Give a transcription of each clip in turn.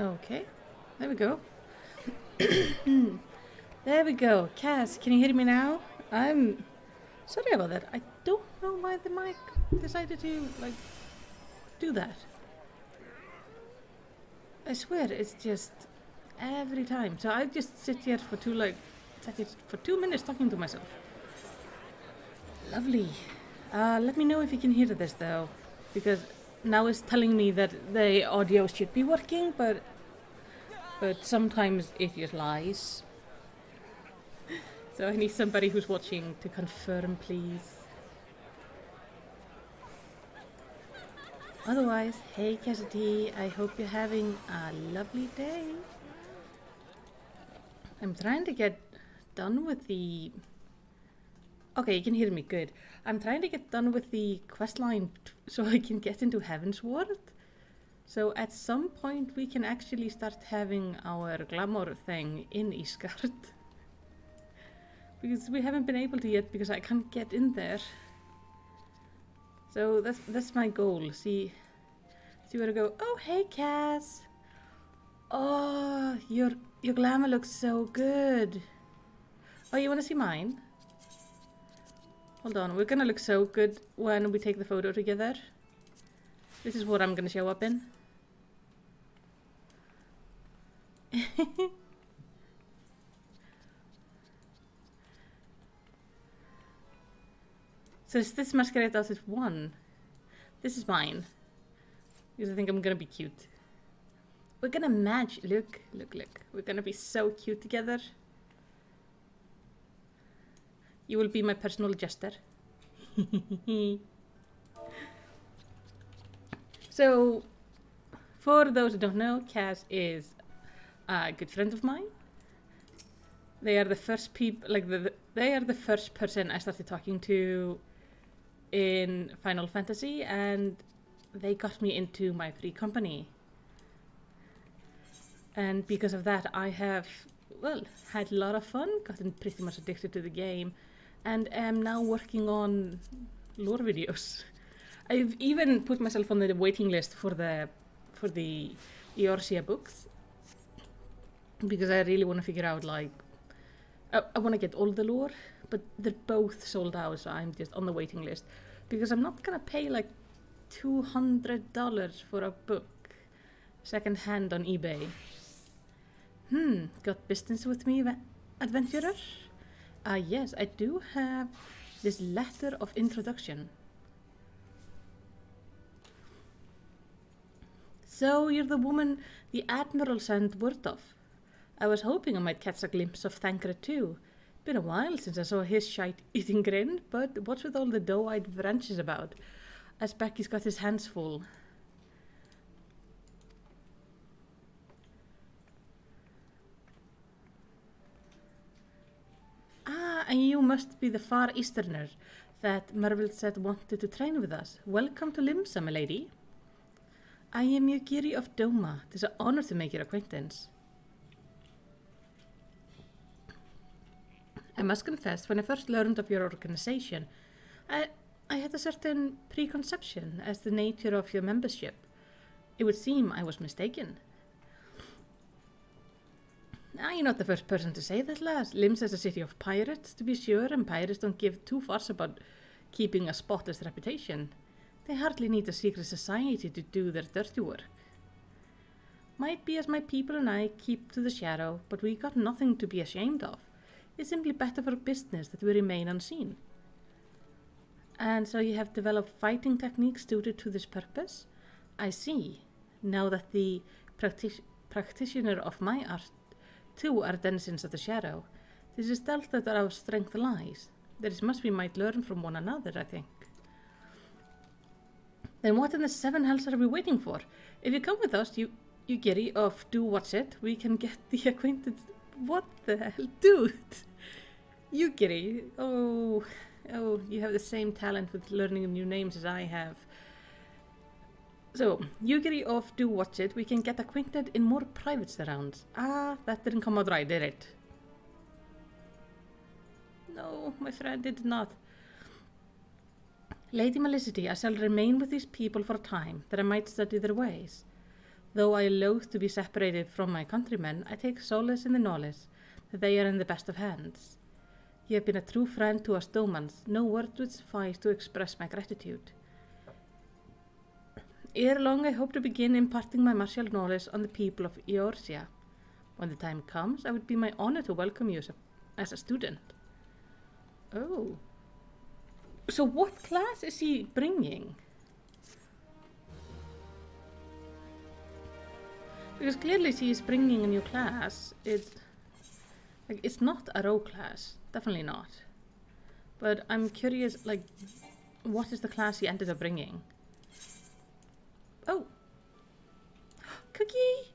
Okay, there we go. There we go. Cass, can you hear me now? I'm sorry about that. I don't know why the mic decided to, do that. I swear, it's just every time. So I just sit here for 2 minutes talking to myself. Lovely. Let me know if you can hear this though, because now it's telling me that the audio should be working, but sometimes it just lies. So I need somebody who's watching to confirm, please. Otherwise, hey Cassidy, I hope you're having a lovely day. I'm trying to get done with the... Okay, you can hear me, good. I'm trying to get done with the quest line so I can get into Heaven's Ward. So at some point we can actually start having our glamour thing in Isgard. Because we haven't been able to yet because I can't get in there. So that's my goal. See where to go. Oh, hey Cass. Oh, your glamour looks so good. Oh, you want to see mine? Hold on, we're gonna look so good when we take the photo together. This is what I'm gonna show up in. So is this masquerade outfit 1? This is mine. Because I think I'm gonna be cute. We're gonna match. Look. We're gonna be so cute together. You will be my personal jester. So, for those who don't know, Cass is a good friend of mine. They are the first people, they are the first person I started talking to in Final Fantasy, and they got me into my free company. And because of that, I have, had a lot of fun, gotten pretty much addicted to the game, and am now working on lore videos. I've even put myself on the waiting list for the Eorzea books, because I really want to figure out, I want to get all the lore, but they're both sold out, so I'm just on the waiting list. Because I'm not gonna pay $200 for a book second hand on eBay. Got business with me, adventurer? Yes, I do have this letter of introduction. So you're the woman the Admiral sent word of. I was hoping I might catch a glimpse of Thancred too. Been a while since I saw his shite-eating grin, but what's with all the doe-eyed branches about? I suspect he's got his hands full. Ah, and you must be the Far Easterner that Marvel said wanted to train with us. Welcome to Limsa, my lady. I am Yugiri of Doma. It is an honor to make your acquaintance. I must confess, when I first learned of your organization, I had a certain preconception as the nature of your membership. It would seem I was mistaken. You're not the first person to say that, lass. Limsa is a city of pirates, to be sure, and pirates don't give two fuss about keeping a spotless reputation. They hardly need a secret society to do their dirty work. Might be as my people and I keep to the shadow, but we got nothing to be ashamed of. It's simply better for business that we remain unseen. And so you have developed fighting techniques suited to this purpose? I see. Now that the practitioner of my art too are denizens of the shadow, this is stealth that our strength lies. There is much we might learn from one another, I think. Then what in the seven hells are we waiting for? If you come with us, you Giri of Do What's It, we can get the acquaintance. What the hell? Dude! You Giri. Oh, you have the same talent with learning new names as I have. So, Yugiri of Do What's It, we can get acquainted in more private surrounds. Ah, that didn't come out right, did it? No, my friend did not. Lady Melicity, I shall remain with these people for a time, that I might study their ways. Though I loathe to be separated from my countrymen, I take solace in the knowledge that they are in the best of hands. You have been a true friend to us Domans. No words would suffice to express my gratitude. Ere long I hope to begin imparting my martial knowledge on the people of Eorzea. When the time comes, I would be my honor to welcome you as a student. Oh. So what class is he bringing? Because clearly she is bringing a new class. It's not a rogue class. Definitely not. But I'm curious, like, what is the class he ended up bringing? Oh. Cookie!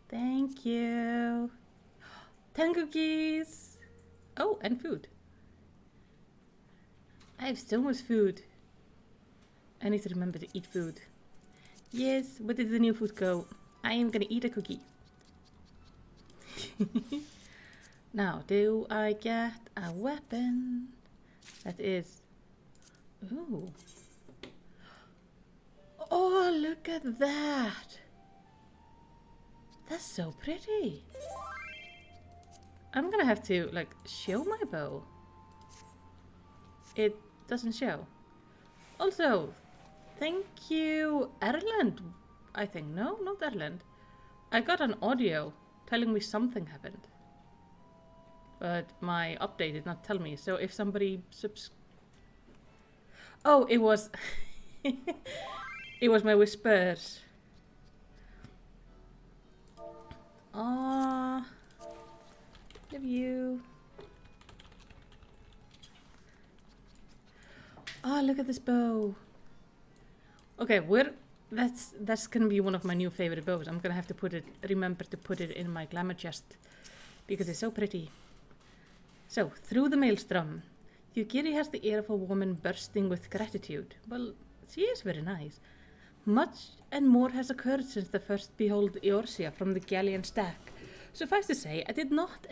Thank you. 10 cookies! Oh, and food. I have so much food. I need to remember to eat food. Yes, where did the new food go? I am gonna eat a cookie. Now, do I get a weapon? That is... Ooh. Oh, look at that! That's so pretty. I'm gonna have to, like, show my bow. It doesn't show. Also, thank you, Ireland. I think. No, not Ireland. I got an audio telling me something happened. But my update did not tell me. So if somebody Oh, it was... it was my whispers. Ah, love you. Oh, look at this bow. Okay, that's gonna be one of my new favorite bows. I'm gonna have to remember to put it in my glamour chest because it's so pretty. So, through the maelstrom, Yugiri has the air of a woman bursting with gratitude. Well, she is very nice. Much and more has occurred since the first behold Eorzea from the galleon stack. Suffice to say, I did not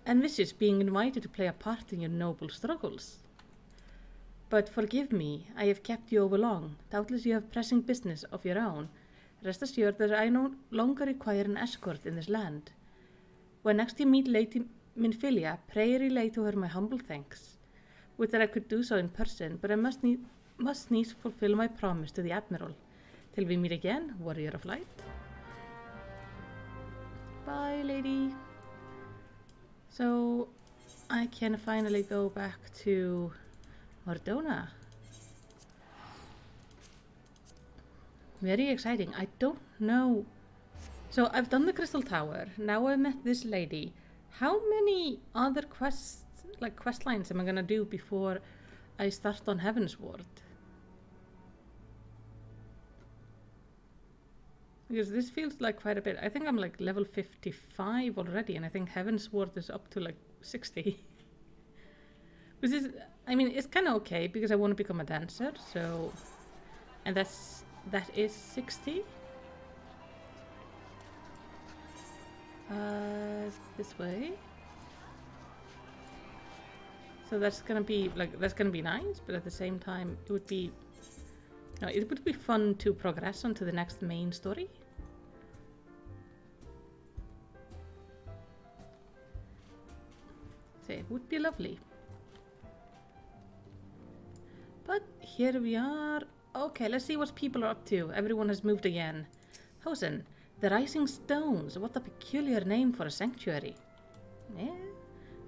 envisage being invited to play a part in your noble struggles. But forgive me, I have kept you over long. Doubtless you have pressing business of your own. Rest assured that I no longer require an escort in this land. When next you meet Lady Minfilia, pray relay to her my humble thanks. Would that I could do so in person, but I must needs fulfill my promise to the Admiral. Till we meet again, warrior of light. Bye, lady. So, I can finally go back to Mordona. Very exciting. I don't know. So I've done the Crystal Tower. Now I met this lady. How many other quest lines am I gonna do before I start on Heavensward? Because this feels like quite a bit. I think I'm like level 55 already, and I think Heavensward is up to like 60. Which is, I mean, it's kind of okay because I want to become a dancer, so... And that is 60. This way. So that's gonna be nice, but at the same time, it would be fun to progress onto the next main story. So it would be lovely. But here we are. Okay, let's see what people are up to. Everyone has moved again. Hosen, the Rising Stones. What a peculiar name for a sanctuary. Yeah.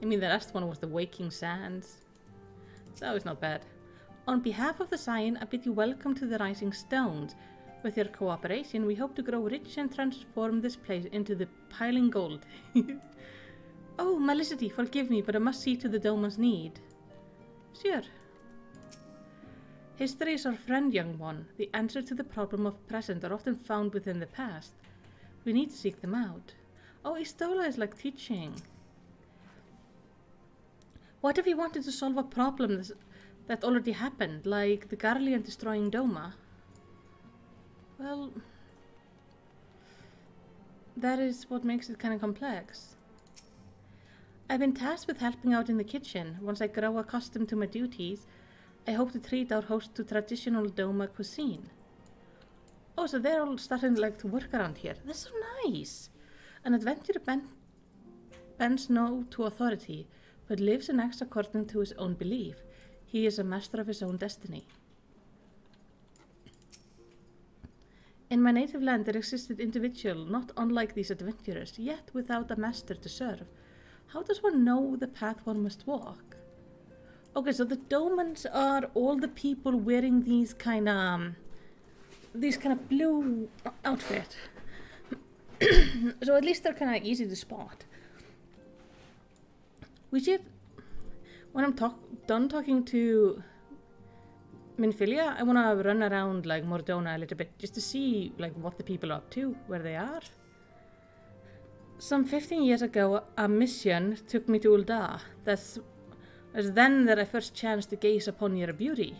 I mean, the last one was the Waking Sands. So it's not bad. On behalf of the Scion, I bid you welcome to the Rising Stones. With your cooperation, we hope to grow rich and transform this place into the piling gold. Oh, Malicity, forgive me, but I must see to the Doman's need. Sure. History is our friend, young one. The answer to the problem of present are often found within the past. We need to seek them out. Oh, Istola is like teaching. What if you wanted to solve a problem that already happened, like the Garlean destroying Doma? Well, that is what makes it kind of complex. I've been tasked with helping out in the kitchen. Once I grow accustomed to my duties, I hope to treat our host to traditional Doma cuisine. Oh, so they're all starting like to work around here. That's so nice. An adventurer bends no to authority, but lives and acts according to his own belief. He is a master of his own destiny. In my native land there existed individual not unlike these adventurers, yet without a master to serve. How does one know the path one must walk? Okay, so the Domans are all the people wearing these kind of blue outfit. So at least they're kind of easy to spot. We should, when I'm done talking to Minfilia, I want to run around like Mordona a little bit just to see like what the people are up to, where they are. Some 15 years ago, a mission took me to Ul'dah. It was then that I first chanced to gaze upon your beauty.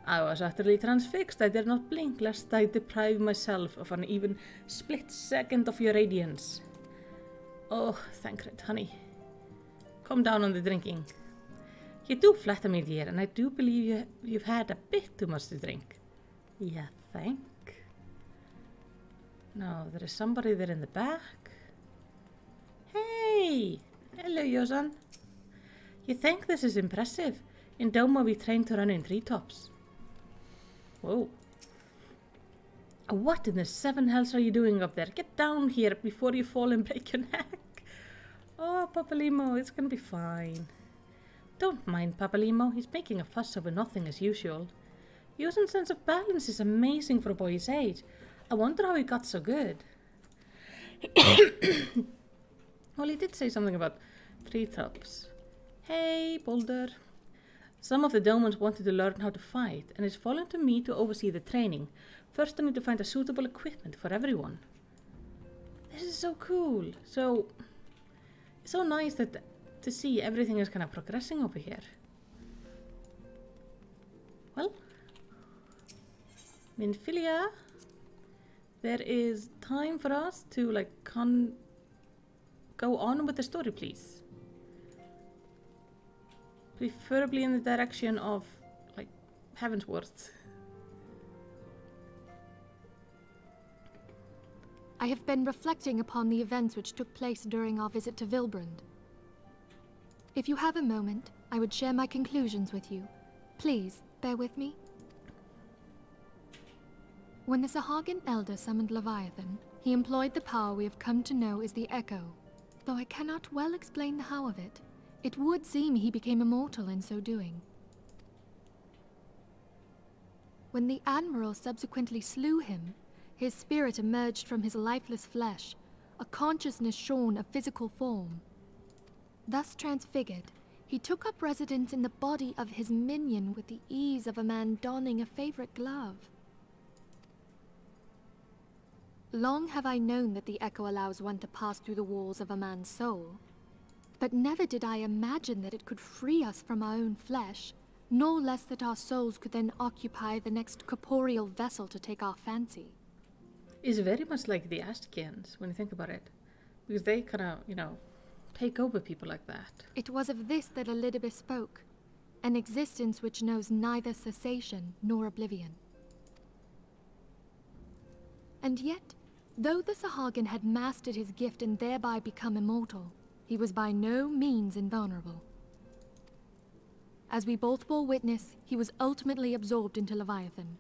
I was utterly transfixed. I dare not blink lest I deprive myself of an even split second of your radiance. Oh, Thancred, honey. Calm down on the drinking. You do flatter me, dear, and I do believe you've had a bit too much to drink. You think? No, there is somebody there in the back. Hey! Hello, Yozan. You think this is impressive? In Doma we train to run in treetops. Whoa. What in the seven hells are you doing up there? Get down here before you fall and break your neck. Oh, Papalimo, it's gonna be fine. Don't mind Papalimo, he's making a fuss over nothing as usual. Yozan's sense of balance is amazing for a boy his age. I wonder how he got so good. Well, he did say something about treetops. Hey, Boulder. Some of the Domans wanted to learn how to fight, and it's fallen to me to oversee the training. First, I need to find a suitable equipment for everyone. This is so cool. So nice to see everything is kind of progressing over here. Well, Minfilia, there is time for us to like go on with the story, please. Preferably in the direction of, like, Heavensworth. I have been reflecting upon the events which took place during our visit to Vilbrand. If you have a moment, I would share my conclusions with you. Please, bear with me. When the Sahagin Elder summoned Leviathan, he employed the power we have come to know as the Echo. Though I cannot well explain the how of it, it would seem he became immortal in so doing. When the Admiral subsequently slew him, his spirit emerged from his lifeless flesh, a consciousness shorn of physical form. Thus transfigured, he took up residence in the body of his minion with the ease of a man donning a favorite glove. Long have I known that the Echo allows one to pass through the walls of a man's soul. But never did I imagine that it could free us from our own flesh, nor less that our souls could then occupy the next corporeal vessel to take our fancy. It's very much like the Ashkians, when you think about it. Because they kind of, take over people like that. It was of this that Elidibus spoke, an existence which knows neither cessation nor oblivion. And yet, though the Sahagin had mastered his gift and thereby become immortal, he was by no means invulnerable. As we both bore witness, he was ultimately absorbed into Leviathan.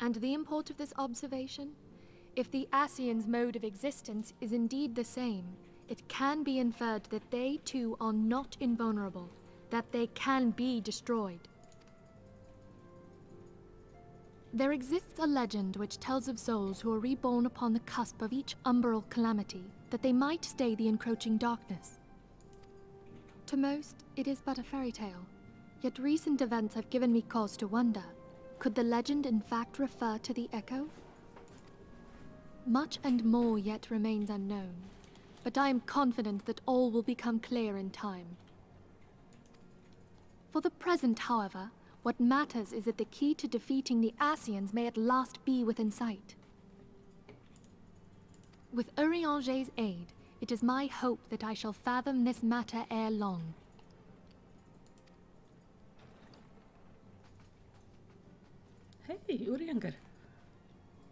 And the import of this observation? If the Ascians' mode of existence is indeed the same, it can be inferred that they too are not invulnerable, that they can be destroyed. There exists a legend which tells of souls who are reborn upon the cusp of each umbral calamity, that they might stay the encroaching darkness. To most, it is but a fairy tale, yet recent events have given me cause to wonder, could the legend in fact refer to the Echo? Much and more yet remains unknown, but I am confident that all will become clear in time. For the present, however, what matters is that the key to defeating the Ascians may at last be within sight. With Urianger's aid, it is my hope that I shall fathom this matter ere long. Hey, Urianger.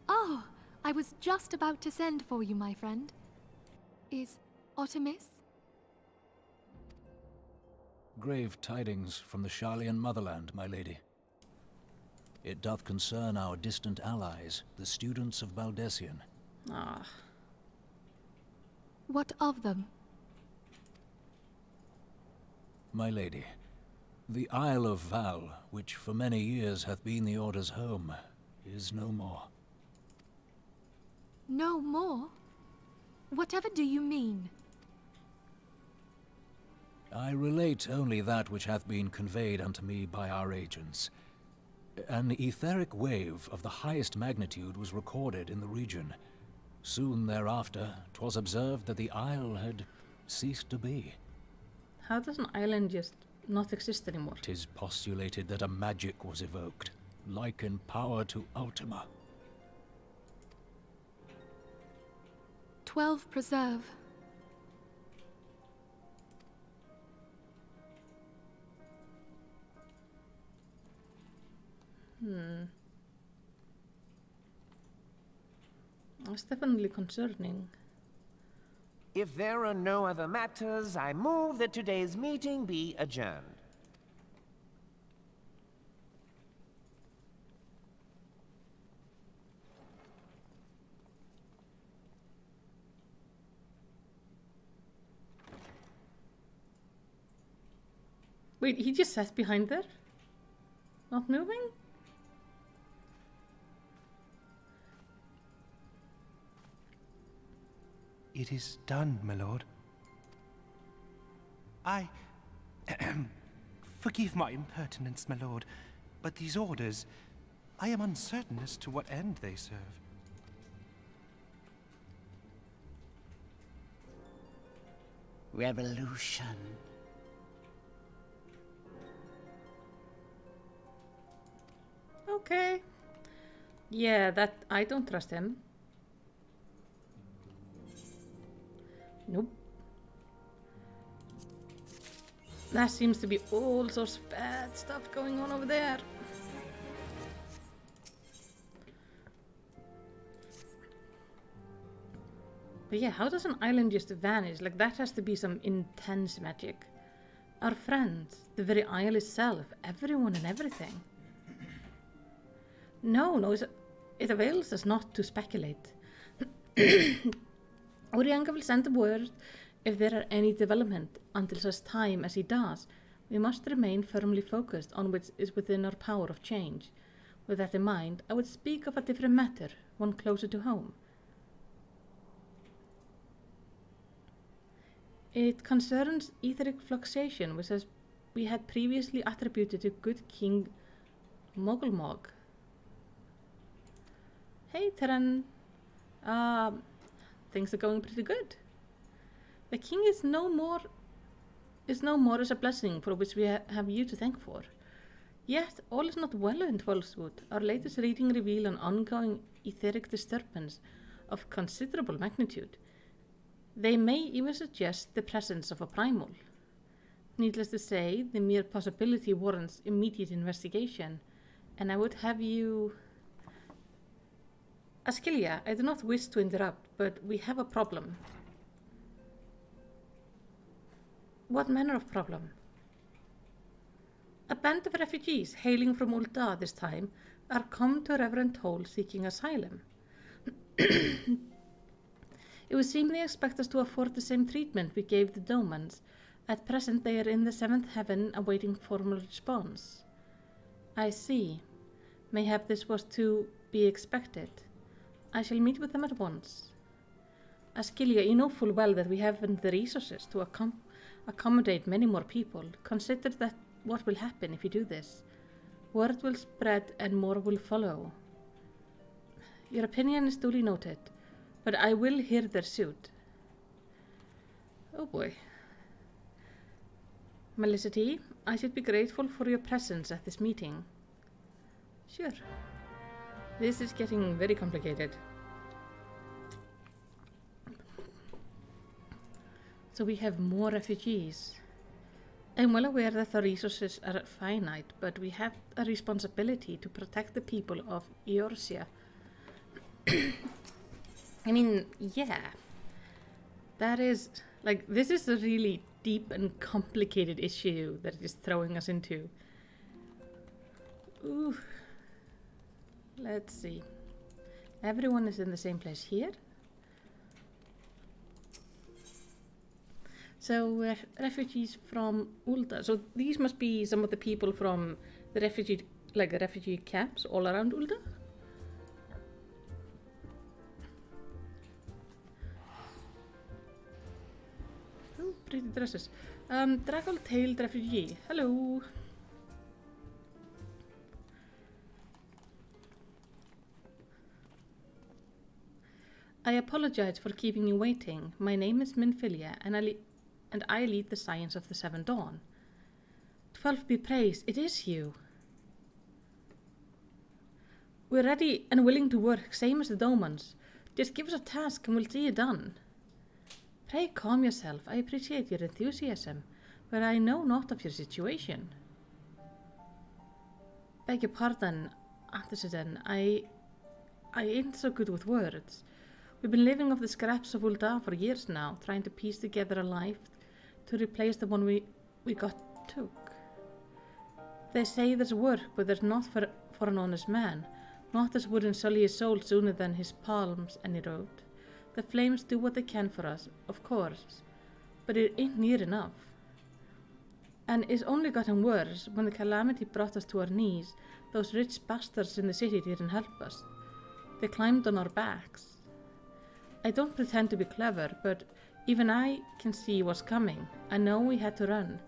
Oh, I was just about to send for you, my friend. Is Artemis? Grave tidings from the Sharlayan motherland, my lady. It doth concern our distant allies, the students of Baldessian. Ah. What of them? My lady, the Isle of Val, which for many years hath been the Order's home, is no more. No more? Whatever do you mean? I relate only that which hath been conveyed unto me by our agents. An etheric wave of the highest magnitude was recorded in the region. Soon thereafter, 'twas observed that the isle had ceased to be. How does an island just not exist anymore? 'Tis postulated that a magic was evoked, like in power to Ultima. 12 preserve. That's definitely concerning. If there are no other matters, I move that today's meeting be adjourned. Wait, he just sat behind there? Not moving? It is done, my lord. Forgive my impertinence, my lord, but these orders, I am uncertain as to what end they serve. Revolution. Okay. Yeah, that I don't trust him. Nope. There seems to be all sorts of bad stuff going on over there. But yeah, how does an island just vanish? Like, that has to be some intense magic. Our friends, the very isle itself, everyone and everything. No, it avails us not to speculate. Urianga will send the word if there are any development. Until such time as he does, we must remain firmly focused on what is within our power of change. With that in mind, I would speak of a different matter, one closer to home. It concerns etheric fluxation, which we had previously attributed to good King Mogulmog. Hey, Terran. Things are going pretty good. The king is no more as a blessing for which we have you to thank for. Yet, all is not well in Twelvewood. Our latest reading revealed an ongoing etheric disturbance of considerable magnitude. They may even suggest the presence of a primal. Needless to say, the mere possibility warrants immediate investigation, and I would have you... Askelia, I do not wish to interrupt, but we have a problem. What manner of problem? A band of refugees hailing from Ul'dah this time are come to Reverend Toll seeking asylum. It would seem they expect us to afford the same treatment we gave the Domans. At present they are in the 7th heaven awaiting formal response. I see. Mayhap this was to be expected. I shall meet with them at once. Askelia, you know full well that we haven't the resources to accommodate many more people. Consider that what will happen if you do this. Word will spread and more will follow. Your opinion is duly noted, but I will hear their suit. Oh boy. Melicity, I should be grateful for your presence at this meeting. Sure. This is getting very complicated. So we have more refugees. I'm well aware that the resources are finite, but we have a responsibility to protect the people of Eorzea. I mean, yeah. That is, like, this is a really deep and complicated issue that it is throwing us into. Ooh. Let's see. Everyone is in the same place here. So, refugees from Ulda. So these must be some of the people from the refugee camps all around Ulda. Oh, pretty dresses. Draggle-tailed refugee. Hello. I apologize for keeping you waiting. My name is Minfilia, and I lead the Science of the Seven Dawn. 12 be praised, it is you. We're ready and willing to work, same as the Domans. Just give us a task and we'll see it done. Pray calm yourself, I appreciate your enthusiasm, but I know not of your situation. Beg your pardon, Antecedent, I ain't so good with words. We've been living off the scraps of Ulda for years now, trying to piece together a life to replace the one we took. They say there's work, but there's not for an honest man. Not as wouldn't sully his soul sooner than his palms, and he wrote. The flames do what they can for us, of course, but it ain't near enough. And it's only gotten worse. When the calamity brought us to our knees, those rich bastards in the city didn't help us. They climbed on our backs. I don't pretend to be clever, but even I can see what's coming. I know we had to run.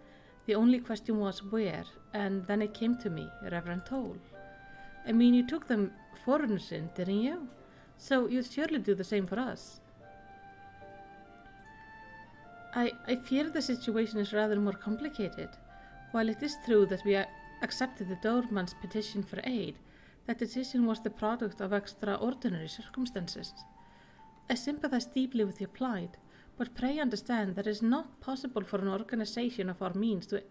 The only question was where, and then it came to me, Reverend Toll. I mean, you took them foreigners in, didn't you? So you'd surely do the same for us. I fear the situation is rather more complicated. While it is true that we accepted the Doorman's petition for aid, that decision was the product of extraordinary circumstances. I sympathize deeply with your plight, but pray understand that it is not possible for an organization of our means to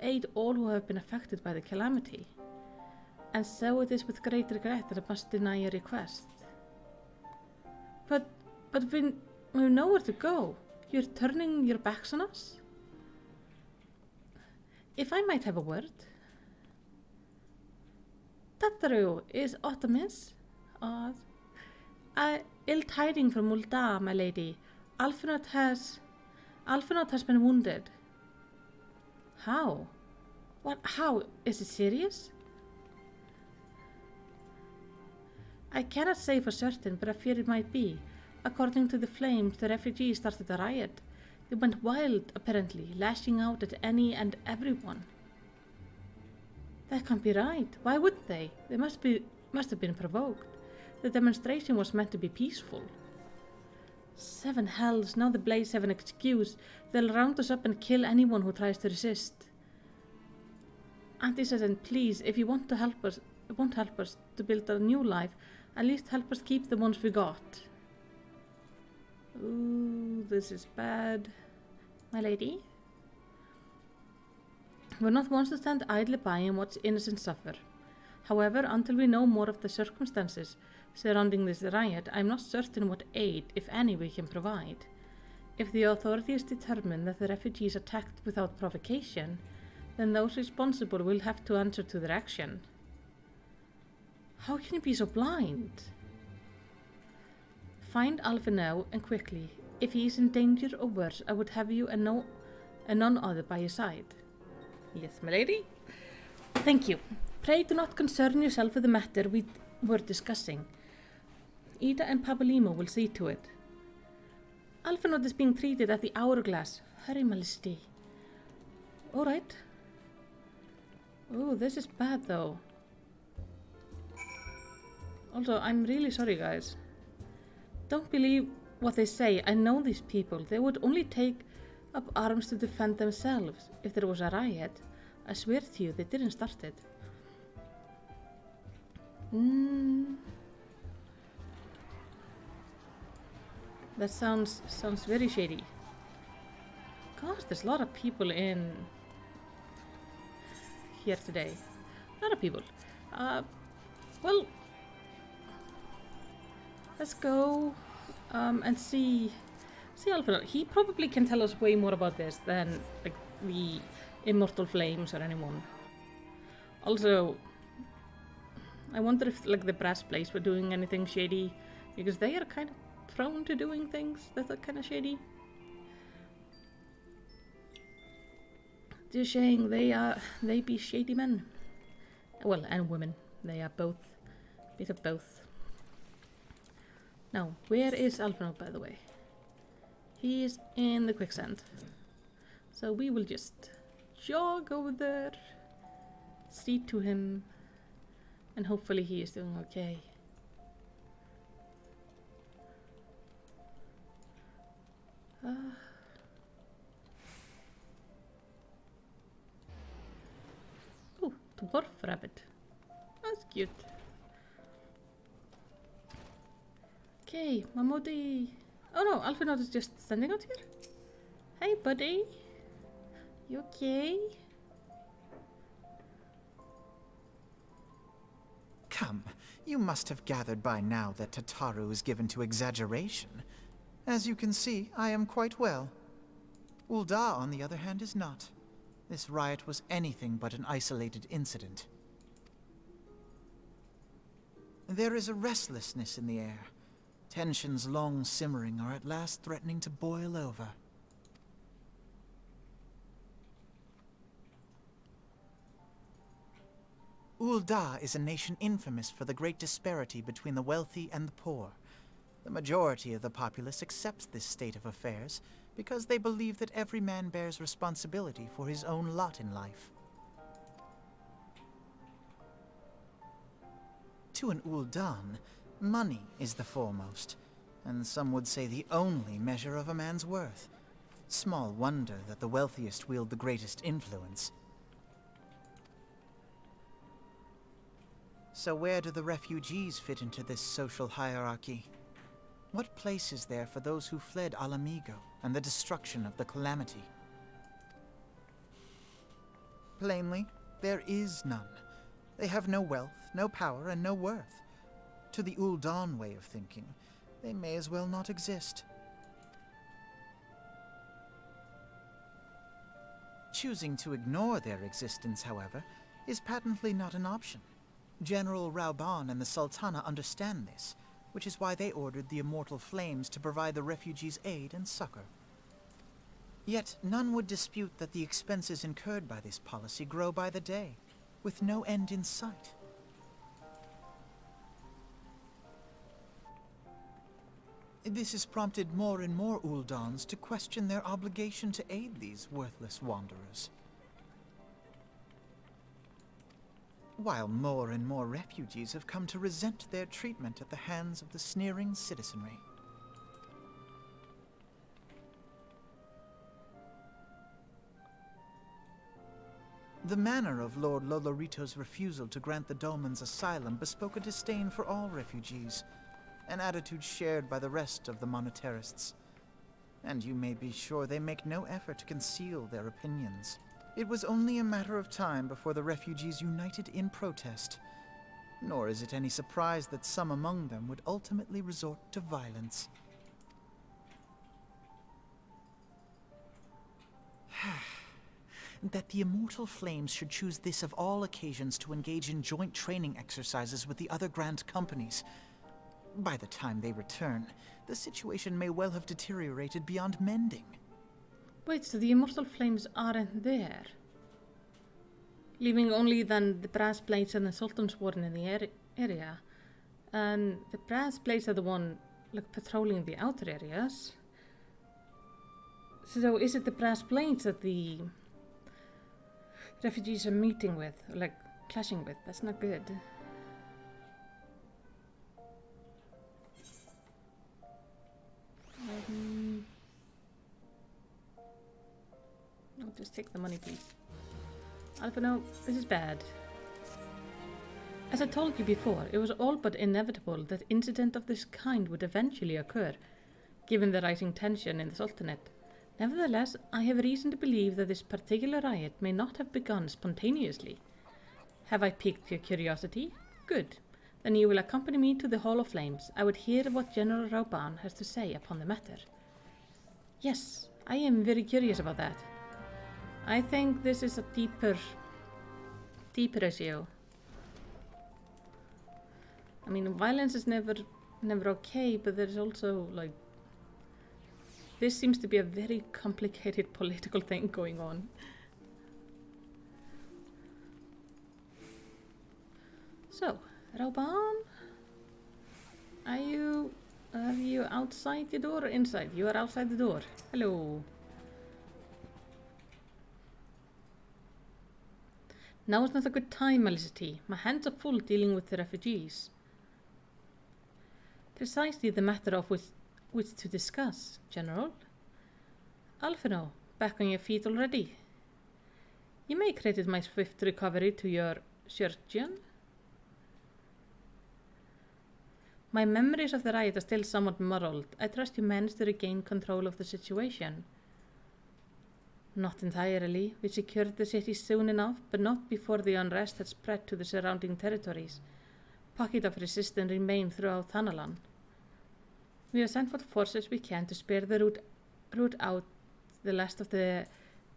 aid all who have been affected by the calamity. And so it is with great regret that I must deny your request. But we have nowhere to go. You're turning your backs on us? If I might have a word. Tataru is Ottomis. Ill tidings from Ulda, my lady. Alphinaud has been wounded. How? What? How? Is it serious? I cannot say for certain, but I fear it might be. According to the flames, the refugees started a riot. They went wild, apparently, lashing out at any and everyone. That can't be right. Why would they? They must have been provoked. The demonstration was meant to be peaceful. 7 hells, now the Blades have an excuse. They'll round us up and kill anyone who tries to resist. Auntie says, and please, if you want to help us, to build a new life, at least help us keep the ones we got. Ooh, this is bad. My lady? We're not ones to stand idly by and watch innocents suffer. However, until we know more of the circumstances surrounding this riot, I'm not certain what aid, if any, we can provide. If the authorities determine that the refugees attacked without provocation, then those responsible will have to answer to their action. How can you be so blind? Find Alpha now and quickly. If he is in danger or worse, I would have you and none other by your side. Yes, my lady. Thank you. Pray do not concern yourself with the matter we were discussing. Ida and Pabolimo will see to it. Alphanot is being treated at the Hourglass. Hurry, Malisty. All right. Oh, this is bad, though. Also, I'm really sorry, guys. Don't believe what they say. I know these people. They would only take up arms to defend themselves. If there was a riot, I swear to you, they didn't start it. That sounds very shady. Gosh, there's a lot of people in here today? A lot of people. Well, let's go and see Alpha. He probably can tell us way more about this than like the Immortal Flames or anyone. Also, I wonder if like the Brass Blades were doing anything shady, because they are kind of prone to doing things that are kind of shady. Just saying, they be shady men. Well, and women. They are both. Bit of both. Now, where is Alphonse, by the way? He is in the quicksand. So we will just jog over there, see to him, and hopefully he is doing okay. Oh, dwarf rabbit. That's cute. Okay, Mamodi. Oh no, Alphonse is just standing out here. Hey, buddy. You okay? Come, you must have gathered by now that Tataru is given to exaggeration. As you can see, I am quite well. Ul'dah, on the other hand, is not. This riot was anything but an isolated incident. There is a restlessness in the air. Tensions long simmering are at last threatening to boil over. Ul'dah is a nation infamous for the great disparity between the wealthy and the poor. The majority of the populace accepts this state of affairs because they believe that every man bears responsibility for his own lot in life. To an Ul'dan, money is the foremost, and some would say the only measure of a man's worth. Small wonder that the wealthiest wield the greatest influence. So where do the refugees fit into this social hierarchy? What place is there for those who fled Alamigo and the destruction of the Calamity? Plainly, there is none. They have no wealth, no power, and no worth. To the Ul'dan way of thinking, they may as well not exist. Choosing to ignore their existence, however, is patently not an option. General Rauban and the Sultana understand this, which is why they ordered the Immortal Flames to provide the refugees aid and succor. Yet none would dispute that the expenses incurred by this policy grow by the day, with no end in sight. This has prompted more and more Ul'dans to question their obligation to aid these worthless wanderers. While more and more refugees have come to resent their treatment at the hands of the sneering citizenry. The manner of Lord Lolorito's refusal to grant the Dolmens asylum bespoke a disdain for all refugees, an attitude shared by the rest of the monetarists. And you may be sure they make no effort to conceal their opinions. It was only a matter of time before the refugees united in protest. Nor is it any surprise that some among them would ultimately resort to violence. That the Immortal Flames should choose this of all occasions to engage in joint training exercises with the other Grand Companies. By the time they return, the situation may well have deteriorated beyond mending. Wait, so the Immortal Flames aren't there? Leaving only then the Brass Blades and the Sultan's Warden in the area. And the Brass Blades are the one like patrolling the outer areas. So is it the Brass Blades that the refugees are meeting with, or like clashing with? That's not good. I'll just take the money, please. Alphino, this is bad. As I told you before, it was all but inevitable that incident of this kind would eventually occur, given the rising tension in the Sultanate. Nevertheless, I have reason to believe that this particular riot may not have begun spontaneously. Have I piqued your curiosity? Good. Then you will accompany me to the Hall of Flames. I would hear what General Rauban has to say upon the matter. Yes, I am very curious about that. I think this is a deeper issue. I mean, violence is never okay, but there's also, like, this seems to be a very complicated political thing going on. So, Rauban, are you outside the door or inside? You are outside the door. Hello. Now is not a good time, Felicity. My hands are full dealing with the refugees. Precisely the matter of which to discuss, General. Alphino, back on your feet already. You may credit my swift recovery to your surgeon. My memories of the riot are still somewhat muddled. I trust you managed to regain control of the situation. Not entirely. We secured the city soon enough, but not before the unrest had spread to the surrounding territories. Pockets of resistance remain throughout Thanalan. We have sent what forces we can to spare the root out the last of the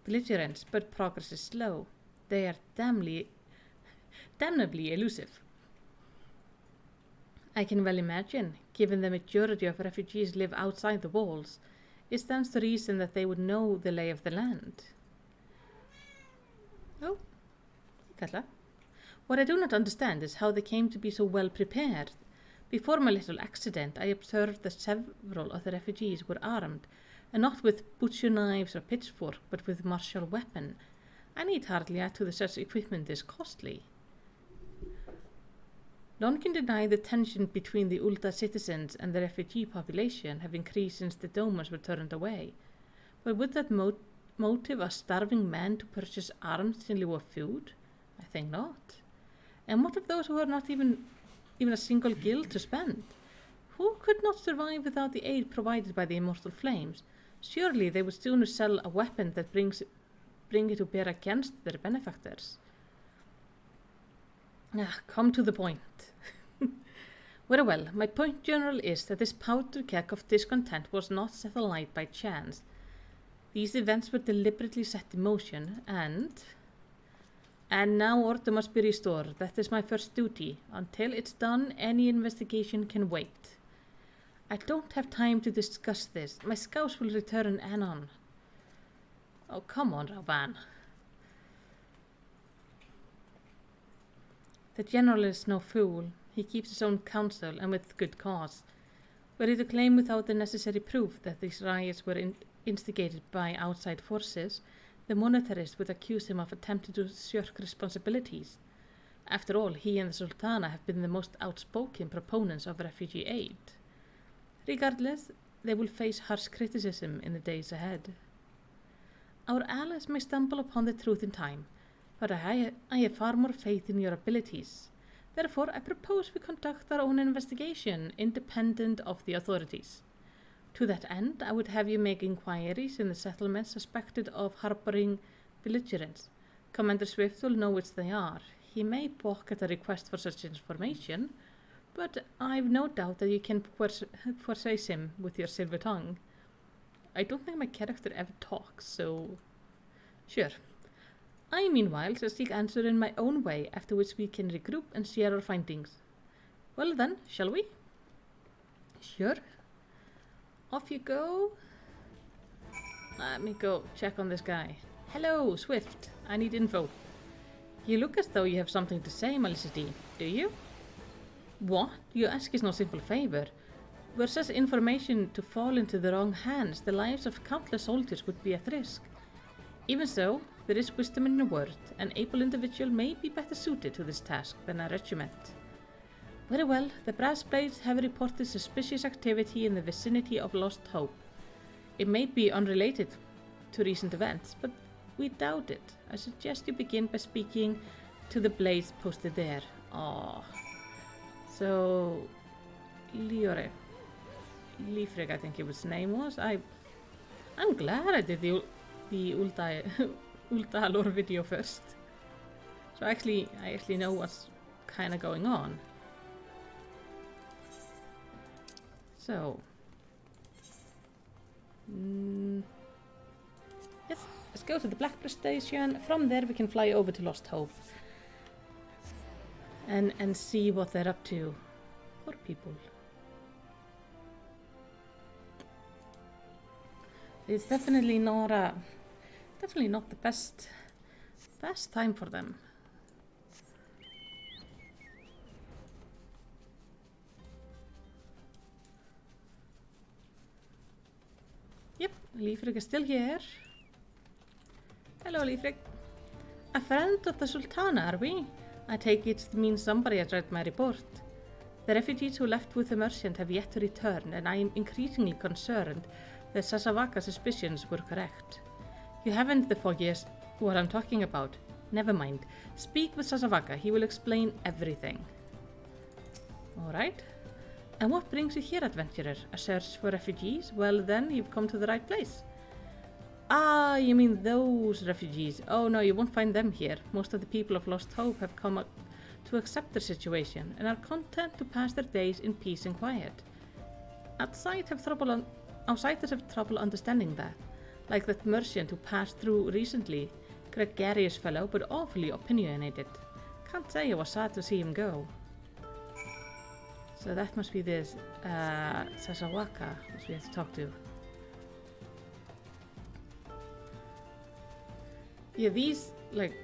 belligerents, but progress is slow. They are damnably elusive. I can well imagine, given the majority of refugees live outside the walls, it stands to reason that they would know the lay of the land. Oh, Katla. What I do not understand is how they came to be so well prepared. Before my little accident, I observed that several of the refugees were armed, and not with butcher knives or pitchfork, but with martial weapon. I need hardly add to that such equipment is costly. None can deny the tension between the Ulta citizens and the refugee population have increased since the Domans were turned away. But would that motive a starving man to purchase arms in lieu of food? I think not. And what of those who are not even a single guild to spend? Who could not survive without the aid provided by the immortal flames? Surely they would sooner sell a weapon that bring it to bear against their benefactors. Come to the point. Very well, my point, General, is that this powder keg of discontent was not set alight by chance. These events were deliberately set in motion, and now order must be restored. That is my first duty. Until it's done, any investigation can wait. I don't have time to discuss this. My scouts will return anon. Oh, come on, Rauban. The General is no fool. He keeps his own counsel, and with good cause. Were he to claim without the necessary proof that these riots were instigated by outside forces, the monetarists would accuse him of attempting to shirk responsibilities. After all, he and the Sultana have been the most outspoken proponents of refugee aid. Regardless, they will face harsh criticism in the days ahead. Our allies may stumble upon the truth in time, but I have far more faith in your abilities. Therefore, I propose we conduct our own investigation, independent of the authorities. To that end, I would have you make inquiries in the settlements suspected of harboring belligerents. Commander Swift will know which they are. He may balk at a request for such information, but I've no doubt that you can persuade him with your silver tongue. I don't think my character ever talks, so sure. I, meanwhile, shall seek answer in my own way, after which we can regroup and share our findings. Well then, shall we? Sure. Off you go. Let me go check on this guy. Hello, Swift. I need info. You look as though you have something to say, Felicity. Do you? What? You ask is no simple favor. Were such information to fall into the wrong hands, the lives of countless soldiers would be at risk. Even so, there is wisdom in your word. An able individual may be better suited to this task than a regiment. Very well, the brass blades have reported suspicious activity in the vicinity of Lost Hope. It may be unrelated to recent events, but we doubt it. I suggest you begin by speaking to the blades posted there. So, Leifrig, I think his name was. I'm glad I did the Ulta lore video first. So I actually know what's kind of going on. So, yes, let's go to the Blackbird station. From there we can fly over to Lost Hope and see what they're up to. Poor people. It's definitely not the best time for them. Yep, Leifrik is still here. Hello, Leifrik. A friend of the Sultana, are we? I take it means somebody has read my report. The refugees who left with the merchant have yet to return, and I am increasingly concerned that Sasavaka's suspicions were correct. You haven't the foggiest what I'm talking about. Never mind. Speak with Sasavaka. He will explain everything. Alright. And what brings you here, adventurer? A search for refugees? Well then, you've come to the right place. Ah, you mean those refugees. Oh no, you won't find them here. Most of the people of Lost Hope have come up to accept their situation and are content to pass their days in peace and quiet. Outsiders have trouble understanding that. Like that merchant who passed through recently. Gregarious fellow, but awfully opinionated. Can't say I was sad to see him go. So that must be this Sasavaka, which we have to talk to. Yeah, these, like,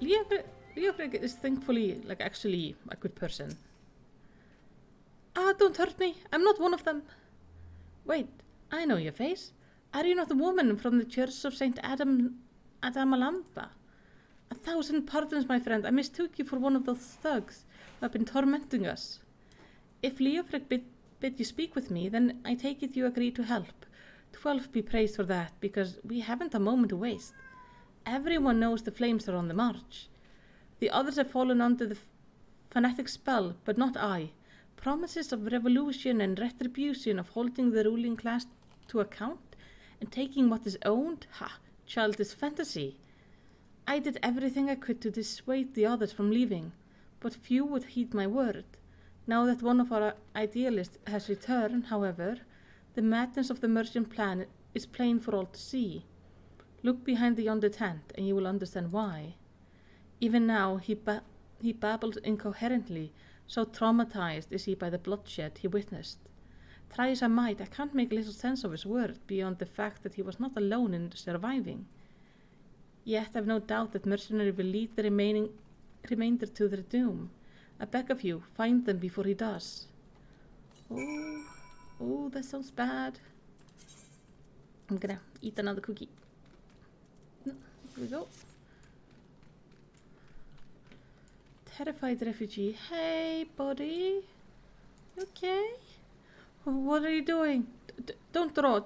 Leofric is thankfully, like, actually a good person. Ah, don't hurt me. I'm not one of them. Wait, I know your face. Are you not the woman from the Church of St. Adamalamba? 1,000 pardons, my friend. I mistook you for one of those thugs who have been tormenting us. If Leofric bid you speak with me, then I take it you agree to help. 12 be praised for that, because we haven't a moment to waste. Everyone knows the flames are on the march. The others have fallen under the fanatic spell, but not I. Promises of revolution and retribution, of holding the ruling class to account and taking what is owned? Ha! Childish fantasy. I did everything I could to dissuade the others from leaving, but few would heed my word. Now that one of our idealists has returned, however, the madness of the merchant plan is plain for all to see. Look behind the yonder tent, and you will understand why. Even now he babbles incoherently, so traumatized is he by the bloodshed he witnessed. Try as I might, I can't make little sense of his word, beyond the fact that he was not alone in surviving. Yet I've no doubt that mercenary will lead the remainder to their doom. I beg of you, find them before he does. Oh, that sounds bad. I'm gonna eat another cookie. No, here we go. Terrified refugee. Hey, buddy. You okay? What are you doing? Don't draw.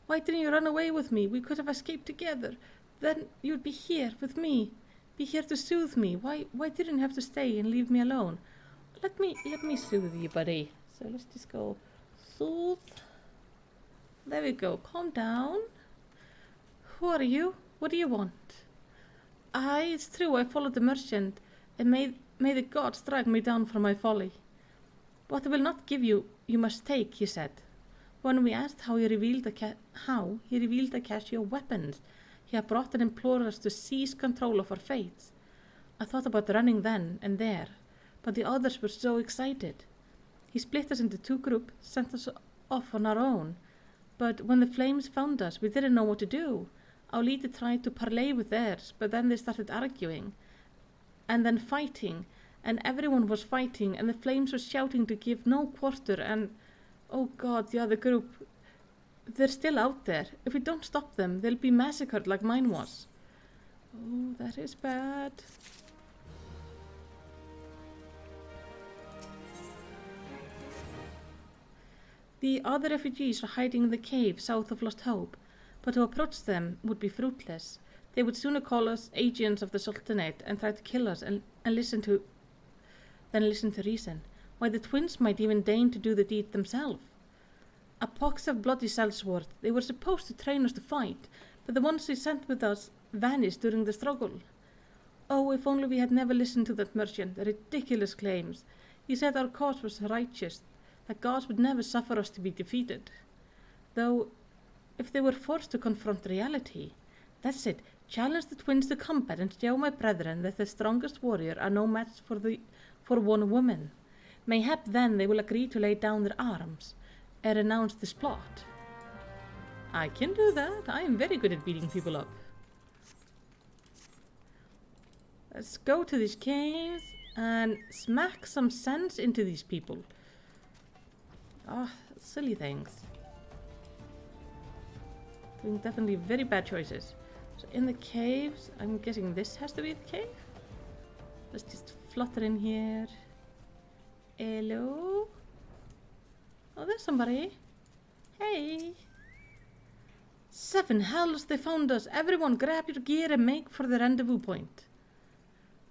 Why didn't you run away with me? We could have escaped together. Then you'd be here with me. Be here to soothe me. Why didn't you have to stay and leave me alone? Let me soothe you, buddy. So let's just go soothe. There we go. Calm down. Who are you? What do you want? It's true. I followed the merchant and may the gods drag me down for my folly. What I will not give you, you must take, he said. When we asked how, he revealed the cache of weapons he had brought and implored us to seize control of our fates. I thought about running then and there, but the others were so excited. He split us into 2 groups, sent us off on our own. But when the flames found us, we didn't know what to do. Our leader tried to parley with theirs, but then they started arguing. And then fighting, and everyone was fighting, and the flames were shouting to give no quarter, and oh God, the other group, they're still out there. If we don't stop them, they'll be massacred like mine was. Oh, that is bad. The other refugees are hiding in the cave south of Lost Hope, but to approach them would be fruitless. They would sooner call us agents of the Sultanate and try to kill us and listen to reason. Why, the twins might even deign to do the deed themselves. A pox of bloody sellsworth. They were supposed to train us to fight, but the ones they sent with us vanished during the struggle. Oh, if only we had never listened to that merchant, the ridiculous claims. He said our cause was righteous, that gods would never suffer us to be defeated. Though, if they were forced to confront reality, that's it, challenge the twins to combat and show my brethren that the strongest warrior are no match for one woman. Mayhap then they will agree to lay down their arms and renounce this plot. I can do that. I am very good at beating people up. Let's go to these caves and smack some sense into these people. Ah, silly things. Doing definitely very bad choices. So in the caves, I'm guessing this has to be the cave. Let's just flutter in here. Hello? Oh, there's somebody. Hey. 7 hells, they found us. Everyone grab your gear and make for the rendezvous point.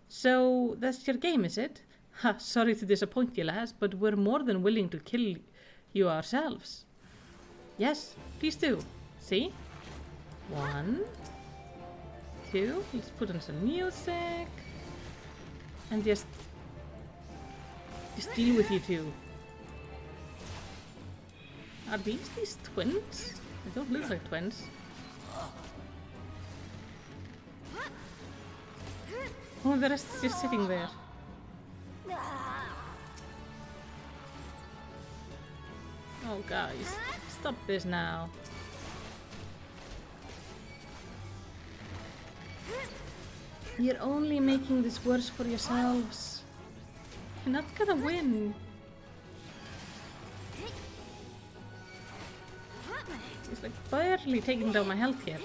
So, that's your game, is it? Ha, sorry to disappoint you, lads, but we're more than willing to kill you ourselves. Yes, please do. See? 1, 2, let's put on some music. And just deal with you two. Are these twins? They don't look like twins. Oh, the rest is just sitting there. Oh, guys, stop this now. You're only making this worse for yourselves. You're not gonna win. He's like barely taking down my health here.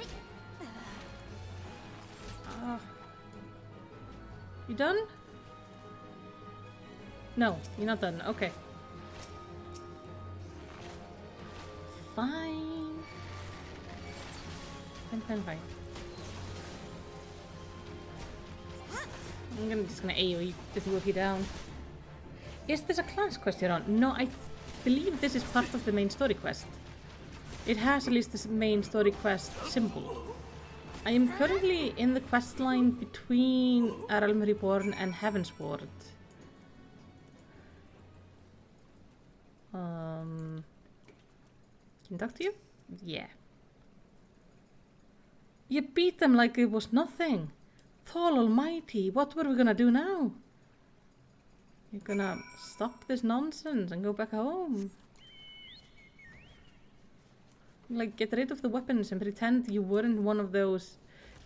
You done? No, you're not done. Okay. Fine. Fine. I'm just gonna AoE the two of you down. Is this a class quest you're on? No, I believe this is part of the main story quest. It has at least this main story quest symbol. I am currently in the quest line between A Realm Reborn and Heavensward. Can I talk to you? Yeah. You beat them like it was nothing. Thal Almighty, what were we gonna do now? You're gonna stop this nonsense and go back home? Like, get rid of the weapons and pretend you weren't one of those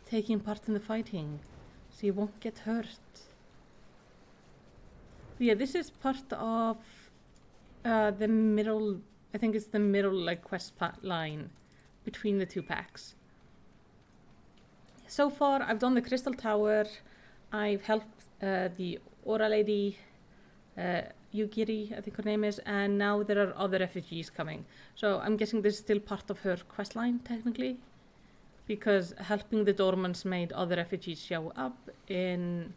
taking part in the fighting, so you won't get hurt. But yeah, this is part of the middle, I think it's the middle, like, quest line between the two packs. So far, I've done the Crystal Tower, I've helped the Aura Lady, Yugiri, I think her name is, and now there are other refugees coming. So I'm guessing this is still part of her questline, technically, because helping the Dormans made other refugees show up in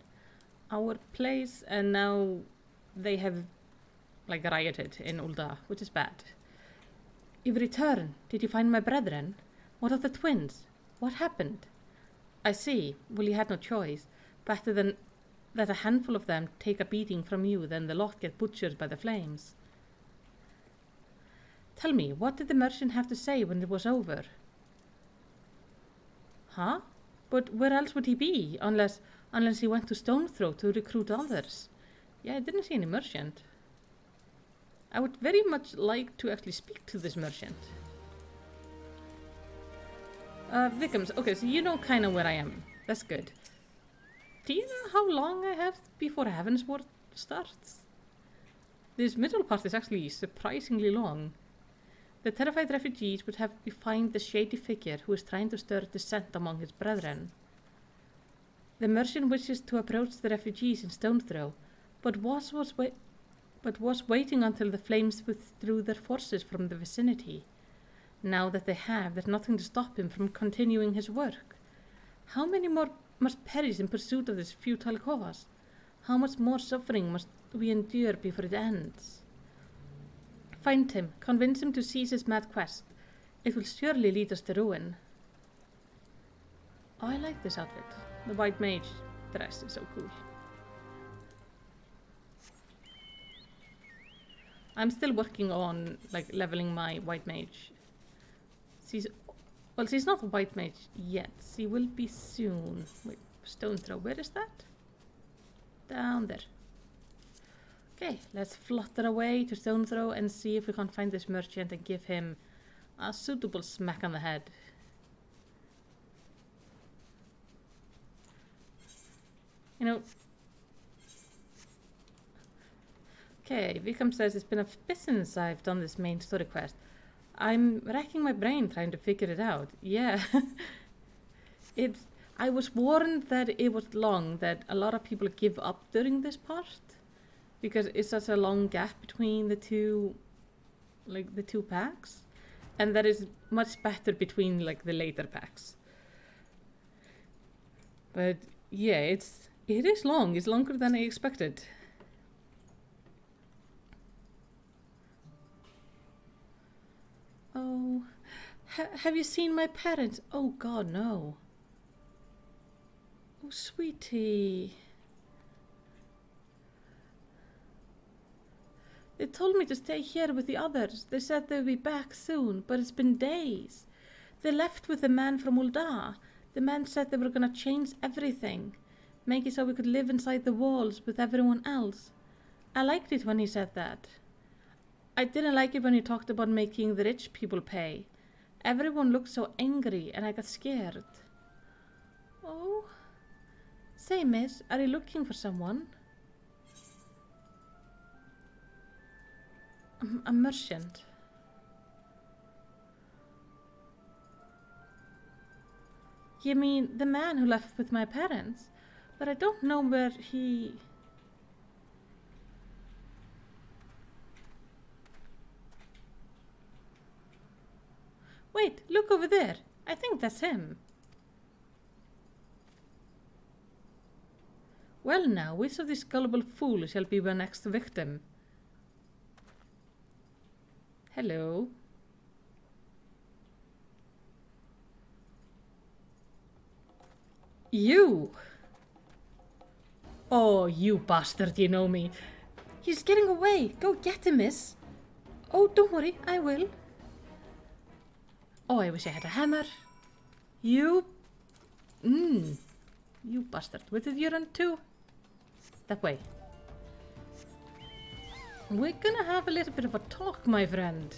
our place, and now they have, like, rioted in Ul'dah, which is bad. You've returned. Did you find my brethren? What of the twins? What happened? I see. Well, you had no choice. Better than that a handful of them take a beating from you than the lot get butchered by the flames. Tell me, what did the merchant have to say when it was over? Huh? But where else would he be, unless he went to Stonethrow to recruit others? Yeah, I didn't see any merchant. I would very much like to actually speak to this merchant. Victims, okay, so you know kind of where I am. That's good. Do you know how long I have before Heavensward starts? This middle part is actually surprisingly long. The terrified refugees would have to find the shady figure who is trying to stir dissent among his brethren. The merchant wishes to approach the refugees in Stonethrow, but was waiting until the flames withdrew their forces from the vicinity. Now that they have, there's nothing to stop him from continuing his work. How many more must perish in pursuit of this futile cause? How much more suffering must we endure before it ends? Find him, convince him to cease his mad quest. It will surely lead us to ruin. Oh, I like this outfit. The white mage dress is so cool. I'm still working on like leveling my white mage. She's not a white mage yet. She will be soon. Wait, stone throw. Where is that? Down there. Okay, let's flutter away to stone throw and see if we can find this merchant and give him a suitable smack on the head. You know. Okay, Vikram says it's been a bit since I've done this main story quest. I'm racking my brain trying to figure it out. Yeah. I was warned that it was long, that a lot of people give up during this part. Because it's such a long gap between the two packs. And that is much better between like the later packs. But yeah, it is long. It's longer than I expected. Oh, have you seen my parents? Oh God, no. Oh, sweetie. They told me to stay here with the others. They said they'll be back soon, but it's been days. They left with the man from Ul'dah. The man said they were gonna change everything, make it so we could live inside the walls with everyone else. I liked it when he said that. I didn't like it when he talked about making the rich people pay. Everyone looked so angry and I got scared. Oh. Say, miss, are you looking for someone? A merchant. You mean the man who left with my parents? But I don't know where he... Wait, look over there. I think that's him. Well now, which of these gullible fools shall be my next victim? Hello. You! Oh, you bastard, you know me. He's getting away. Go get him, miss. Oh, don't worry, I will. Oh, I wish I had a hammer. You... You bastard. Where did you run to? That way. We're gonna have a little bit of a talk, my friend.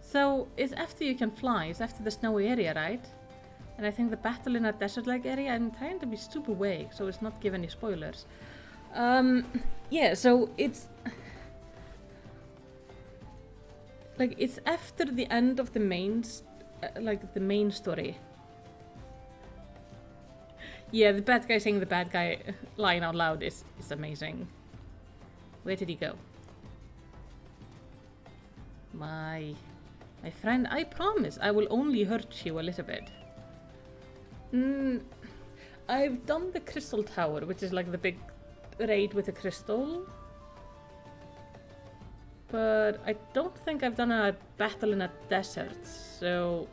So, it's after you can fly. It's after the snowy area, right? And I think the battle in a desert-like area, I'm trying to be super vague, so it's not give any spoilers. Yeah, so it's... Like, it's after the end of the main... the main story. Yeah, the bad guy saying the bad guy line out loud is amazing. Where did he go? My friend, I promise I will only hurt you a little bit. I've done the crystal tower, which is like the big raid with the crystal. But I don't think I've done a battle in a desert, so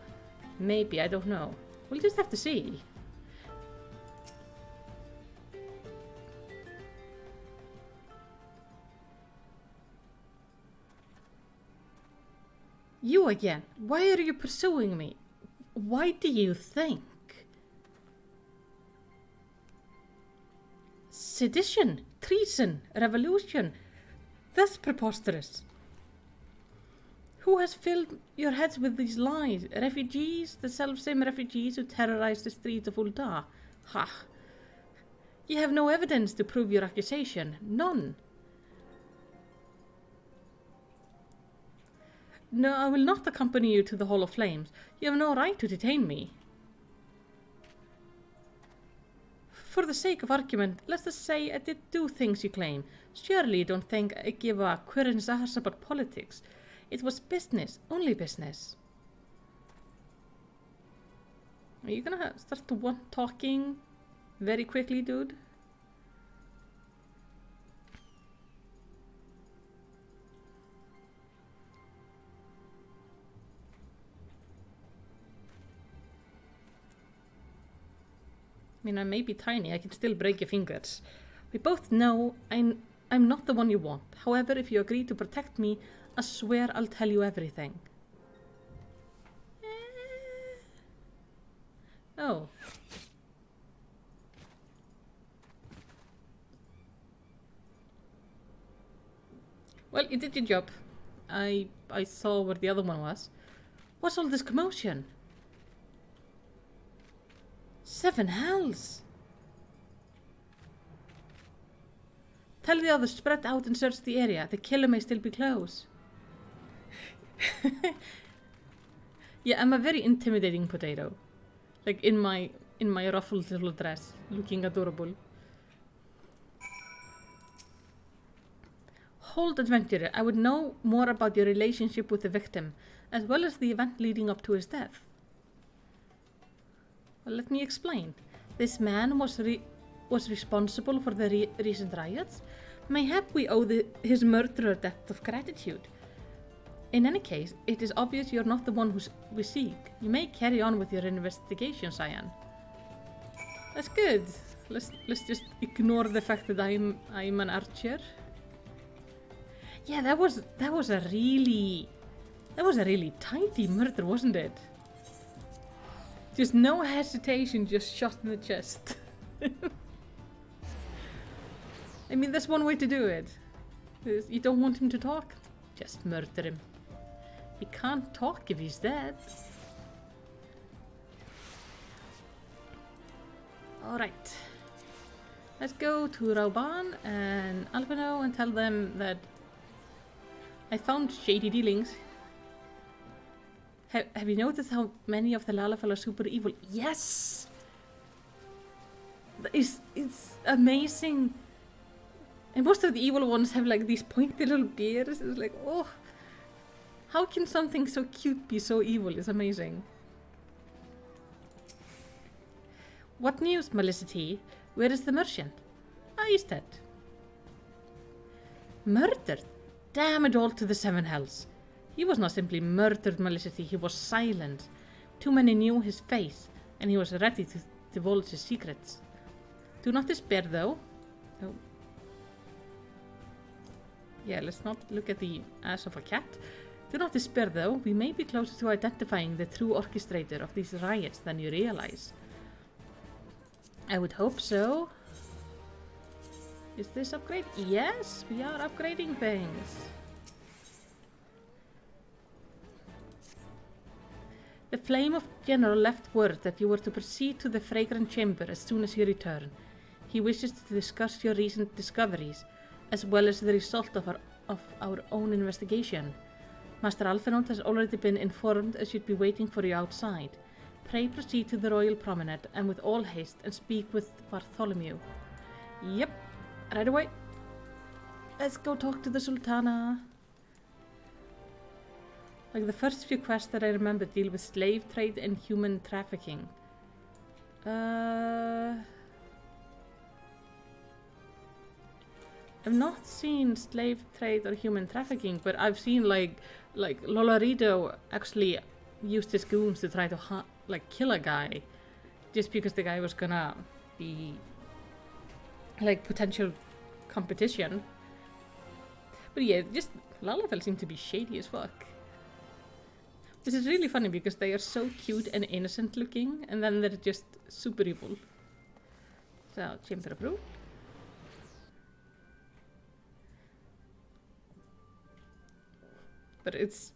maybe, I don't know. We'll just have to see. You again. Why are you pursuing me? Why do you think? Sedition, treason, revolution. That's preposterous. Who has filled your heads with these lies? Refugees? The self-same refugees who terrorized the streets of Ul'dah? Ha! You have no evidence to prove your accusation. None. No, I will not accompany you to the Hall of Flames. You have no right to detain me. For the sake of argument, let's just say I did do things you claim. Surely you don't think I give a querens arse about politics. It was business, only business. Are you gonna start to want talking very quickly, dude? mean, I may be tiny, I can still break your fingers. We both know I'm not the one you want. However, if you agree to protect me, I swear I'll tell you everything. Oh. Well, you did your job. I saw where the other one was. What's all this commotion? 7 hells! Tell the others, spread out and search the area. The killer may still be close. Yeah, I'm a very intimidating potato. Like in my ruffled little dress, looking adorable. Hold, adventurer. I would know more about your relationship with the victim, as well as the event leading up to his death. Well, let me explain. This man was responsible for the recent riots. Mayhap we owe his murderer a debt of gratitude. In any case, it is obvious you're not the one we seek. You may carry on with your investigation, Cyan. That's good. Let's just ignore the fact that I'm an archer. Yeah, that was a really tidy murder, wasn't it? Just no hesitation, just shot in the chest. I mean, that's one way to do it. You don't want him to talk? Just murder him. He can't talk if he's dead. Alright. Let's go to Rauban and Alphino and tell them that I found shady dealings. Have you noticed how many of the Lalafell are super evil? Yes! It's amazing. And most of the evil ones have like these pointy little beards. It's like, oh, how can something so cute be so evil? It's amazing. What news, Melicity? Where is the merchant? Ah, he's dead. Murdered? Damn it all to the 7 hells. He was not simply murdered, Melicity, he was silent. Too many knew his face, and he was ready to divulge his secrets. Do not despair, though. Oh. Yeah, let's not look at the ass of a cat. Do not despair, though. We may be closer to identifying the true orchestrator of these riots than you realize. I would hope so. Is this upgrade? Yes, we are upgrading things. The Flame of General left word that you were to proceed to the Fragrant Chamber as soon as you return. He wishes to discuss your recent discoveries, as well as the result of our own investigation. Master Alphinaud has already been informed and should be waiting for you outside. Pray proceed to the Royal Promenade and with all haste and speak with Bartholomew. Yep, right away. Let's go talk to the Sultana. Like the first few quests that I remember deal with slave trade and human trafficking. I've not seen slave trade or human trafficking, but I've seen like Lolorito actually used his goons to try to kill a guy, just because the guy was gonna be like potential competition. But yeah, just Lalafell seem to be shady as fuck. This is really funny because they are so cute and innocent looking, and then they're just super evil. So, Chamber of Rule. But it's...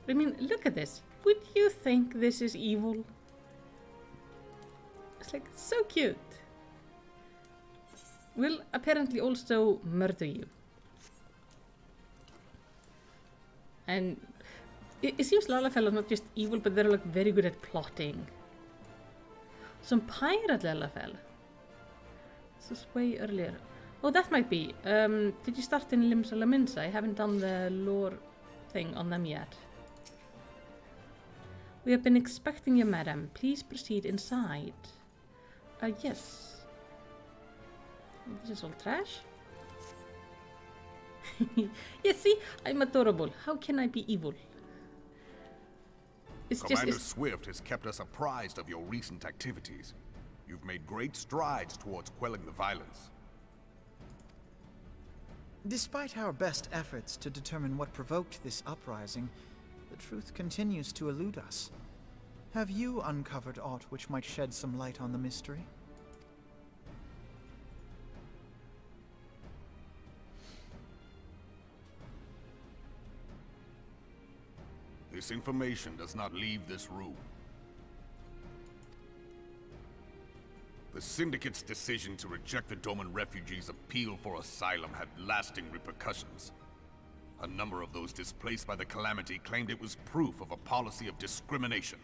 I mean, look at this. Would you think this is evil? It's like so cute. Will apparently also murder you. And it seems Lalafell are not just evil, but they're like very good at plotting. Some pirate Lalafell. This was way earlier. Oh, that might be. Did you start in Limsa Lominsa? I haven't done the lore thing on them yet. We have been expecting you, madam. Please proceed inside. Yes. This is all trash. Yeah, see? I'm adorable. How can I be evil? It's Commander just... Swift has kept us apprised of your recent activities. You've made great strides towards quelling the violence. Despite our best efforts to determine what provoked this uprising, the truth continues to elude us. Have you uncovered aught which might shed some light on the mystery? This information does not leave this room. The Syndicate's decision to reject the Doman refugees' appeal for asylum had lasting repercussions. A number of those displaced by the calamity claimed it was proof of a policy of discrimination.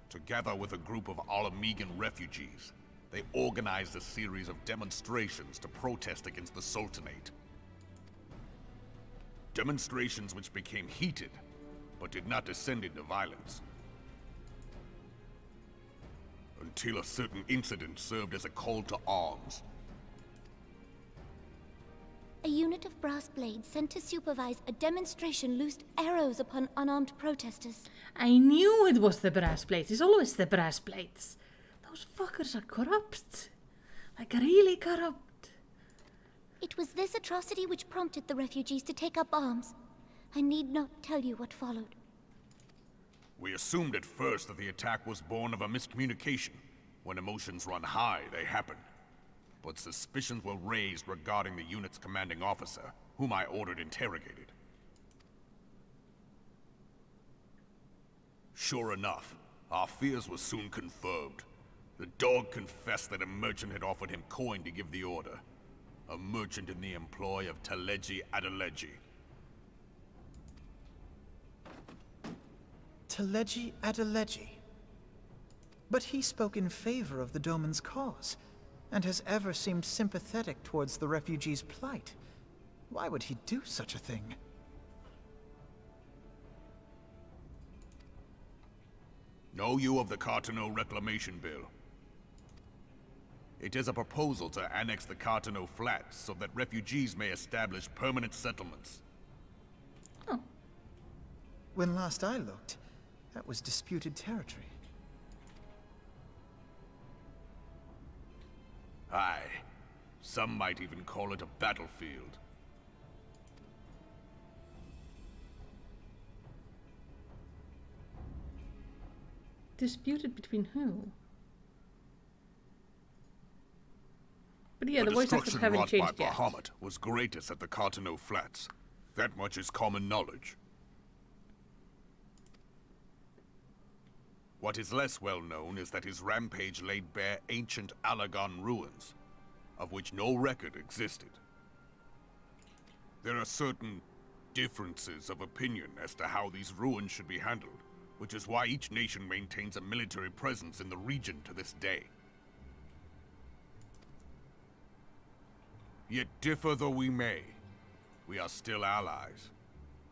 Together with a group of Alamegan refugees, they organized a series of demonstrations to protest against the Sultanate. Demonstrations which became heated, but did not descend into violence. Until a certain incident served as a call to arms. A unit of brass blades sent to supervise a demonstration loosed arrows upon unarmed protesters. I knew it was the brass plates. It's always the brass plates. Those fuckers are corrupt. Like, really corrupt. It was this atrocity which prompted the refugees to take up arms. I need not tell you what followed. We assumed at first that the attack was born of a miscommunication. When emotions run high, they happen. But suspicions were raised regarding the unit's commanding officer, whom I ordered interrogated. Sure enough, our fears were soon confirmed. The dog confessed that a merchant had offered him coin to give the order. A merchant in the employ of Teleji Adeleji. Teleji Adeleji. But he spoke in favor of the Doman's cause, and has ever seemed sympathetic towards the refugees' plight. Why would he do such a thing? Know you of the Cartano Reclamation Bill? It is a proposal to annex the Cartano Flats so that refugees may establish permanent settlements. Oh. When last I looked, that was disputed territory. Aye. Some might even call it a battlefield. Disputed between who? But yeah, the the voice actors destruction haven't wrought changed by yet. Bahamut was greatest at the Cartano Flats. That much is common knowledge. What is less well known is that his rampage laid bare ancient Alagon ruins, of which no record existed. There are certain differences of opinion as to how these ruins should be handled, which is why each nation maintains a military presence in the region to this day. Yet differ though we may, we are still allies.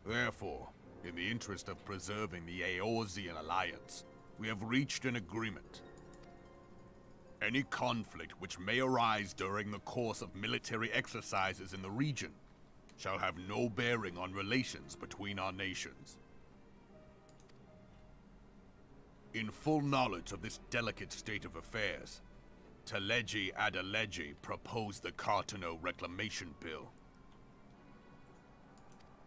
Therefore, in the interest of preserving the Eorzean alliance, we have reached an agreement. Any conflict which may arise during the course of military exercises in the region shall have no bearing on relations between our nations. In full knowledge of this delicate state of affairs, Teleji Adeleji proposed the Cartano Reclamation Bill.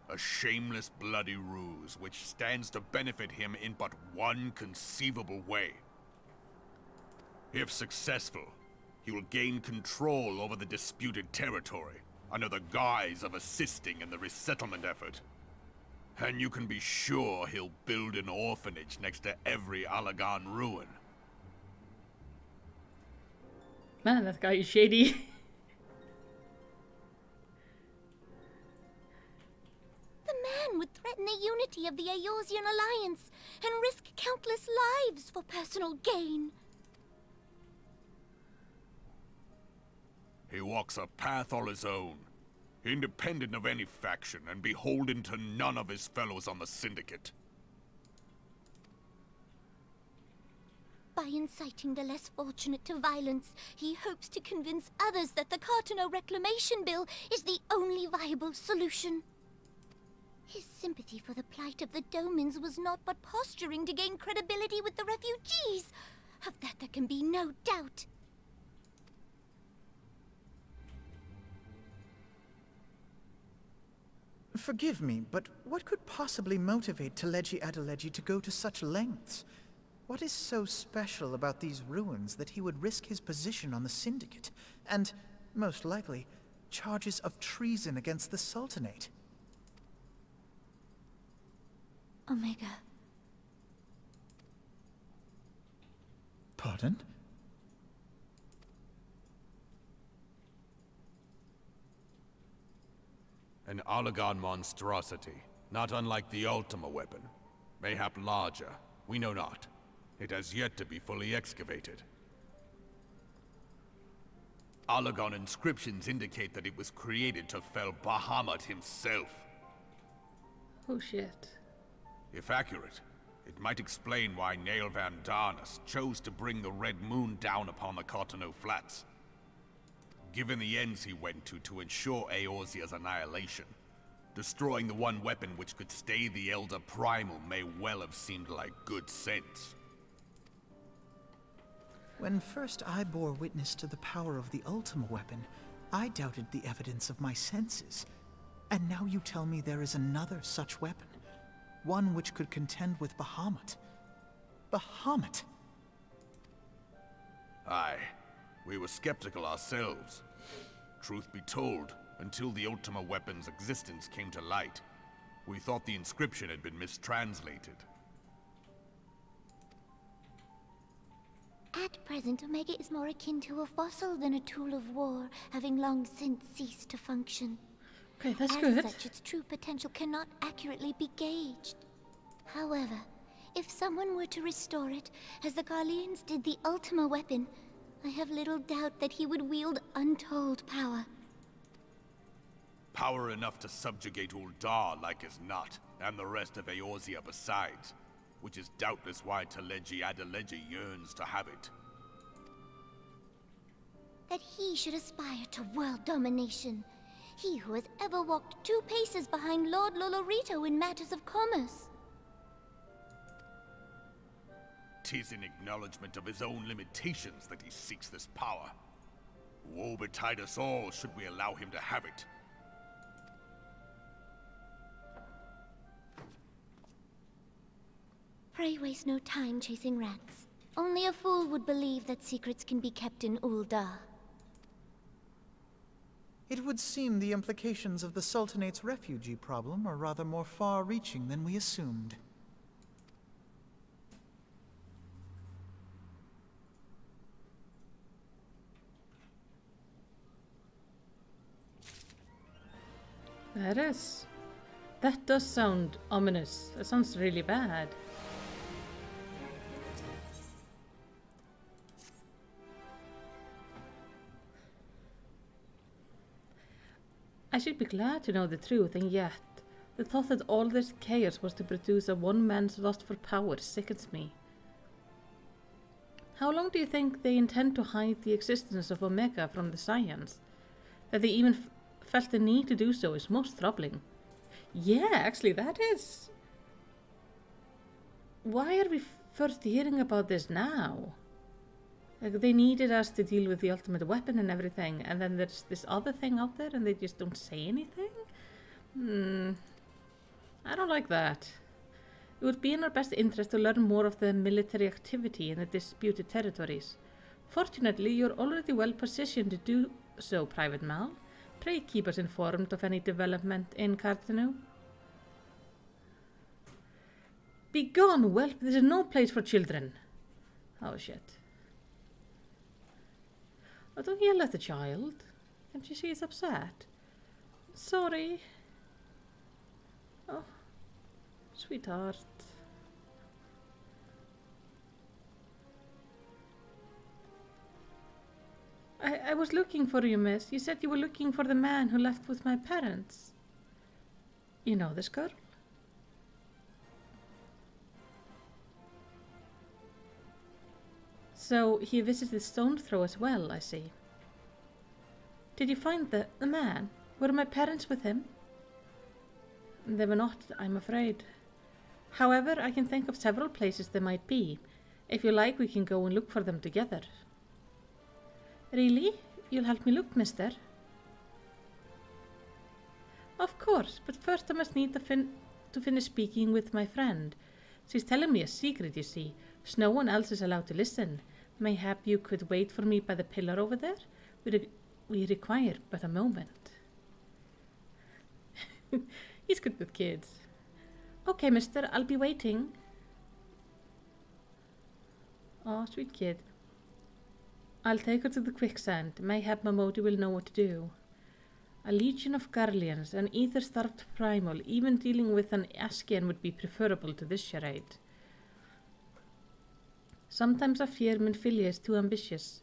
A shameless bloody ruse which stands to benefit him in but one conceivable way. If successful, he will gain control over the disputed territory under the guise of assisting in the resettlement effort. And you can be sure he'll build an orphanage next to every Alagon ruin. Man, that guy is shady. The man would threaten the unity of the Eorzean alliance and risk countless lives for personal gain. He walks a path all his own, independent of any faction and beholden to none of his fellows on the Syndicate. By inciting the less fortunate to violence, he hopes to convince others that the Cartano Reclamation Bill is the only viable solution. His sympathy for the plight of the Domans was not but posturing to gain credibility with the refugees. Of that there can be no doubt. Forgive me, but what could possibly motivate Teleji Adeleji to go to such lengths? What is so special about these ruins that he would risk his position on the Syndicate, and, most likely, charges of treason against the Sultanate? Omega. Pardon? An Oligon monstrosity, not unlike the Ultima weapon. Mayhap larger, we know not. It has yet to be fully excavated. Oligon inscriptions indicate that it was created to fell Bahamut himself. Oh shit. If accurate, it might explain why Nail Van Darnus chose to bring the Red Moon down upon the Cotonou Flats. Given the ends he went to ensure Eorzea's annihilation, destroying the one weapon which could stay the Elder Primal may well have seemed like good sense. When first I bore witness to the power of the Ultima weapon, I doubted the evidence of my senses. And now you tell me there is another such weapon. One which could contend with Bahamut. Bahamut! Aye, we were skeptical ourselves. Truth be told, until the Ultima weapon's existence came to light, we thought the inscription had been mistranslated. At present, Omega is more akin to a fossil than a tool of war, having long since ceased to function. Okay, that's As good. such, its true potential cannot accurately be gauged. However, if someone were to restore it, as the Garleans did the Ultima weapon, I have little doubt that he would wield untold power. Power enough to subjugate Uldar like as not, and the rest of Eorzea besides, which is doubtless why Teleji Adeleji yearns to have it. That he should aspire to world domination. He who has ever walked 2 paces behind Lord Lolorito in matters of commerce. 'Tis in acknowledgement of his own limitations that he seeks this power. Woe betide us all should we allow him to have it. Pray waste no time chasing rats. Only a fool would believe that secrets can be kept in Uldar. It would seem the implications of the Sultanate's refugee problem are rather more far-reaching than we assumed. That is. That does sound ominous. That sounds really bad. I should be glad to know the truth, and yet, the thought that all this chaos was to produce a one man's lust for power sickens me. How long do you think they intend to hide the existence of Omega from the science? That they even felt the need to do so is most troubling. Yeah, actually, that is. Why are we first hearing about this now? Like, they needed us to deal with the ultimate weapon and everything, and then there's this other thing out there and they just don't say anything? I don't like that. It would be in our best interest to learn more of the military activity in the disputed territories. Fortunately, you're already well positioned to do so, Private Mal. Pray keep us informed of any development in Cotonou. Begone, whelp! This is no place for children. Oh shit. Oh, don't yell at the child. Can't you see he's upset? Sorry. Oh, sweetheart. I was looking for you, miss. You said you were looking for the man who left with my parents. You know this girl? So he visited Stone Throw as well, I see. Did you find the man? Were my parents with him? They were not, I'm afraid. However, I can think of several places they might be. If you like, we can go and look for them together. Really? You'll help me look, mister? Of course, but first I must need to finish speaking with my friend. She's telling me a secret, you see, so no one else is allowed to listen. Mayhap you could wait for me by the pillar over there? We require but a moment. He's good with kids. Okay, mister, I'll be waiting. Oh, sweet kid. I'll take her to the quicksand. Mayhap Mamodi will know what to do. A legion of Garleans, an ether-starved primal, even dealing with an Askian would be preferable to this charade. Sometimes I fear Minfilia is too ambitious.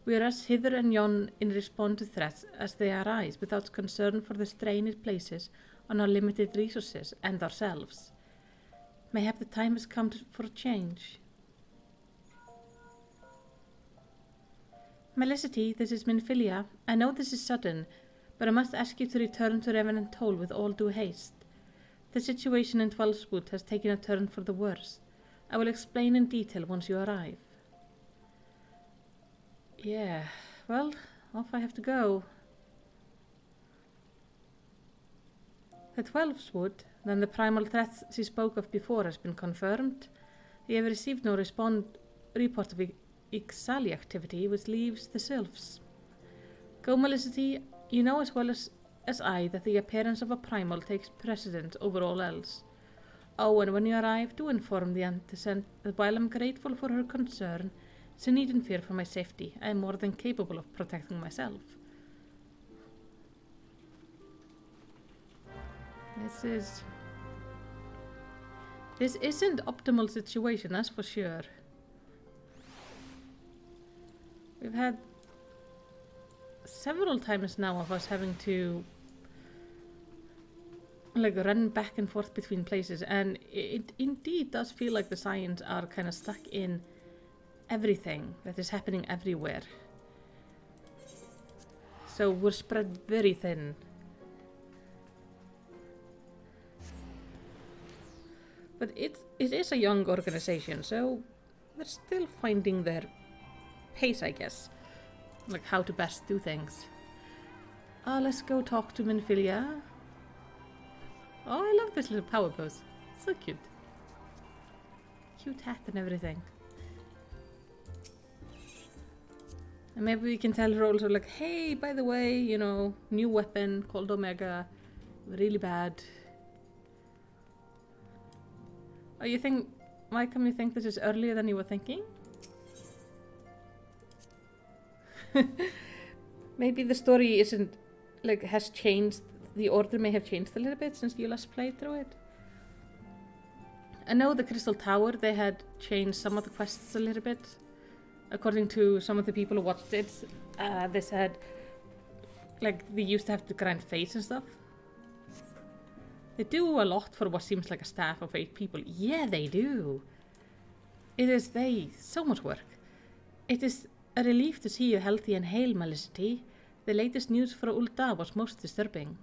We rush hither and yon in response to threats as they arise without concern for the strain it places on our limited resources and ourselves. Mayhap the time has come for a change. Melicity, this is Minfilia. I know this is sudden, but I must ask you to return to Revenant Toll with all due haste. The situation in Twelveswood has taken a turn for the worse. I will explain in detail once you arrive. Yeah, well, off I have to go. At Twelveswood, then the primal threat she spoke of before has been confirmed. We have received no report of Ixali activity, which leaves the sylphs. Go, Melicity, you know as well as I that the appearance of a primal takes precedence over all else. Oh, and when you arrive, do inform the Antecent that while I'm grateful for her concern, she needn't fear for my safety. I am more than capable of protecting myself. This isn't optimal situation, that's for sure. We've had several times now of us having to run back and forth between places, and it indeed does feel like the Scions are kind of stuck in everything that is happening everywhere. So we're spread very thin. But it is a young organization, so they're still finding their pace, I guess. Like how to best do things. Let's go talk to Minfilia. Oh, I love this little power pose. So cute. Cute hat and everything. And maybe we can tell her also like, hey, by the way, you know, new weapon called Omega. Really bad. Oh, you think, why come you think this is earlier than you were thinking? Maybe the story isn't, has changed, the order may have changed a little bit since you last played through it. I know the Crystal Tower, they had changed some of the quests a little bit. According to some of the people who watched it, they said, they used to have to grind face and stuff. They do a lot for what seems like a staff of 8 people. Yeah, they do. It is so much work. It is a relief to see you healthy and hale, Melicity. The latest news for Ulda was most disturbing.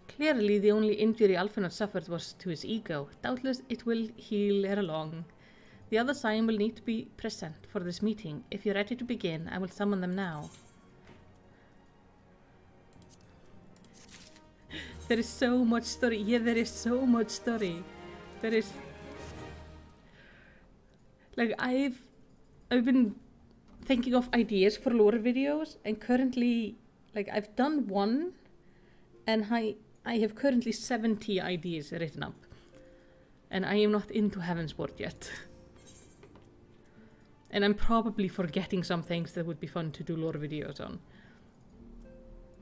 Clearly, the only injury Alphinaud suffered was to his ego. Doubtless, it will heal ere long. The other Scion will need to be present for this meeting. If you're ready to begin, I will summon them now. There is so much story. Yeah, there is so much story. There is... I've been thinking of ideas for lore videos, and currently, I've done one, and I have currently 70 ideas written up. And I am not into Heavensward yet. And I'm probably forgetting some things that would be fun to do lore videos on.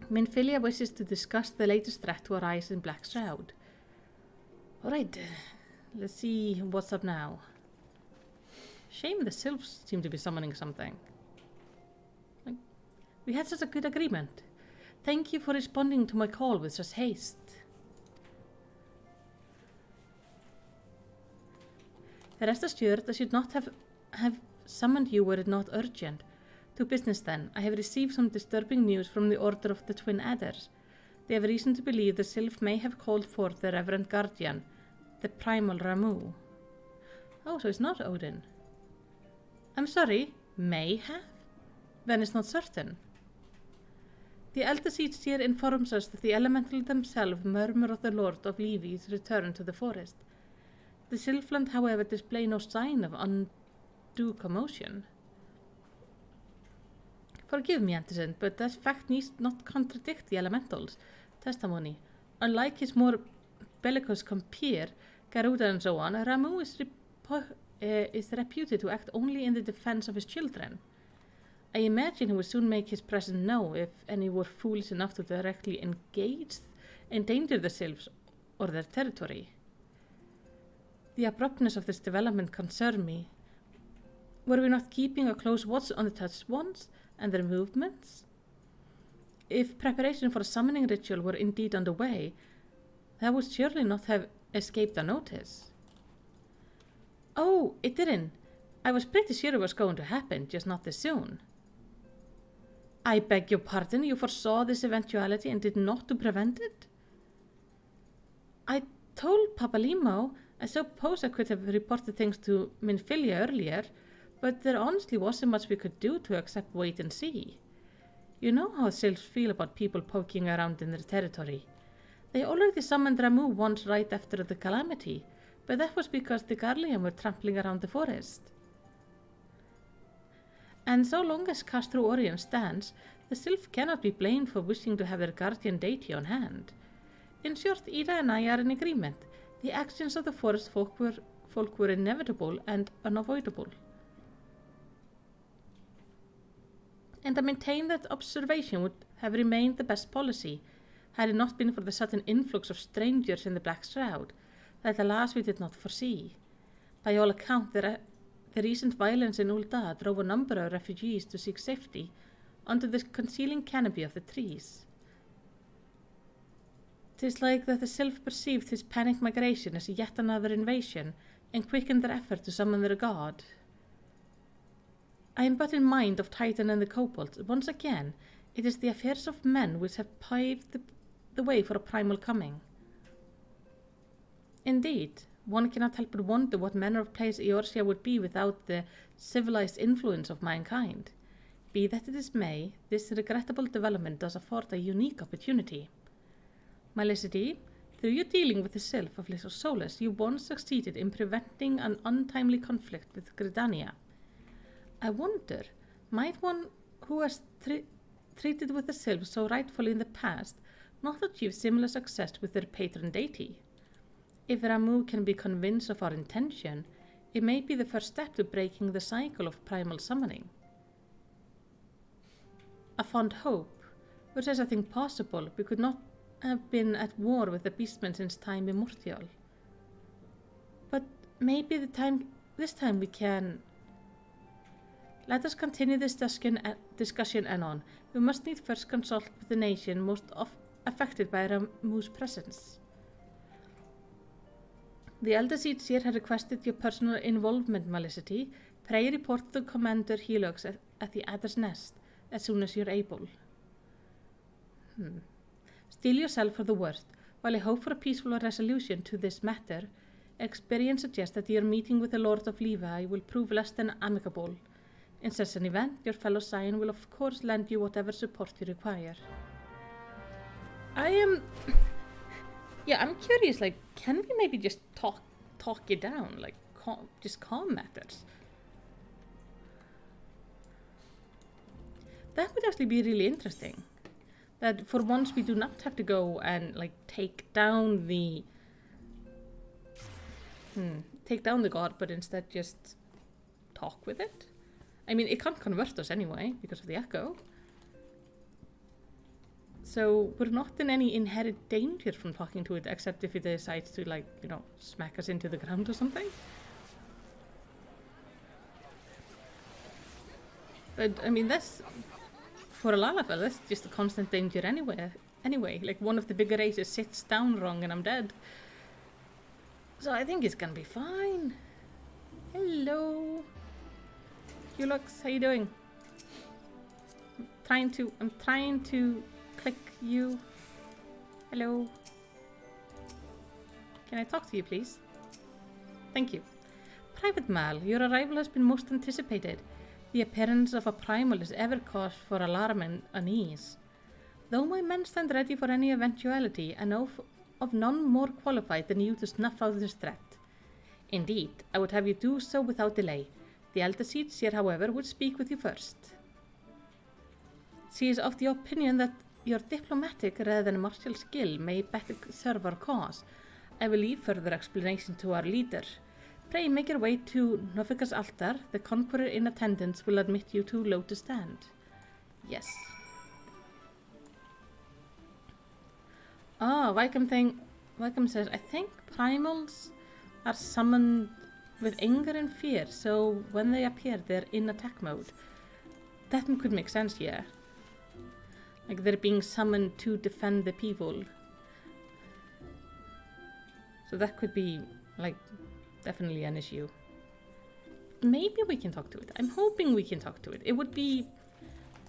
Minfilia wishes to discuss the latest threat to arise in Black Shroud. Alright, let's see what's up now. Shame the sylphs seem to be summoning something. We had such a good agreement. Thank you for responding to my call with such haste. Rest assured, I should not have summoned you were it not urgent. To business then. I have received some disturbing news from the Order of the Twin Adders. They have reason to believe the Sylph may have called forth the Reverend Guardian, the primal Ramu. Oh, so it's not Odin. I'm sorry, may have? Then it's not certain. The Elder Seer informs us that the elemental themselves murmur of the Lord of Levi's return to the forest. The Sylphland, however, display no sign of undue commotion. Forgive me, Anderson, but that fact needs not contradict the elemental's testimony. Unlike his more bellicose compeer, Garuda and so on, Ramu is reputed to act only in the defense of his children. I imagine he will soon make his presence known if any were foolish enough to directly endanger the Sylphs or their territory. The abruptness of this development concerned me. Were we not keeping a close watch on the touched ones and their movements? If preparation for a summoning ritual were indeed underway, that would surely not have escaped our notice. Oh, it didn't. I was pretty sure it was going to happen, just not this soon. I beg your pardon, you foresaw this eventuality and did not to prevent it? I told Papalimo, I suppose I could have reported things to Minfilia earlier, but there honestly wasn't much we could do to except wait and see. You know how Sylphs feel about people poking around in their territory. They already summoned Ramu once right after the calamity, but that was because the Garlean were trampling around the forest. And so long as Castro Orion stands, the Sylph cannot be blamed for wishing to have their guardian deity on hand. In short, Ida and I are in agreement. The actions of the forest folk were inevitable and unavoidable. And I maintain that observation would have remained the best policy, had it not been for the sudden influx of strangers in the Black Shroud, that alas we did not foresee. By all accounts, the recent violence in Ul'dah drove a number of refugees to seek safety under the concealing canopy of the trees. 'Tis like that the Sylph perceived his panic migration as yet another invasion, and quickened their effort to summon their god. I am but in mind of Titan and the Kobolds. Once again, it is the affairs of men which have paved the way for a primal coming. Indeed, one cannot help but wonder what manner of place Eorzea would be without the civilized influence of mankind. Be that it is may, this regrettable development does afford a unique opportunity. My Felicity, through your dealing with the Sylph of Little Solus, you once succeeded in preventing an untimely conflict with Gridania. I wonder, might one who has treated with the Sylph so rightfully in the past not achieve similar success with their patron deity? If Ramu can be convinced of our intention, it may be the first step to breaking the cycle of primal summoning. A fond hope, which is a thing possible, we could not have been at war with the beastmen since time immemorial. But maybe this time we can. Let us continue this discussion anon. We must need first consult with the nation most affected by Ramu's presence. The Elder Seer had requested your personal involvement, Felicity. Pray report to Commander Helix at the Adder's Nest as soon as you're able. Steel yourself for the worst. While I hope for a peaceful resolution to this matter, experience suggests that your meeting with the Lord of Levi will prove less than amicable. In such an event, your fellow Scion will of course lend you whatever support you require. I'm curious, can we maybe just talk it down, just calm matters? That would actually be really interesting. That for once we do not have to go and take down the god, but instead just talk with it. I mean, it can't convert us anyway because of the echo. So we're not in any inherent danger from talking to it, except if it decides to smack us into the ground or something. But I mean, that's for a Lalafell, that's just a constant danger anyway. One of the bigger races sits down wrong and I'm dead. So I think it's gonna be fine. Hello. Hulux, how you doing? I'm trying to click you. Hello. Can I talk to you, please? Thank you. Private Mal, your arrival has been most anticipated. The appearance of a primal is ever cause for alarm and unease. Though my men stand ready for any eventuality, I know of none more qualified than you to snuff out this threat. Indeed, I would have you do so without delay. The Elder Seats here, however, would speak with you first. She is of the opinion that your diplomatic rather than martial skill may better serve our cause. I will leave further explanation to our leader. Pray make your way to Novika's altar. The conqueror in attendance will admit you too low to stand. Yes. Ah, Wycombe says, I think primals are summoned with anger and fear, so when they appear, they're in attack mode. That could make sense, yeah. Like they're being summoned to defend the people. So that could be, like, definitely an issue. Maybe we can talk to it. I'm hoping we can talk to it.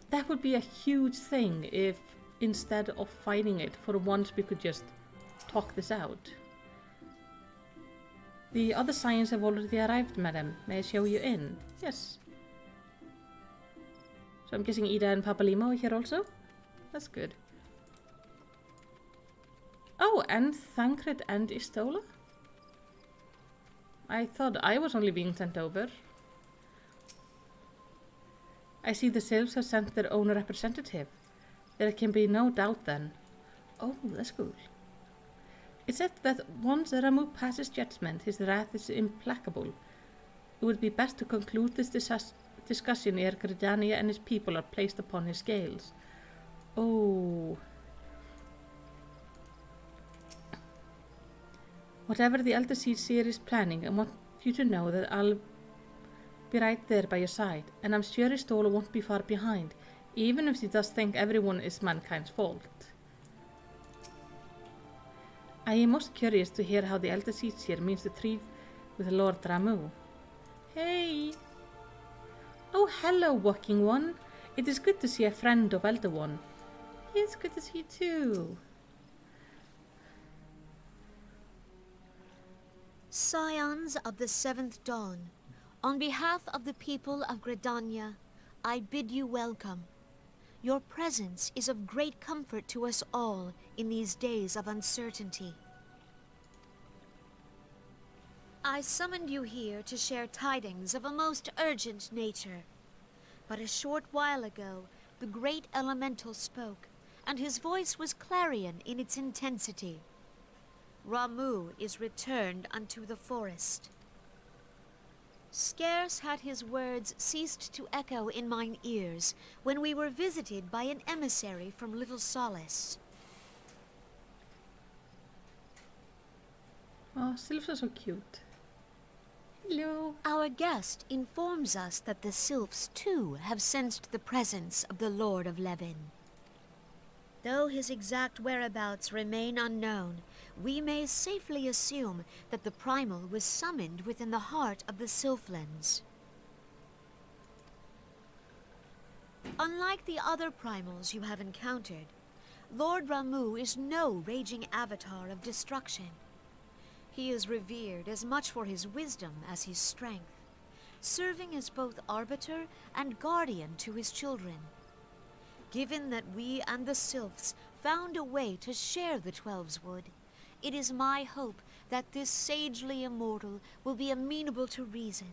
That would be a huge thing if instead of fighting it, for once we could just talk this out. The other signs have already arrived, madam. May I show you in? Yes. So I'm guessing Ida and Papalimo are here also? That's good. Oh, and Thancred and Istola? I thought I was only being sent over. I see the Sylphs have sent their own representative. There can be no doubt then. Oh, that's cool. It said that once Ramu passes judgment, his wrath is implacable. It would be best to conclude this discussion ere Gridania and his people are placed upon his scales. Oh. Whatever the Elder Seer is planning, I want you to know that I'll be right there by your side, and I'm sure Istola won't be far behind, even if she does think everyone is mankind's fault. I am most curious to hear how the Elder Seer means to treat with Lord Ramu. Hey! Oh, hello, Walking One. It is good to see a friend of Elder One. It's good to see you too. Scions of the Seventh Dawn, on behalf of the people of Gridania, I bid you welcome. Your presence is of great comfort to us all in these days of uncertainty. I summoned you here to share tidings of a most urgent nature. But a short while ago, the great elemental spoke, and his voice was clarion in its intensity. Ramu is returned unto the forest. Scarce had his words ceased to echo in mine ears when we were visited by an emissary from Little Solace. Oh, Sylphs are so cute. Hello. Our guest informs us that the Sylphs too have sensed the presence of the Lord of Levin. Though his exact whereabouts remain unknown, we may safely assume that the primal was summoned within the heart of the Sylphlands. Unlike the other primals you have encountered, Lord Ramu is no raging avatar of destruction. He is revered as much for his wisdom as his strength, serving as both arbiter and guardian to his children. Given that we and the Sylphs found a way to share the Twelves Wood, it is my hope that this sagely immortal will be amenable to reason,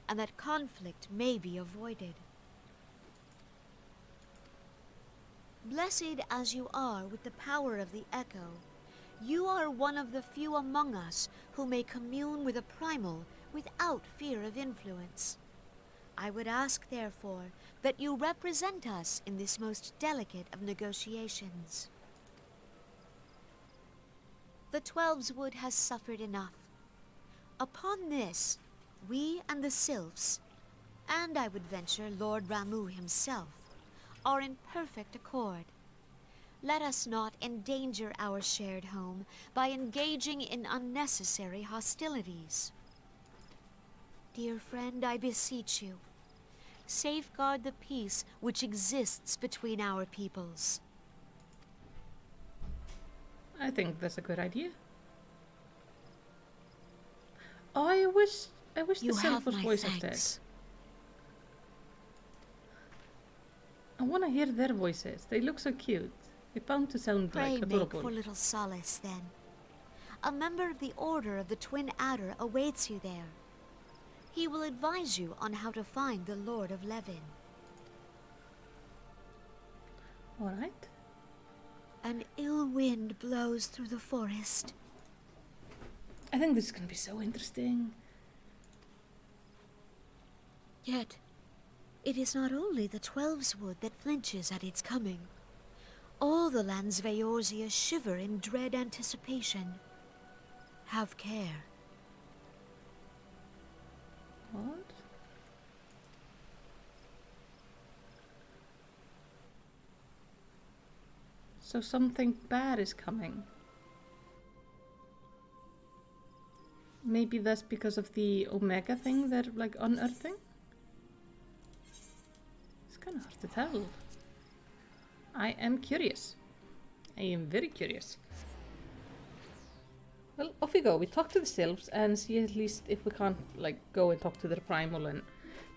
and that conflict may be avoided. Blessed as you are with the power of the Echo, you are one of the few among us who may commune with a primal without fear of influence. I would ask, therefore, that you represent us in this most delicate of negotiations. The Twelves Wood has suffered enough. Upon this, we and the Sylphs, and I would venture Lord Ramu himself, are in perfect accord. Let us not endanger our shared home by engaging in unnecessary hostilities. Dear friend, I beseech you, safeguard the peace which exists between our peoples. I think that's a good idea. Oh, I wish You the have self was my voice acted. thanks. I want to hear their voices. They look so cute. They're bound to sound Pray like make adorable. for little solace, then. A member of the Order of the Twin Adder awaits you there. He will advise you on how to find the Lord of Levin. All right. An ill wind blows through the forest. I think this is going to be so interesting. Yet, it is not only the Twelves Wood that flinches at its coming. All the lands of Eorzea shiver in dread anticipation. Have care. What? So something bad is coming. Maybe that's because of the Omega thing they're like unearthing? It's kind of hard to tell. I am curious. I am very curious. Well, off we go. We talk to the sylphs and see at least if we can't like go and talk to their primal and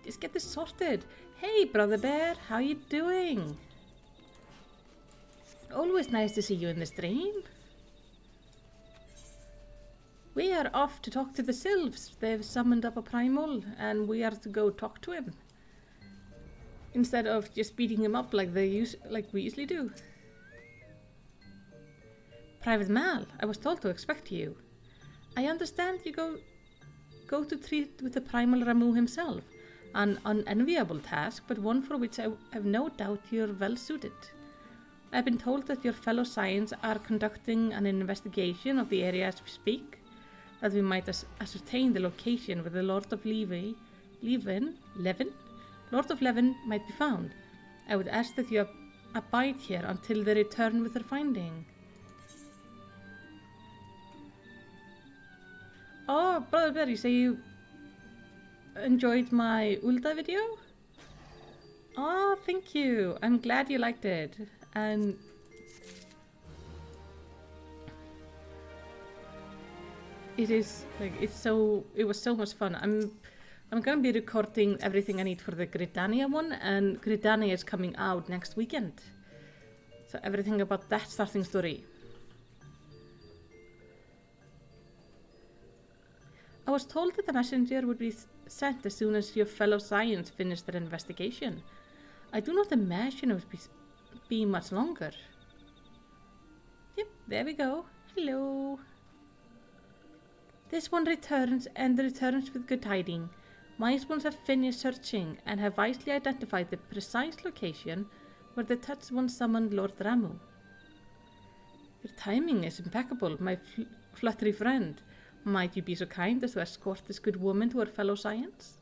just get this sorted. Hey, Brother Bear, how you doing? Always nice to see you in the stream. We are off to talk to the sylphs. They've summoned up a primal and we are to go talk to him. Instead of just beating him up like we usually do. Private Mal, I was told to expect you. I understand you go to treat with the primal Ramu himself. An unenviable task, but one for which I have no doubt you're well suited. I've been told that your fellow Scients are conducting an investigation of the area as we speak, that we might ascertain the location where the Lord of Levin might be found. I would ask that you abide here until they return with their finding. Oh, Brother Bear, you say you enjoyed my Ulta video? Oh, thank you. I'm glad you liked it. And it is like it was so much fun. I'm gonna be recording everything I need for the Gridania one, and Gridania is coming out next weekend. So everything about that starting story. I was told that the messenger would be sent as soon as your fellow Scients finished their investigation. I do not imagine it would be much longer. Yep, there we go. Hello. This one returns with good tidings. My ones have finished searching and have wisely identified the precise location where the touched one summoned Lord Ramu. Your timing is impeccable, my fluttery friend. Might you be so kind as to escort this good woman to her fellow Scients?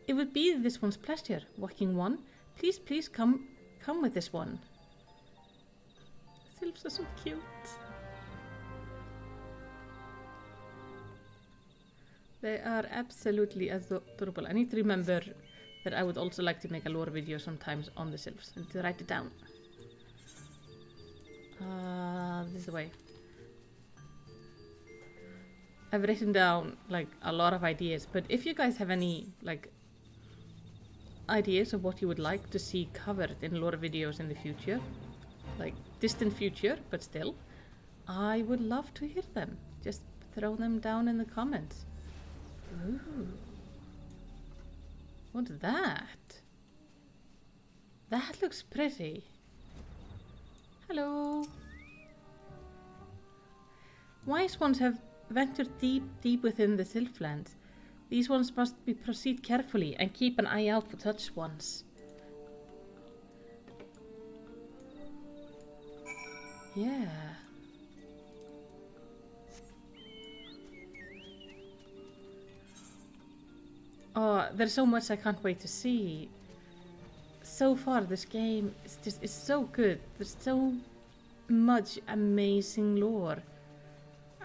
It would be this one's pleasure, walking one. Please come with this one. Sylphs are so cute. They are absolutely adorable. I need to remember that I would also like to make a lore video sometimes on the sylphs and to write it down. This is the way. I've written down like a lot of ideas, but if you guys have any like ideas of what you would like to see covered in lore videos in the future, like distant future, but still, I would love to hear them. Just throw them down in the comments. Ooh. What's that? That looks pretty. Hello. Wise ones have ventured deep within the Sylphlands. These ones must proceed carefully and keep an eye out for touched ones. Yeah. Oh, there's so much I can't wait to see. So far, this game is so good. There's so much amazing lore.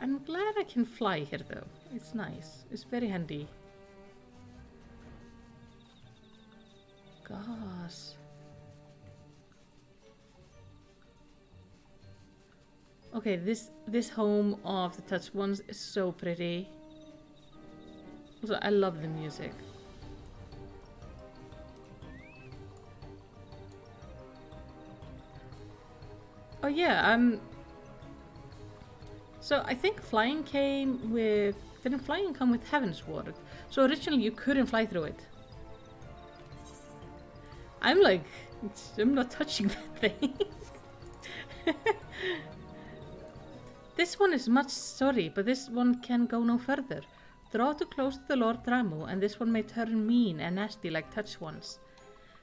I'm glad I can fly here though. It's nice. It's very handy. gosh. Okay, this home of the touched ones is so pretty. Also, I love the music. Oh yeah, so I think flying came with... Didn't flying come with Heaven's Ward? So originally you couldn't fly through it. I'm like... I'm not touching that thing. This one is much sorry, but this one can go no further. Draw too close to the Lord Ramu, and this one may turn mean and nasty like touched ones.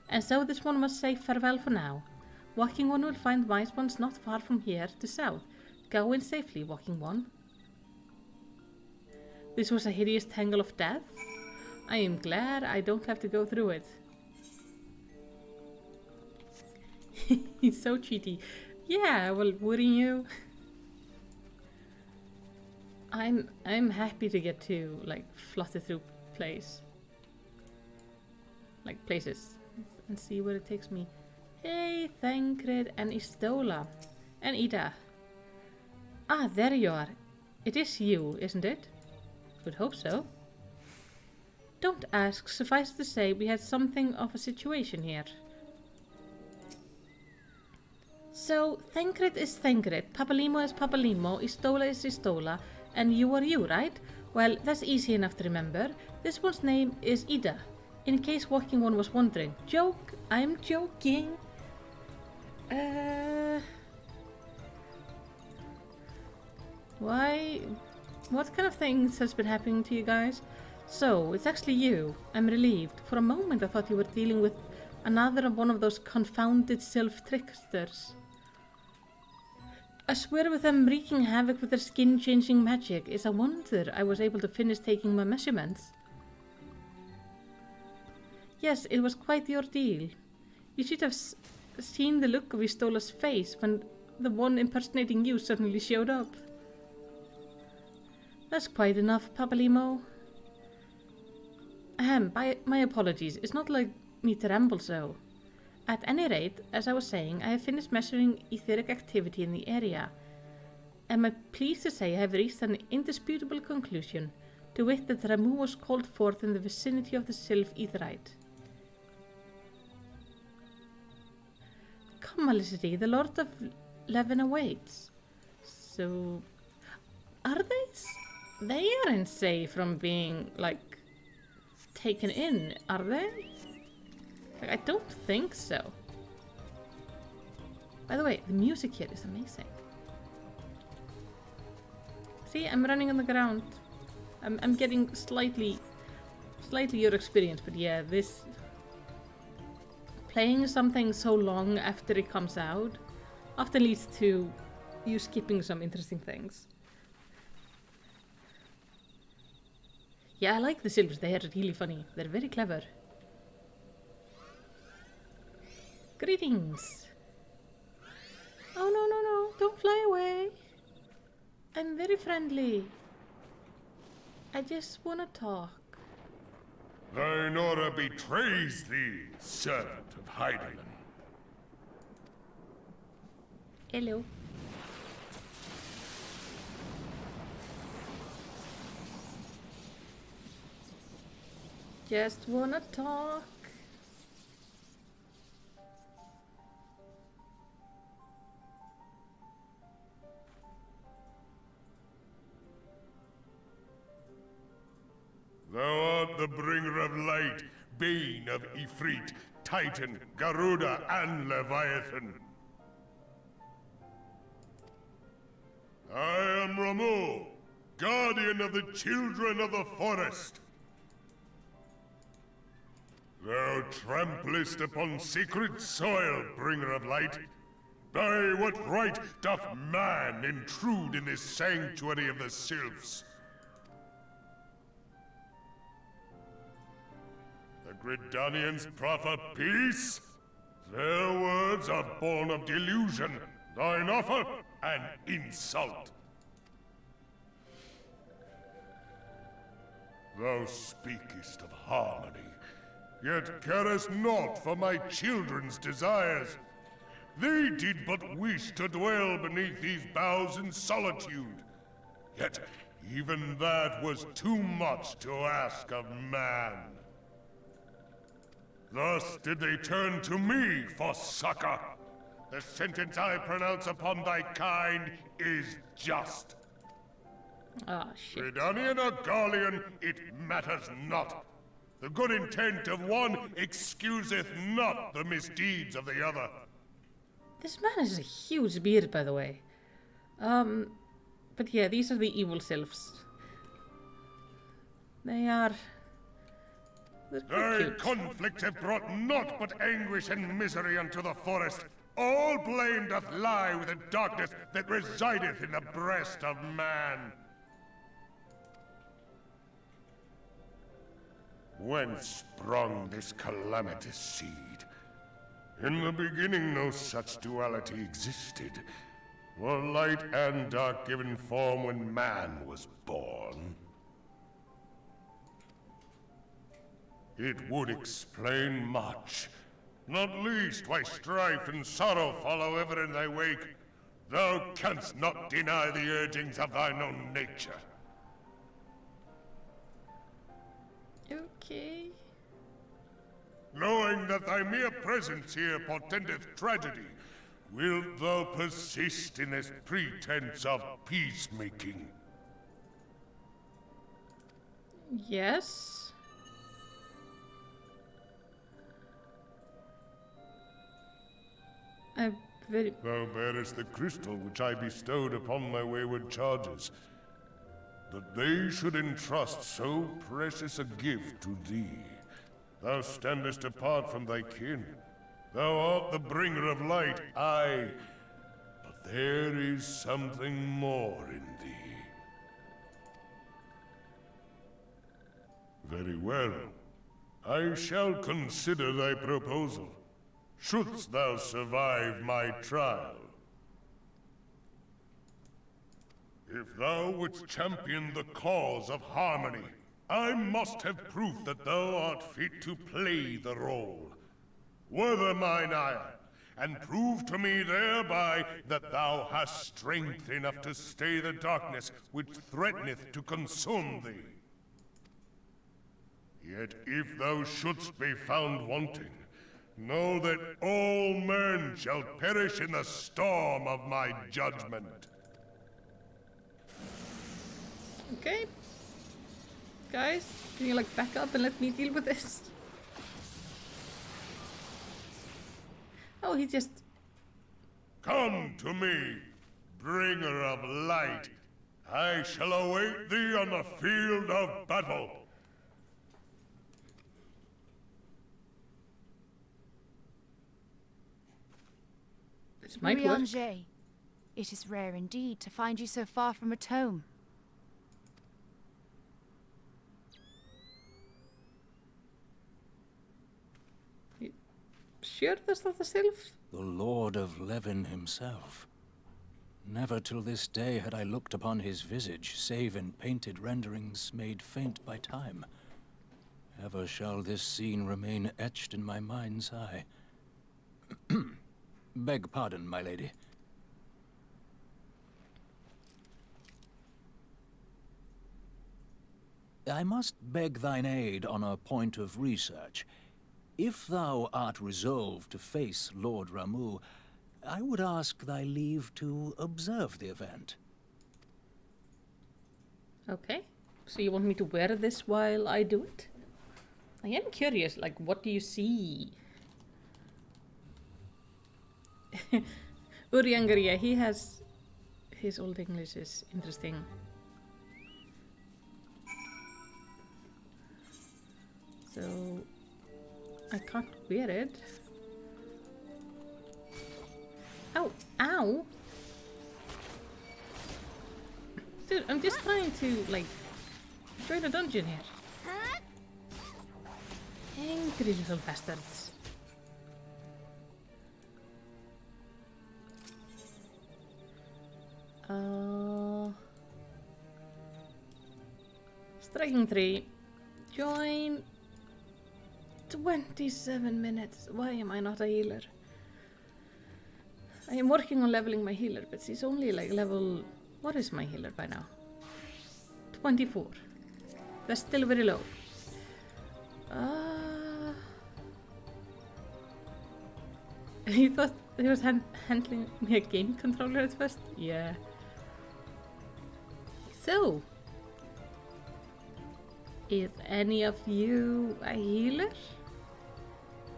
And so this one must say farewell for now. Walking One will find wise ones not far from here to south. Go in safely, Walking One. This was a hideous tangle of death. I am glad I don't have to go through it. He's so cheaty. Yeah, well, wouldn't you? I'm happy to get to like flutter through places and see where it takes me. Hey, Thancred and Istola and Ida. Ah, there you are. It is you, isn't it? Would hope so. Don't ask. Suffice to say, we had something of a situation here. So, Thancred is Thancred, Papalimo is Papalimo, Istola is Istola, and you are you, right? Well, that's easy enough to remember. This one's name is Ida, in case Walking One was wondering. Joke, I'm joking. Why? What kind of things has been happening to you guys? So, it's actually you. I'm relieved. For a moment I thought you were dealing with another one of those confounded self-tricksters. I swear with them wreaking havoc with their skin-changing magic, it's a wonder I was able to finish taking my measurements. Yes, it was quite the ordeal. You should have seen the look of Istola's face when the one impersonating you suddenly showed up. That's quite enough, Papalimo. My apologies. It's not like me to ramble so. At any rate, as I was saying, I have finished measuring etheric activity in the area. Am I pleased to say I have reached an indisputable conclusion, to wit that Ramu was called forth in the vicinity of the Sylph Aetherite. Come, Melicity, the Lord of Leven awaits. So, are they? They aren't safe from being, like, taken in, are they? I don't think so. By the way, the music here is amazing. See, I'm running on the ground. I'm getting slightly your experience, but yeah, this... Playing something so long after it comes out often leads to you skipping some interesting things. Yeah, I like the Sylphs, they are really funny. They're very clever. Greetings. Oh, no, don't fly away. I'm very friendly. I just want to talk. Thine order betrays thee, servant of Heidelin. Hello. Just want to talk. Thou art the bringer of light, bane of Ifrit, Titan, Garuda, and Leviathan. I am Ramu, guardian of the children of the forest. Thou tramplest upon sacred soil, bringer of light. By what right doth man intrude in this sanctuary of the Sylphs? The Gridanians proffer peace? Their words are born of delusion, thine offer an insult. Thou speakest of harmony, yet carest naught for my children's desires. They did but wish to dwell beneath these boughs in solitude. Yet even that was too much to ask of man. Thus did they turn to me for succor. The sentence I pronounce upon thy kind is just. Ah, shit. Redanian or Garlean, it matters not. The good intent of one excuseth not the misdeeds of the other. This man has a huge beard, by the way. But yeah, these are the evil sylphs. They're quite Thy cute. conflicts have brought naught but anguish and misery unto the forest. All blame doth lie with the darkness that resideth in the breast of man. Whence sprung this calamitous seed? In the beginning no such duality existed. Were light and dark given form when man was born? It would explain much. Not least why strife and sorrow follow ever in thy wake. Thou canst not deny the urgings of thine own nature. Okay. Knowing that thy mere presence here portendeth tragedy, wilt thou persist in this pretense of peacemaking? Yes. Thou bearest the crystal which I bestowed upon my wayward charges. That they should entrust so precious a gift to thee. Thou standest apart from thy kin. Thou art the bringer of light, aye. But there is something more in thee. Very well. I shall consider thy proposal. Shouldst thou survive my trial. If thou wouldst champion the cause of harmony, I must have proof that thou art fit to play the role. Wither mine ire, and prove to me thereby that thou hast strength enough to stay the darkness which threateneth to consume thee. Yet if thou shouldst be found wanting, know that all men shall perish in the storm of my judgment. Okay. Guys, can you like back up and let me deal with this? Oh, he just... Come to me, bringer of light. I shall await thee on the field of battle. This might work. Urianger, it is rare indeed to find you so far from a tome. Sure that's not the sylph? The Lord of Levin himself. Never till this day had I looked upon his visage, save in painted renderings made faint by time. Ever shall this scene remain etched in my mind's eye. Beg pardon, my lady. I must beg thine aid on a point of research. If thou art resolved to face Lord Ramu, I would ask thy leave to observe the event. Okay. So you want me to wear this while I do it? I am curious, like, what do you see? Urianger, yeah, he has... His Old English is interesting. So... I can't wear it. Ow! Ow! Dude, I'm just trying to, like, join a dungeon here. Angry little bastards. Striking 3. Join 27 minutes. Why am I not a healer? I am working on leveling my healer, but she's only like level... What is my healer by now? 24. That's still very low. He thought he was handling me a game controller at first? Yeah. So, is any of you a healer?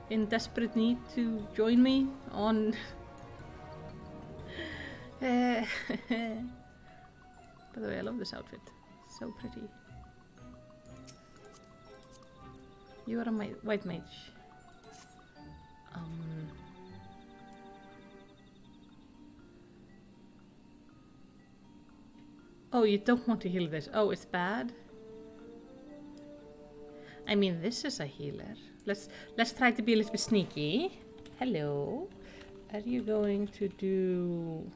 In desperate need to join me on... By the way, I love this outfit. So pretty. You are a white mage. Oh, you don't want to heal this. Oh, it's bad? I mean, this is a healer. Let's try to be a little bit sneaky. Hello. Are you going to do...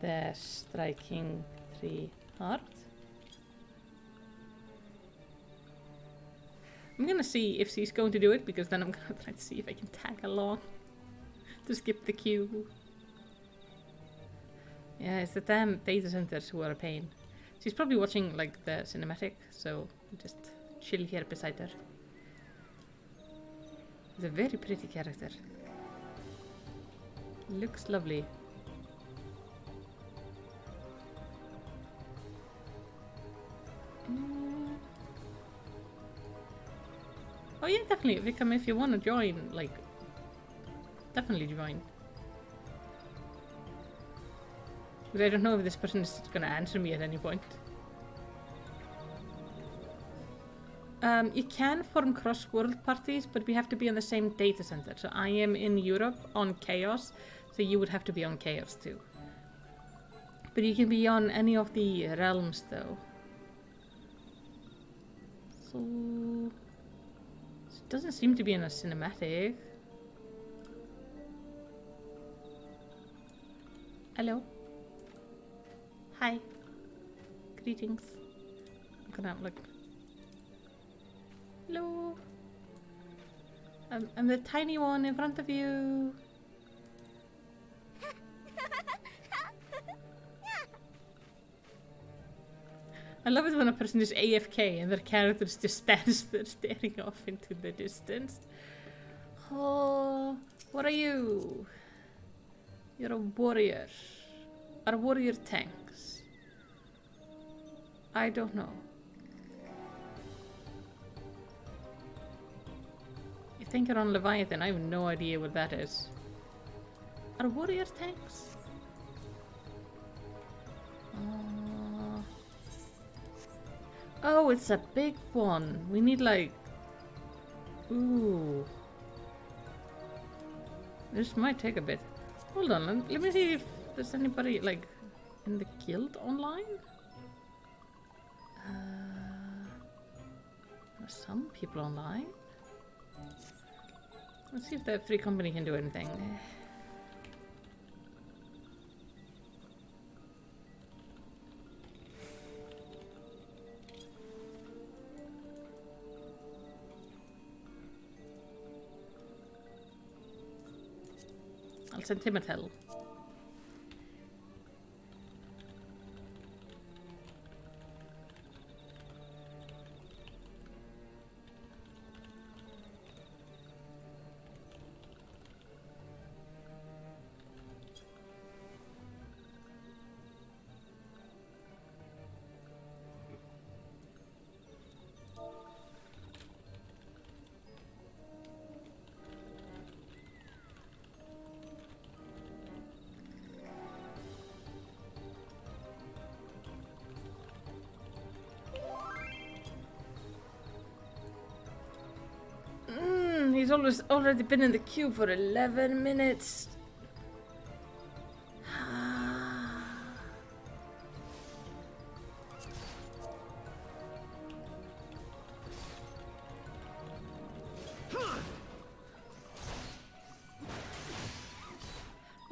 the striking 3 hard? I'm gonna see if she's going to do it, because then I'm gonna try to see if I can tag along to skip the queue. Yeah, it's the damn data centers who are a pain. She's probably watching like the cinematic, so just chill here beside her. She's a very pretty character. Looks lovely. Oh yeah, definitely. Vikram, if you want to join, like, definitely join. But I don't know if this person is going to answer me at any point. You can form cross-world parties, but we have to be on the same data center. So I am in Europe on Chaos, so you would have to be on Chaos too. But you can be on any of the realms though. So... it doesn't seem to be in a cinematic. Hello. Hi. Greetings. I'm gonna look. Hello. I'm the tiny one in front of you. I love it when a person is AFK and their character just stands there staring off into the distance. Oh, what are you? You're a warrior. Are warrior tanks? I don't know. You think you're on Leviathan? I have no idea what that is. Are warrior tanks? Oh, it's a big one. We need like... Ooh. This might take a bit. Hold on, let me see if there's anybody like in the guild online. There's some people online. Let's see if the free company can do anything. I'll send him a tell. He's already been in the queue for 11 minutes.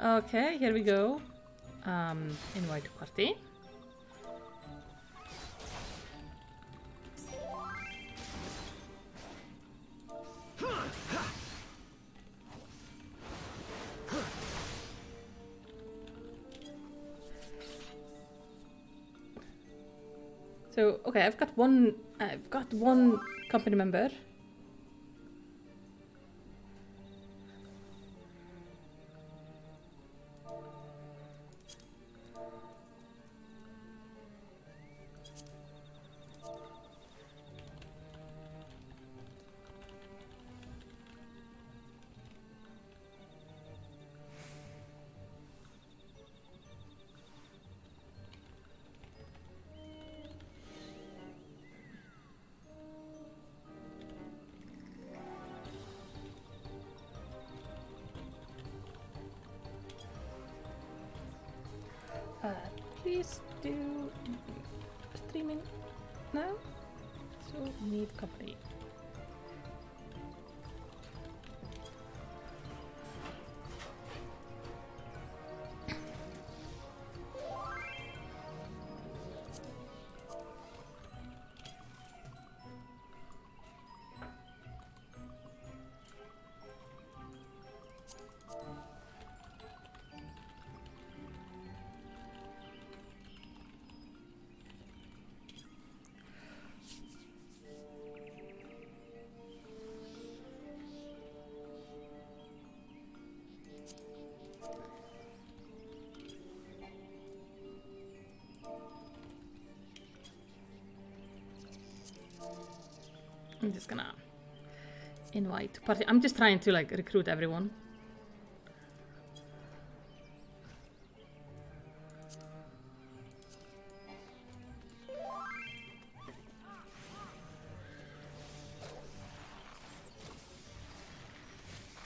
Okay, here we go. Invite party. So, okay, I've got one company member. Please do streaming now. So need company. I'm just gonna invite to party. I'm just trying to like recruit everyone.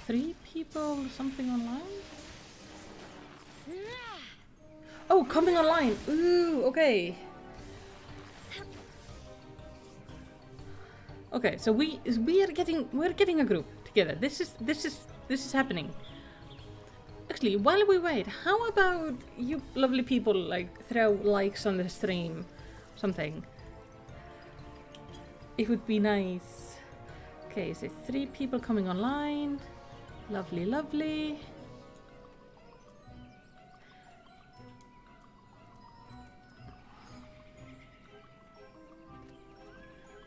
Three people, something online? Oh, coming online. Ooh, okay. Okay, so we're getting a group together. This is happening. Actually, while we wait, how about you lovely people like throw likes on the stream, something? It would be nice. Okay, so 3 people coming online. Lovely, lovely.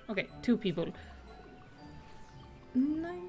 Okay, 2 people. Nice.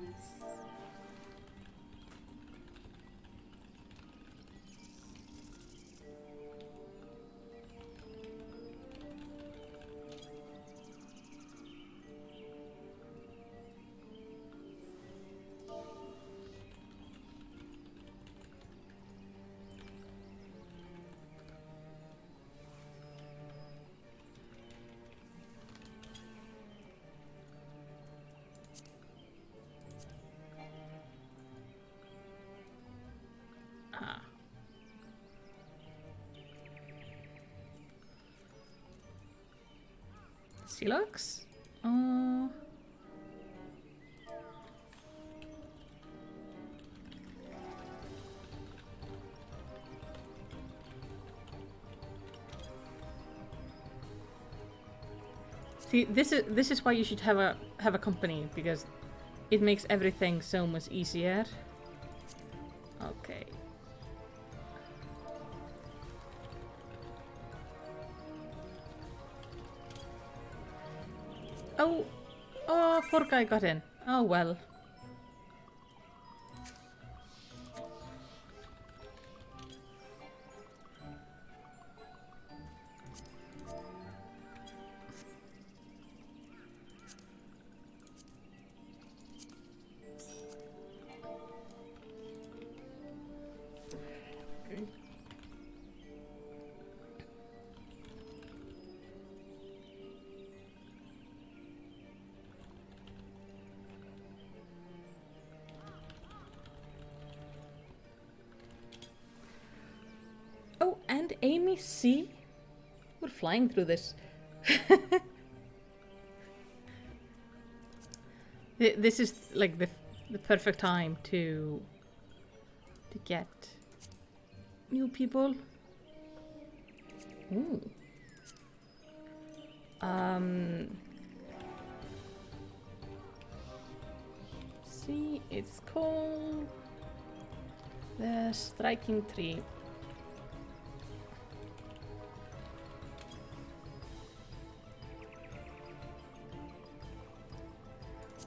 Silox? See, this is why you should have a company, because it makes everything so much easier. Okay. Oh, poor guy got in. Oh well. And Amy C? We're flying through this. This is like the perfect time to get new people. Ooh. See, it's called the Striking Tree.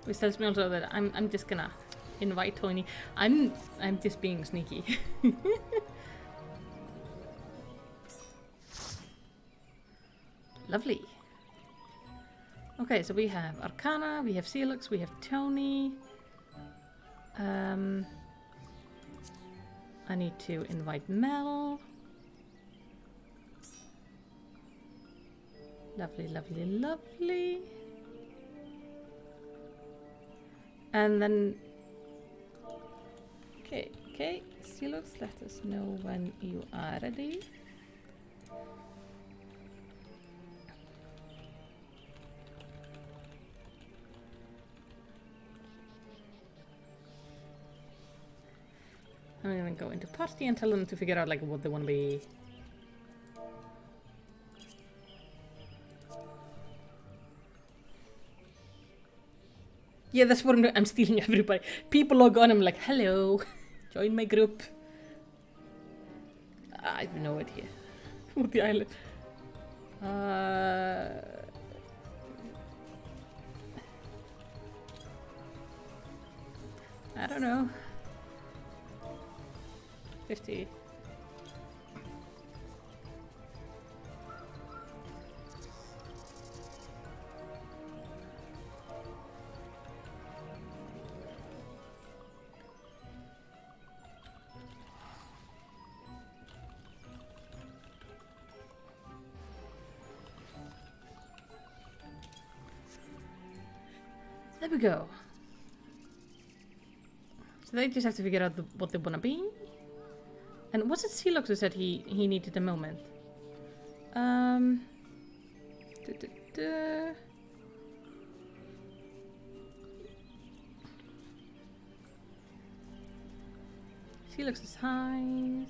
Which tells me also that I'm just gonna invite Tony. I'm just being sneaky. Lovely. Okay, so we have Arcana, we have Celux, we have Tony. I need to invite Mel. Lovely, lovely, lovely. And then... Okay, Celux, let us know when you are ready. I'm gonna go into party and tell them to figure out like what they want to be. Yeah, that's what I'm doing. I'm stealing everybody. People log on, I'm like, hello, join my group. I have no idea what the island. I don't know. 50. There we go. So they just have to figure out what they want to be. And was it Celux who said he needed a moment? Celux is high.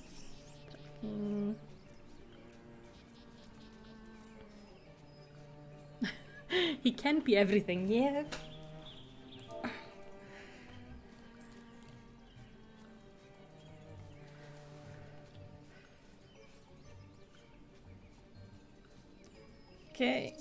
He can be everything, yeah. Okay.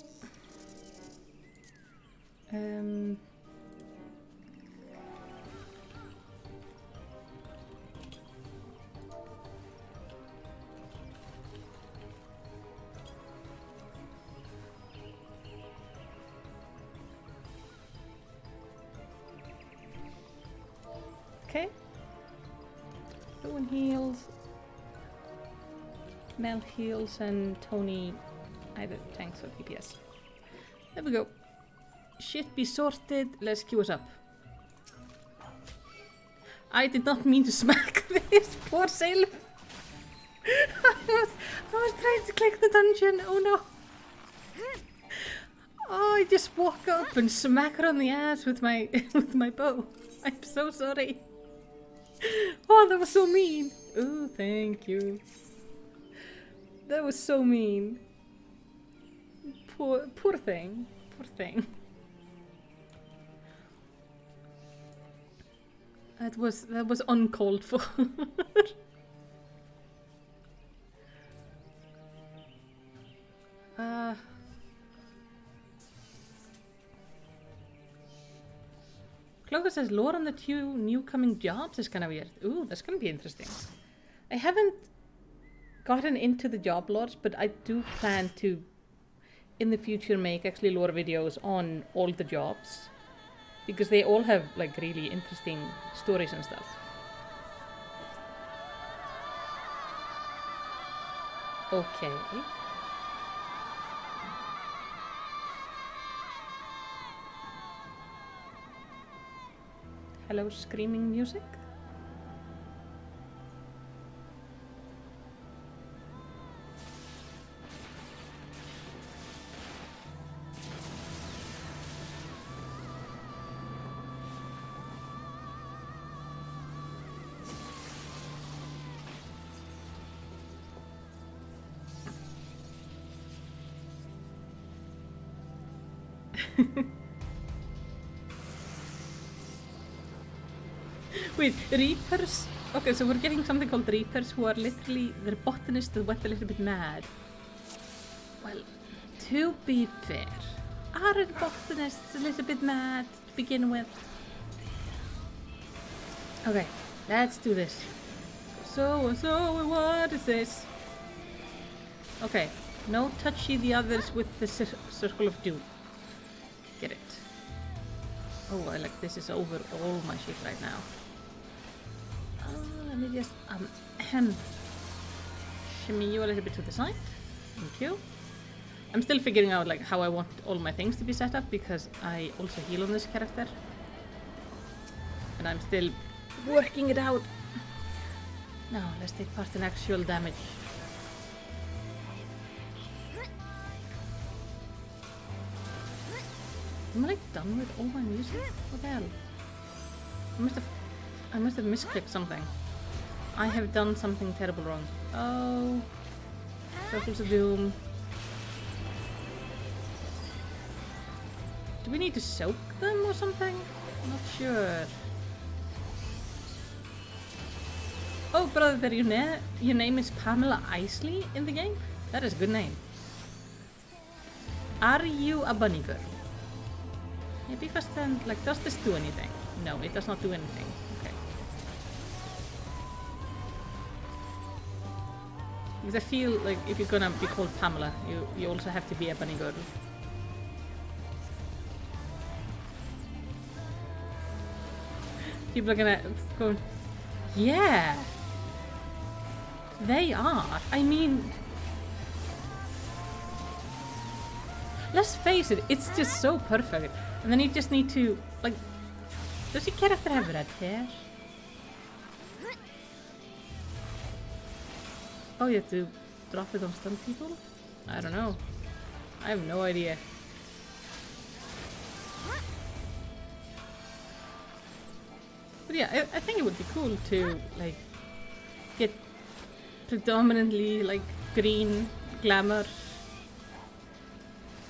Okay. Owen heals. Mel heals and Tony either tanks or DPS. There we go. Shit be sorted. Let's queue us up. I did not mean to smack this poor sailor. I was trying to click the dungeon. Oh no. Oh, I just walk up and smack her on the ass with my bow. I'm so sorry. Oh, that was so mean. Oh, thank you. That was so mean. Poor thing. Poor thing. That was uncalled for. Clover says lore on the two new coming jobs is kind of weird. Ooh, that's gonna be interesting. I haven't gotten into the job lores, but I do plan to in the future make actually lore videos on all the jobs because they all have like really interesting stories and stuff. Okay. Hello, screaming music. Wait, Reapers? Okay, so we're getting something called Reapers who are literally, they're botanists that went a little bit mad. Well, to be fair, aren't botanists a little bit mad to begin with. Okay, let's do this. So, what is this? Okay, no touchy the others with the circle of doom. Get it. Oh, I like this is over all my shit right now. Let me just shimmy you a little bit to the side. Thank you. I'm still figuring out like how I want all my things to be set up because I also heal on this character. And I'm still working it out. Now, let's take part in actual damage. Am I like done with all my music? What the hell? I must have misclicked something. I have done something terrible wrong. Oh. Circles of Doom. Do we need to soak them or something? I'm not sure. Oh, brother, your name is Pamela Isley in the game? That is a good name. Are you a bunny girl? Maybe first then, like, does this do anything? No, it does not do anything. Okay. Because I feel like if you're gonna be called Pamela, you also have to be a bunny girl. People are gonna go, yeah, they are. I mean, let's face it, it's just so perfect. And then you just need to, like, does your character have red hair? Oh, you have to drop it on stun people? I don't know. I have no idea. But yeah, I think it would be cool to, like, get predominantly, like, green glamour.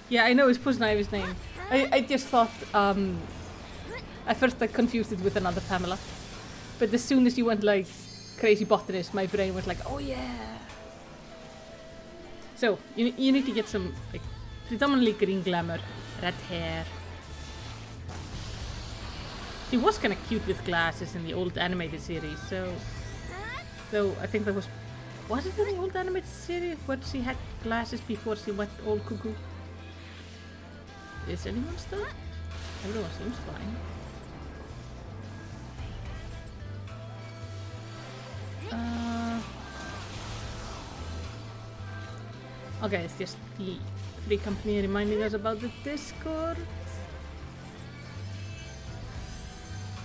Yeah, I know it's Poison Ivy's name. I just thought, at first I confused it with another Pamela. But as soon as you went, like, crazy botanist, my brain was like, oh yeah! So, you need to get some, like, predominantly green glamour, red hair. She was kind of cute with glasses in the old animated series, so... Though, I think that was... Was it in the old animated series where she had glasses before she went all cuckoo? Is anyone still? Everyone seems fine. Okay, it's just the free company reminding us about the Discord.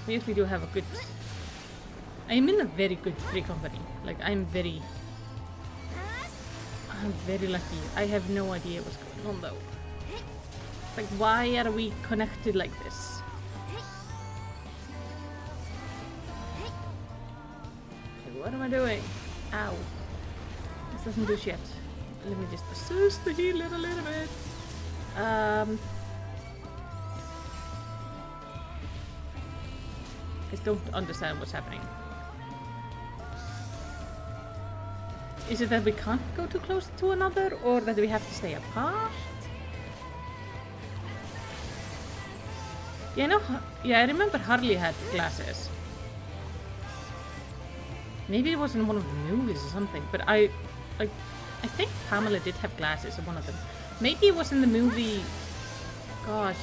We usually do have a good... I'm in a very good free company. Like, I'm very lucky. I have no idea what's going on though. Like, why are we connected like this? Like, what am I doing? Ow. This doesn't do shit. Let me just assist the healer a little bit. I don't understand what's happening. Is it that we can't go too close to another, or that we have to stay apart? Yeah, I remember Harley had glasses. Maybe it was in one of the movies or something, but I think Pamela did have glasses in one of them. Maybe it was in the movie... Gosh.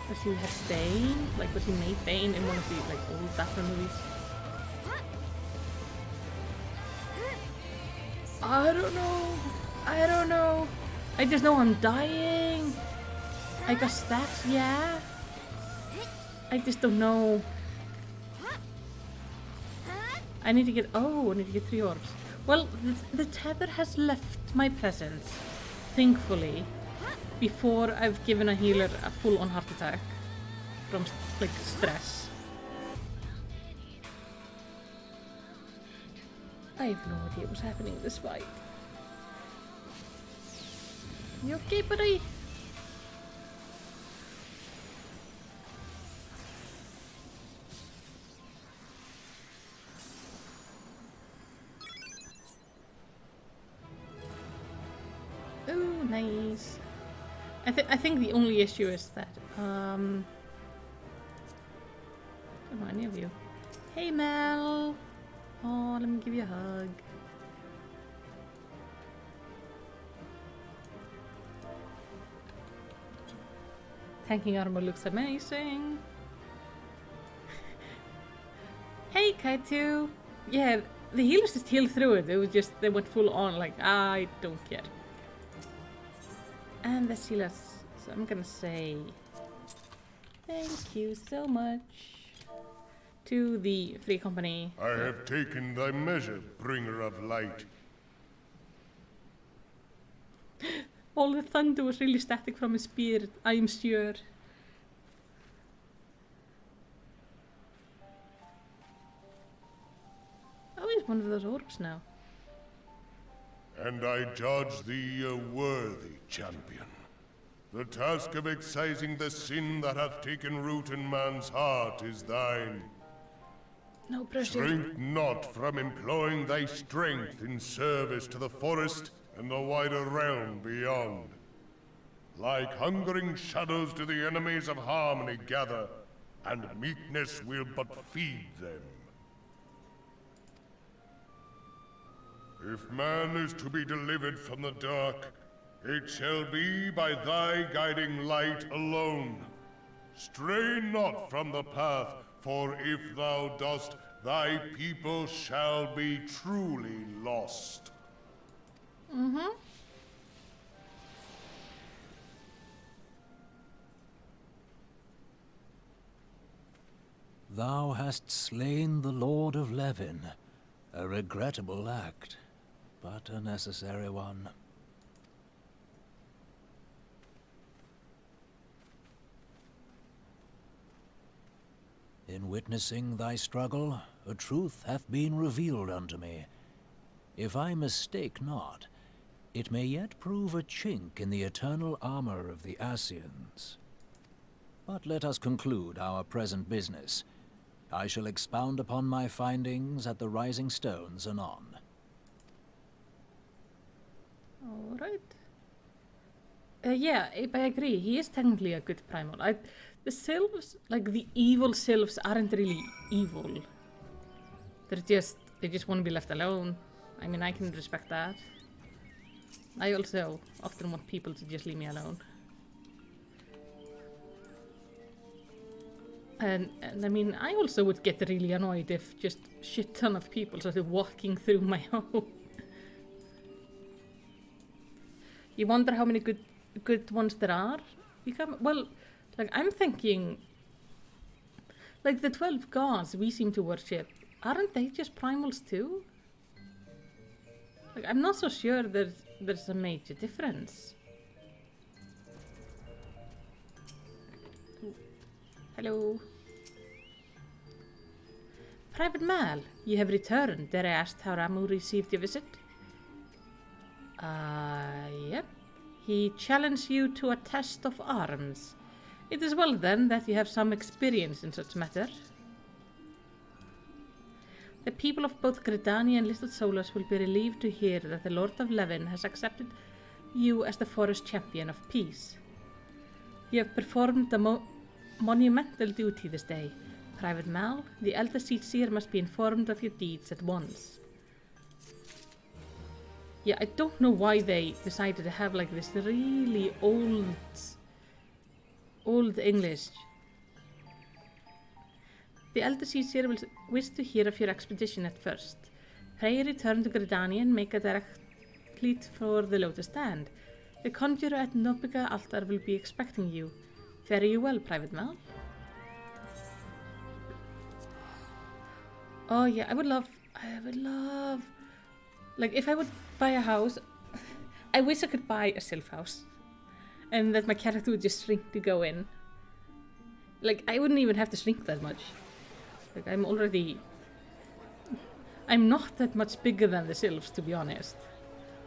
Was he had Bane? Like, was he made Bane in one of the, like, old Batman movies? I don't know. I just know I'm dying. I got stats, yeah. I just don't know. I need to get 3 orbs. Well, the tether has left my presence, thankfully, before I've given a healer a full-on heart attack from, like, stress. I have no idea what's happening in this fight. You okay, buddy? Oh, nice. I think the only issue is that, don't know any of you. Hey, Mel. Oh, let me give you a hug. Tanking armor looks amazing. Hey, Kaitu. Yeah, the healers just healed through it. It was just, they went full on, like, I don't care. And the healers. So I'm gonna say thank you so much to the free company. I have taken thy measure, bringer of light. All the thunder was really static from his spear, I am sure. Oh, he's one of those orbs now. And I judge thee a worthy champion. The task of excising the sin that hath taken root in man's heart is thine. No pressure. Shrink not from employing thy strength in service to the forest and the wider realm beyond. Like hungering shadows do the enemies of harmony gather, and meekness will but feed them. If man is to be delivered from the dark, it shall be by thy guiding light alone. Stray not from the path, for if thou dost, thy people shall be truly lost. Mm-hmm. Thou hast slain the Lord of Levin. A regrettable act, but a necessary one. In witnessing thy struggle, a truth hath been revealed unto me. If I mistake not, it may yet prove a chink in the eternal armor of the Ascians. But let us conclude our present business. I shall expound upon my findings at the Rising Stones anon. Alright. Yeah, I agree. He is technically a good primal. The sylphs, like the evil sylphs, aren't really evil. They just want to be left alone. I mean, I can respect that. I also often want people to just leave me alone. And I mean, I also would get really annoyed if just shit ton of people started walking through my home. You wonder how many good ones there are? Well, like, I'm thinking, like, the 12 gods we seem to worship, aren't they just primals too? Like, I'm not so sure there's a major difference. Hello. Private Mal, you have returned. Dare I ask how Ramu received your visit? Yep. He challenged you to a test of arms. It is well then that you have some experience in such matter. The people of both Gridania and Little Solus will be relieved to hear that the Lord of Levin has accepted you as the forest champion of peace. You have performed the monumental duty this day. Private Mal, the Elder Siege Seer must be informed of your deeds at once. Yeah, I don't know why they decided to have like this really old English. The Elder Siege Seer will wish to hear of your expedition at first. Pray return to Gridania and make a direct fleet for the Lotus Stand. The conjurer at Nobiga Altar will be expecting you. Fare you well, Private Mal. Oh yeah, I would love, like, if I would buy a house, I wish I could buy a sylph house. And that my character would just shrink to go in. Like, I wouldn't even have to shrink that much. Like, I'm not that much bigger than the sylphs, to be honest.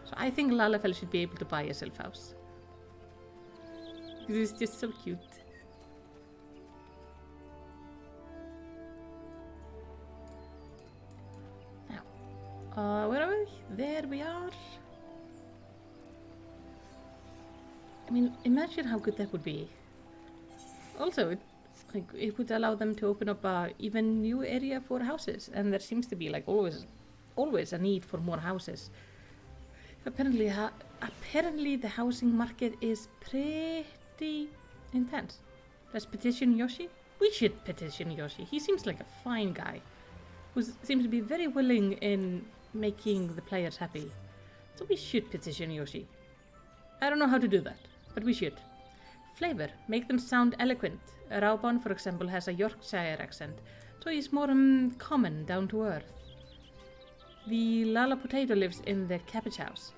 So I think Lalafell should be able to buy a sylph house. Because it's just so cute. Now, where are we? There we are. I mean, imagine how good that would be. Also, like, it would allow them to open up a even new area for houses, and there seems to be like always a need for more houses. Apparently the housing market is pretty intense. Let's petition Yoshi. We should petition Yoshi. He seems like a fine guy who seems to be very willing in making the players happy. So we should petition Yoshi. I don't know how to do that, but we should. Flavor, make them sound eloquent. Raubon, for example, has a Yorkshire accent, so he's more common, down to earth. The Lala Potato lives in the cabbage house.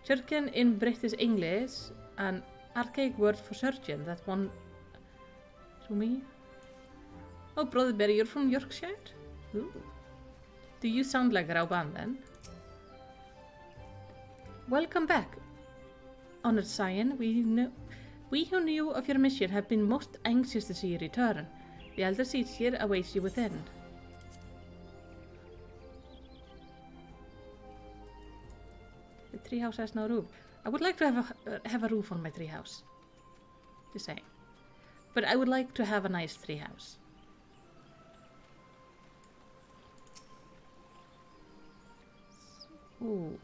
Surgeon in British English, an archaic word for surgeon, that one to me. Oh, Brother Berry, you're from Yorkshire? Ooh. Do you sound like Rauban then? Welcome back, Honored Scion. We who knew of your mission have been most anxious to see you return. The Elder Siege here awaits you within. The treehouse has no roof. I would like to have a roof on my treehouse. Just saying. But I would like to have a nice treehouse. Ooh.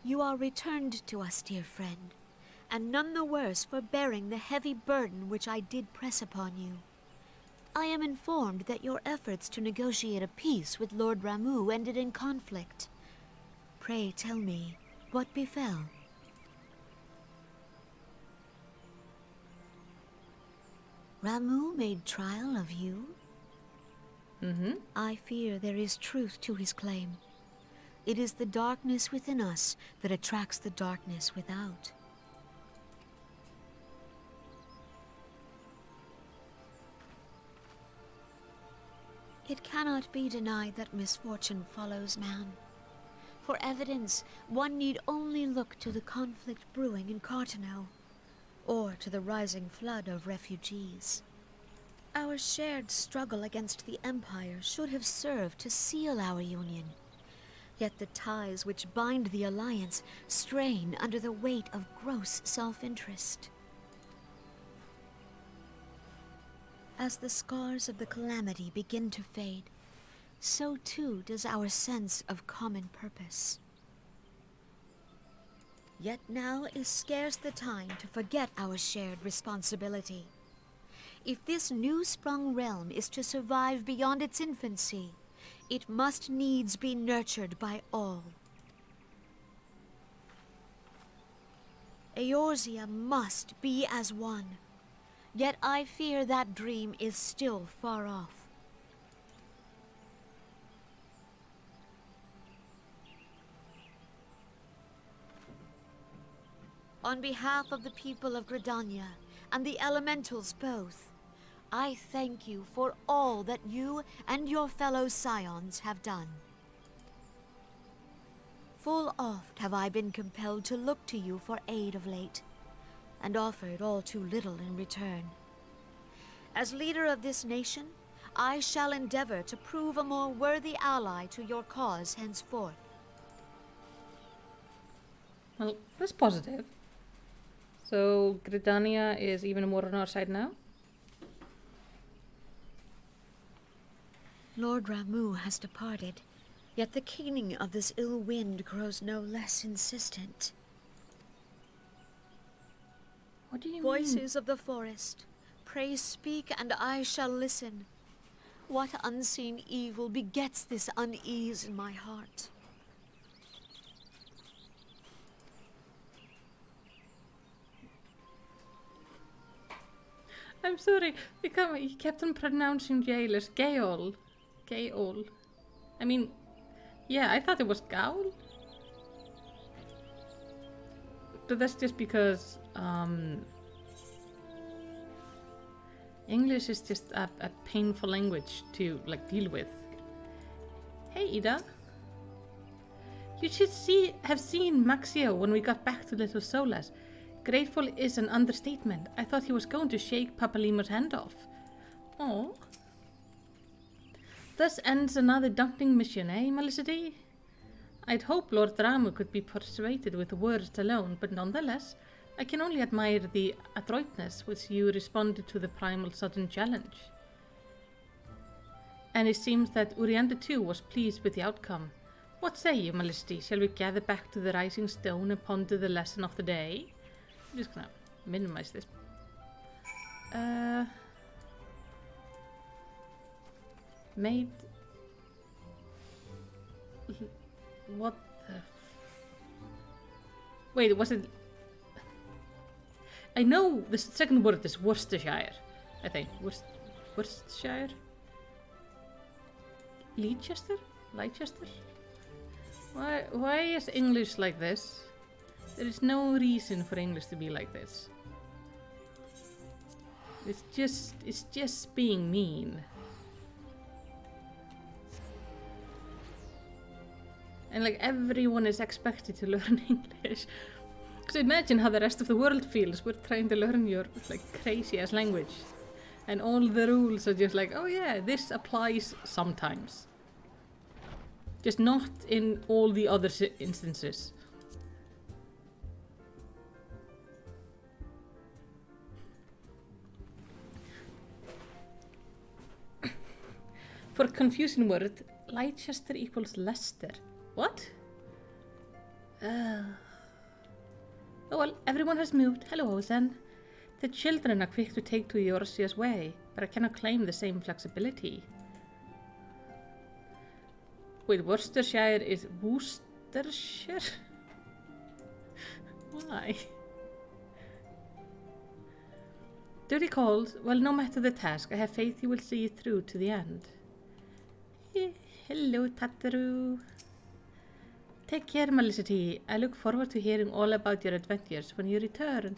You are returned to us, dear friend, and none the worse for bearing the heavy burden which I did press upon you. I am informed that your efforts to negotiate a peace with Lord Ramuh ended in conflict. Pray tell me, what befell? Ramuh made trial of you? I fear there is truth to his claim. It is the darkness within us that attracts the darkness without. It cannot be denied that misfortune follows man. For evidence, one need only look to the conflict brewing in Cartano, or to the rising flood of refugees. Our shared struggle against the Empire should have served to seal our union. Yet the ties which bind the Alliance strain under the weight of gross self-interest. As the scars of the calamity begin to fade, so too does our sense of common purpose. Yet now is scarce the time to forget our shared responsibility. If this new-sprung realm is to survive beyond its infancy, it must needs be nurtured by all. Eorzea must be as one, yet I fear that dream is still far off. On behalf of the people of Gridania and the elementals both, I thank you for all that you and your fellow scions have done. Full oft have I been compelled to look to you for aid of late, and offered all too little in return. As leader of this nation, I shall endeavor to prove a more worthy ally to your cause henceforth. Well, that's positive. So Gridania is even more on our side now? Lord Ramuh has departed, yet the keening of this ill wind grows no less insistent. What do you mean? Voices of the forest, pray speak and I shall listen. What unseen evil begets this unease in my heart? I'm sorry, you kept on pronouncing jail as Gaol. Gaol. I mean, yeah, I thought it was Gaul. But that's just because, English is just a painful language to, like, deal with. Hey, Ida. You should have seen Maxio when we got back to Little Solas. Grateful is an understatement. I thought he was going to shake Papa Lima's hand off. Oh. Thus ends another daunting mission, eh, Melicity? I'd hope Lord Ramuh could be persuaded with words alone, but nonetheless, I can only admire the adroitness with you responded to the primal sudden challenge. And it seems that Uriander too was pleased with the outcome. What say you, Majesty? Shall we gather back to the rising stone and ponder the lesson of the day? I'm just gonna minimize this. Made... What the... Wait, was it... I know the second word is Worcestershire, I think. Worcestershire? Leicester? Leicester? Why is English like this? There is no reason for English to be like this. It's just being mean. And like everyone is expected to learn English. So imagine how the rest of the world feels. We're trying to learn your like crazy ass language. And all the rules are just like, oh yeah, this applies sometimes. Just not in all the other instances. For a confusing word, Leicester equals Leicester. What? Oh well, everyone has moved. Hello, Ozen. The children are quick to take to Eorzea's way, but I cannot claim the same flexibility. Wait, Worcestershire is Worcestershire? Why? Duty calls. Well, no matter the task, I have faith you will see it through to the end. Hello, Tataru. Take care, Malicity. I look forward to hearing all about your adventures when you return.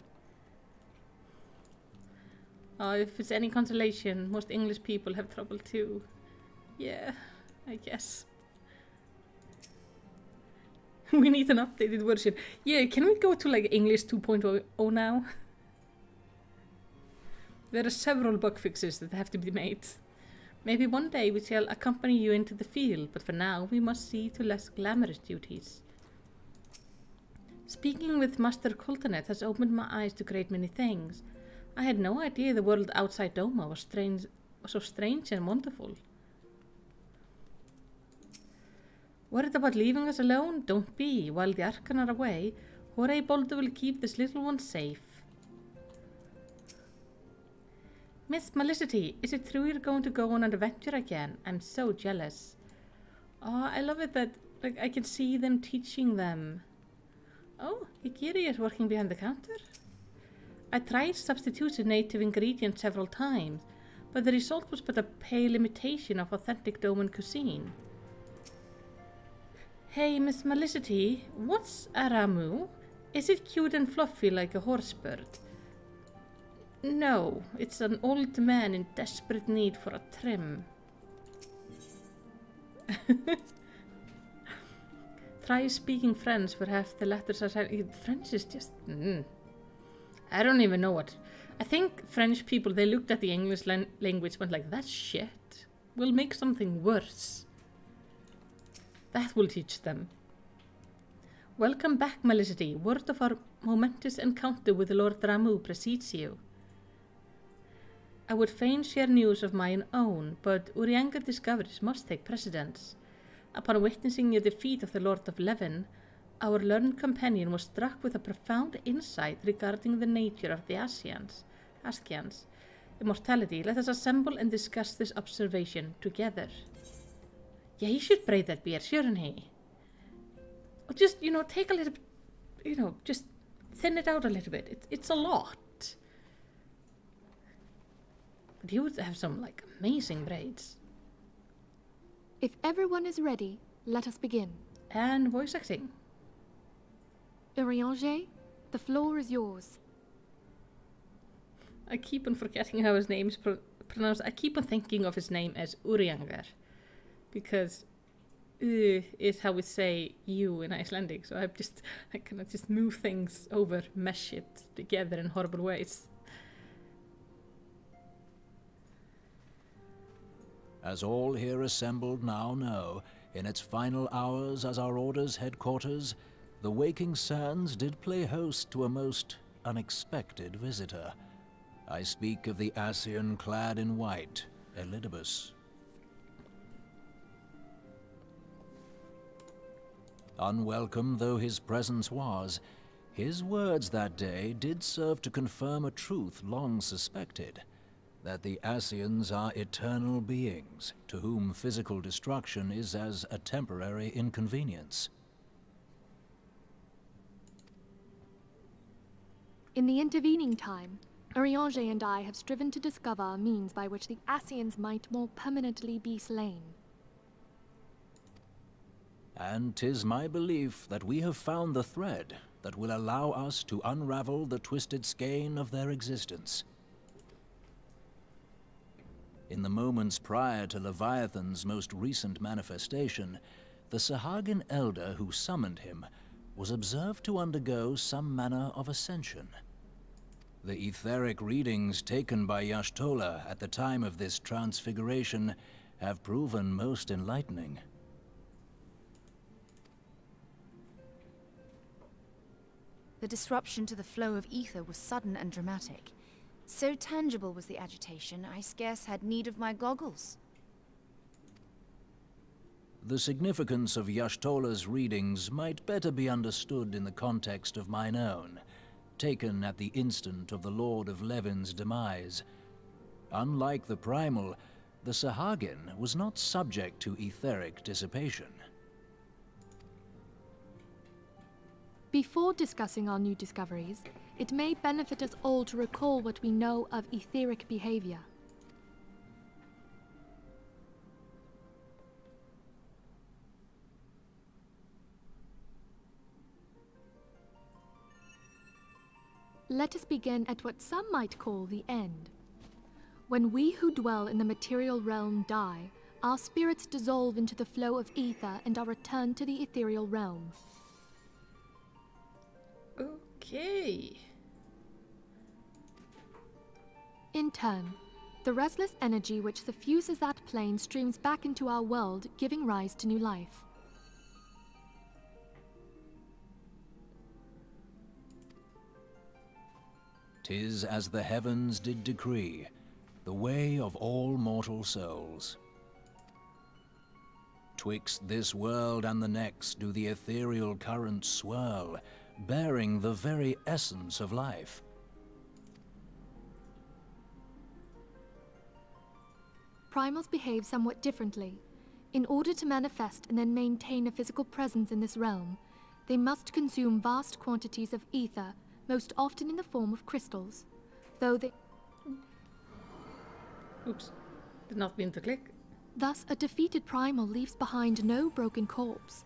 If it's any consolation, most English people have trouble too. Yeah, I guess. We need an updated version. Yeah, can we go to like English 2.0 now? There are several bug fixes that have to be made. Maybe one day we shall accompany you into the field, but for now we must see to less glamorous duties. Speaking with Master Coltonet has opened my eyes to great many things. I had no idea the world outside Doma was so strange and wonderful. Worried about leaving us alone? Don't be. While the Archon are away, Horay Boulder will keep this little one safe. Miss Malicity, is it true you're going to go on an adventure again? I'm so jealous. Oh, I love it that like I can see them teaching them. Oh, Ikiri is working behind the counter. I tried substituting native ingredients several times, but the result was but a pale imitation of authentic Doman cuisine. Hey, Miss Malicity, what's a ramu? Is it cute and fluffy like a horse bird? No, it's an old man in desperate need for a trim. Try speaking French where half the letters are silent. French is just... I don't even know what... I think French people, they looked at the English language and went like, that's shit. We'll make something worse. That will teach them. Welcome back, Malicity. Word of our momentous encounter with Lord Ramu precedes you. I would fain share news of mine own, but Urianger discoveries must take precedence. Upon witnessing the defeat of the Lord of Levin, our learned companion was struck with a profound insight regarding the nature of the Ascians' immortality. Let us assemble and discuss this observation together. Yeah, he should braid that beard, shouldn't he? Or just, take a little, just thin it out a little bit. It's a lot. But he would have some, amazing braids. If everyone is ready, let us begin. And voice acting. Urianger, the floor is yours. I keep on forgetting how his name is pronounced. I keep on thinking of his name as Urianger. Because is how we say you in Icelandic. So I cannot just move things over, mesh it together in horrible ways. As all here assembled now know, in its final hours as our Order's headquarters, the waking sands did play host to a most unexpected visitor. I speak of the Ascian clad in white, Elidibus. Unwelcome though his presence was, his words that day did serve to confirm a truth long suspected, that the Ascians are eternal beings, to whom physical destruction is as a temporary inconvenience. In the intervening time, Urianger and I have striven to discover a means by which the Ascians might more permanently be slain. And 'tis my belief that we have found the thread that will allow us to unravel the twisted skein of their existence. In the moments prior to Leviathan's most recent manifestation, the Sahagin elder who summoned him was observed to undergo some manner of ascension. The etheric readings taken by Y'shtola at the time of this transfiguration have proven most enlightening. The disruption to the flow of ether was sudden and dramatic. So tangible was the agitation, I scarce had need of my goggles. The significance of Y'shtola's readings might better be understood in the context of mine own, taken at the instant of the Lord of Levin's demise. Unlike the Primal, the Sahagin was not subject to etheric dissipation. Before discussing our new discoveries, it may benefit us all to recall what we know of etheric behavior. Let us begin at what some might call the end. When we who dwell in the material realm die, our spirits dissolve into the flow of ether and are returned to the ethereal realm. Okay. In turn, the restless energy which suffuses that plane streams back into our world, giving rise to new life. "'Tis as the heavens did decree, the way of all mortal souls. Twixt this world and the next do the ethereal currents swirl, bearing the very essence of life. Primals behave somewhat differently. In order to manifest and then maintain a physical presence in this realm, they must consume vast quantities of ether, most often in the form of crystals, though they... Oops. Did not mean to click. Thus, a defeated primal leaves behind no broken corpse.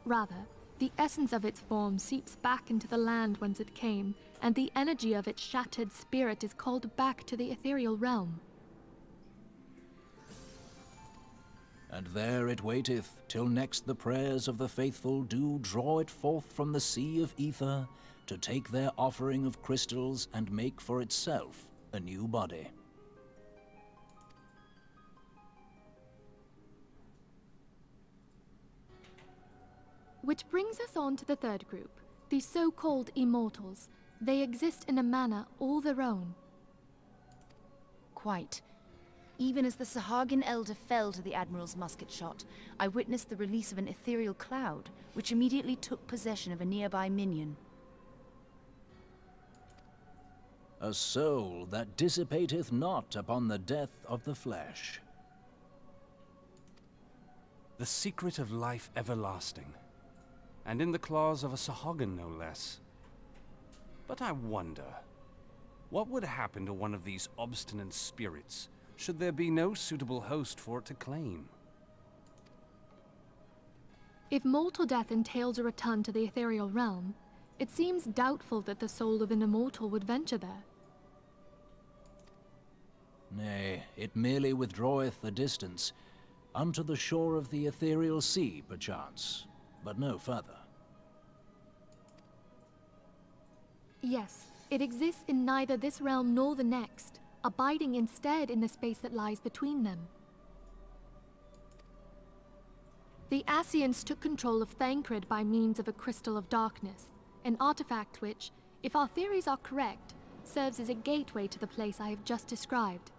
Rather, the essence of its form seeps back into the land whence it came, and the energy of its shattered spirit is called back to the ethereal realm. And there it waiteth, till next the prayers of the faithful do draw it forth from the sea of ether, to take their offering of crystals and make for itself a new body." Which brings us on to the third group, the so-called immortals. They exist in a manner all their own. Quite. Even as the Sahagin elder fell to the Admiral's musket shot, I witnessed the release of an ethereal cloud, which immediately took possession of a nearby minion. "A soul that dissipateth not upon the death of the flesh." The secret of life everlasting. And in the claws of a Sahagin, no less. But I wonder, what would happen to one of these obstinate spirits should there be no suitable host for it to claim? If mortal death entails a return to the ethereal realm, it seems doubtful that the soul of an immortal would venture there. Nay, it merely withdraweth a distance, unto the shore of the ethereal sea, perchance, but no further. Yes, it exists in neither this realm nor the next, abiding instead in the space that lies between them. The Ascians took control of Thancred by means of a crystal of darkness, an artifact which, if our theories are correct, serves as a gateway to the place I have just described.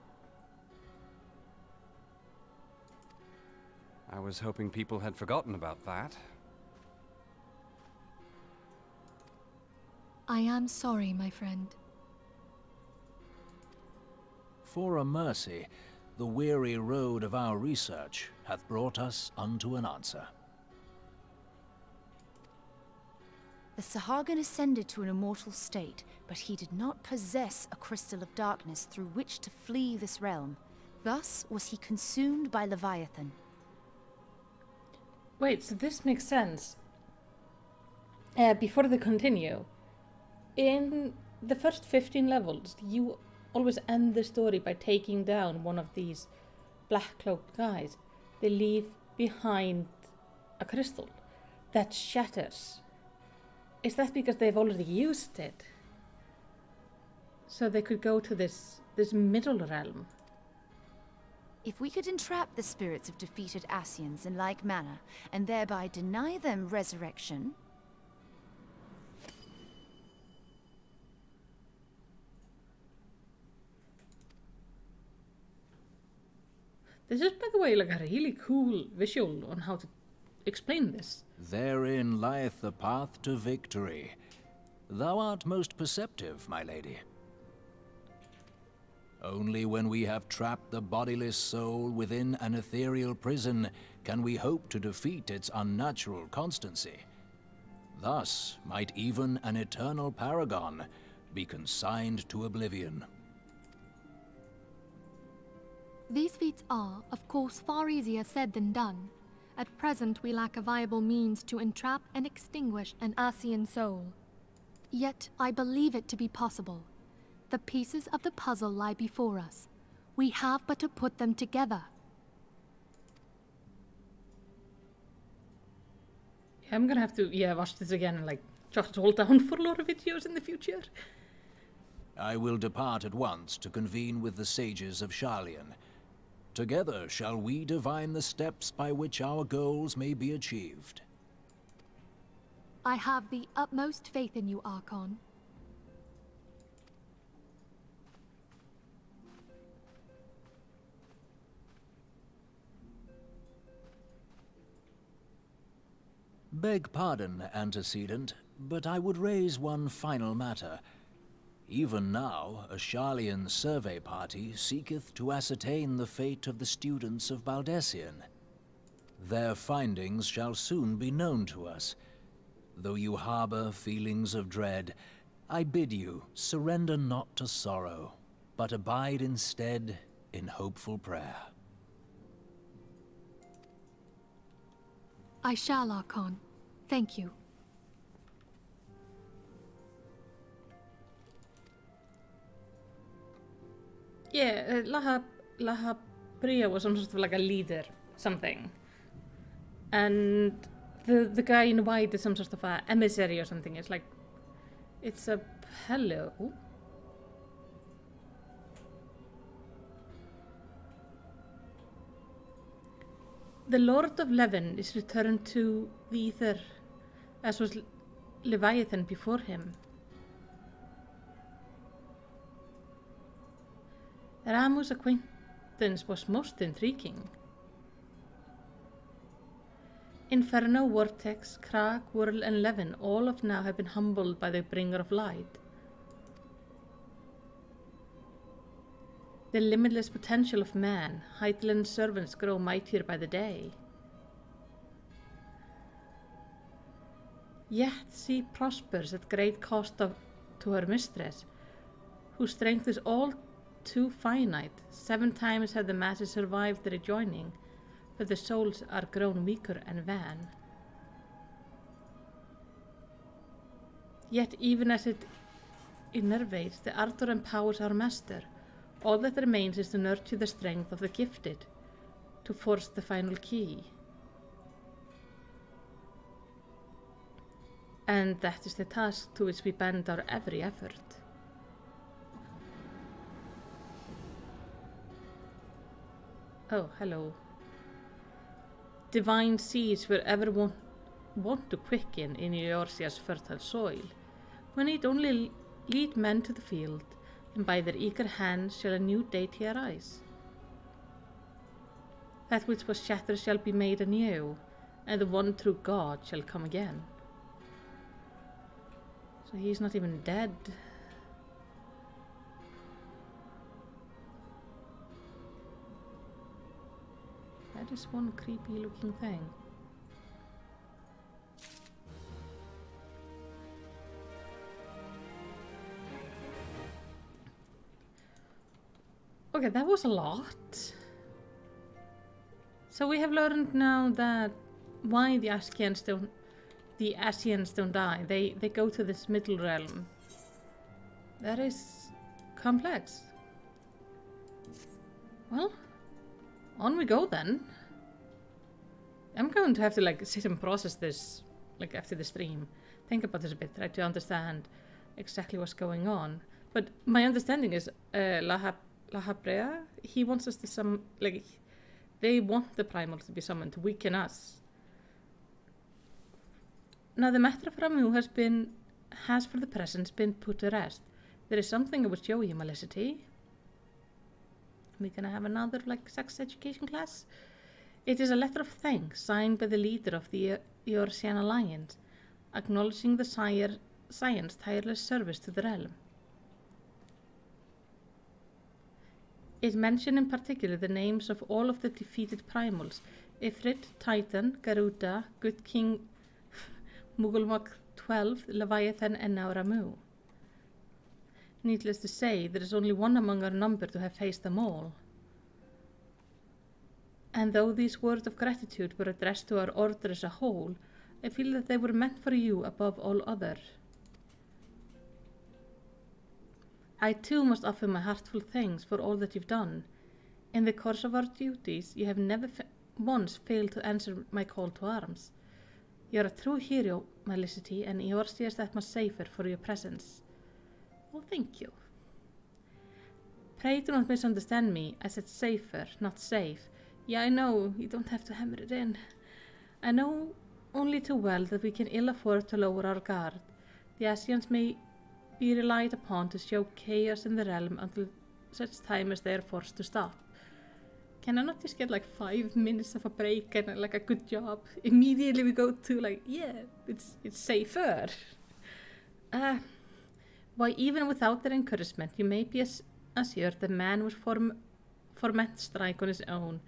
I was hoping people had forgotten about that. I am sorry, my friend. For a mercy, the weary road of our research hath brought us unto an answer. The Sahagin ascended to an immortal state, but he did not possess a crystal of darkness through which to flee this realm. Thus was he consumed by Leviathan. Wait, so this makes sense. Before they continue, in the first 15 levels, you always end the story by taking down one of these black-cloaked guys. They leave behind a crystal that shatters. Is that because they've already used it? So they could go to this middle realm. If we could entrap the spirits of defeated Ascians in like manner, and thereby deny them resurrection... This is, by the way, like a really cool visual on how to explain this. Therein lieth the path to victory. Thou art most perceptive, my lady. Only when we have trapped the bodiless soul within an ethereal prison can we hope to defeat its unnatural constancy. Thus might even an eternal paragon be consigned to oblivion. These feats are, of course, far easier said than done. At present, we lack a viable means to entrap and extinguish an Ascian soul. Yet, I believe it to be possible. The pieces of the puzzle lie before us. We have but to put them together. Yeah, I'm gonna have to, watch this again and, jot it all down for a lot of videos in the future. I will depart at once to convene with the sages of Sharlayan. Together shall we divine the steps by which our goals may be achieved. I have the utmost faith in you, Archon. Beg pardon, antecedent, but I would raise one final matter. Even now, a Sharlayan survey party seeketh to ascertain the fate of the students of Baldessian. Their findings shall soon be known to us. Though you harbor feelings of dread, I bid you surrender not to sorrow, but abide instead in hopeful prayer. I shall, Archon. Thank you. Yeah, Laha Priya was some sort of like a leader, something. And the guy in white is some sort of a emissary or something. It's a hello. The Lord of Levin is returned to the ether, as was Leviathan before him. Ramu's acquaintance was most intriguing. Inferno, Vortex, Crag, Whirl, and Levin all of now have been humbled by the Bringer of Light. The limitless potential of man, Heidland's servants grow mightier by the day. Yet she prospers at great cost to her mistress, whose strength is all too finite. 7 times have the masses survived the rejoining, but the souls are grown weaker and van. Yet even as it innervates, the ardor empowers our master. All that remains is to nurture the strength of the gifted, to force the final key. And that is the task to which we bend our every effort. Oh, hello. Divine seeds were ever want to quicken in Eorzea's fertile soil, We need only lead men to the field, and by their eager hands shall a new deity arise. That which was shattered shall be made anew, and the one true God shall come again. So he's not even dead. That is one creepy looking thing. Okay, that was a lot. So we have learned now that why the Ascians don't die. They go to this middle realm. That is complex. Well, on we go then. I'm going to have to like sit and process this like after the stream. Think about this a bit, try to understand exactly what's going on. But my understanding is La Habrea, he wants us to they want the primals to be summoned to weaken us. Now the matter of Ramu has for the present been put to rest. There is something I would show you, Malicity. We're gonna have another sex education class. It is a letter of thanks signed by the leader of the Eorzean Alliance, acknowledging the Science's tireless service to the realm. It mentioned in particular the names of all of the defeated primals: Ifrit, Titan, Garuda, Good King, Mugulmok 12, Leviathan, and now Ramu. Needless to say, there is only one among our number to have faced them all. And though these words of gratitude were addressed to our order as a whole, I feel that they were meant for you above all other. I too must offer my heartful thanks for all that you've done. In the course of our duties, you have never once failed to answer my call to arms. You're a true hero, Malicity, and Eorzea is that much safer for your presence. Well, thank you. Pray do not misunderstand me. I said safer, not safe. Yeah, I know, you don't have to hammer it in. I know only too well that we can ill afford to lower our guard. The Ascians may be relied upon to show chaos in the realm until such time as they are forced to stop. Can I not just get 5 minutes of a break and a good job? Immediately we go to yeah, it's safer. Why, even without their encouragement, you may be assured the man would foment strike on his own,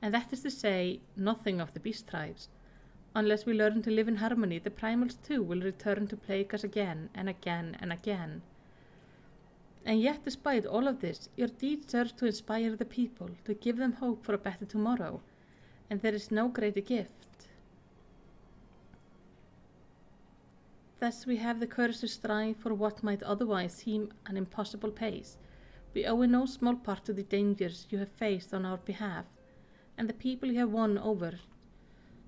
and that is to say, nothing of the beast tribes. Unless we learn to live in harmony, the primals too will return to plague us again and again and again. And yet, despite all of this, your deeds serve to inspire the people, to give them hope for a better tomorrow, and there is no greater gift. Thus we have the courage to strive for what might otherwise seem an impossible pace. We owe in no small part to the dangers you have faced on our behalf, and the people you have won over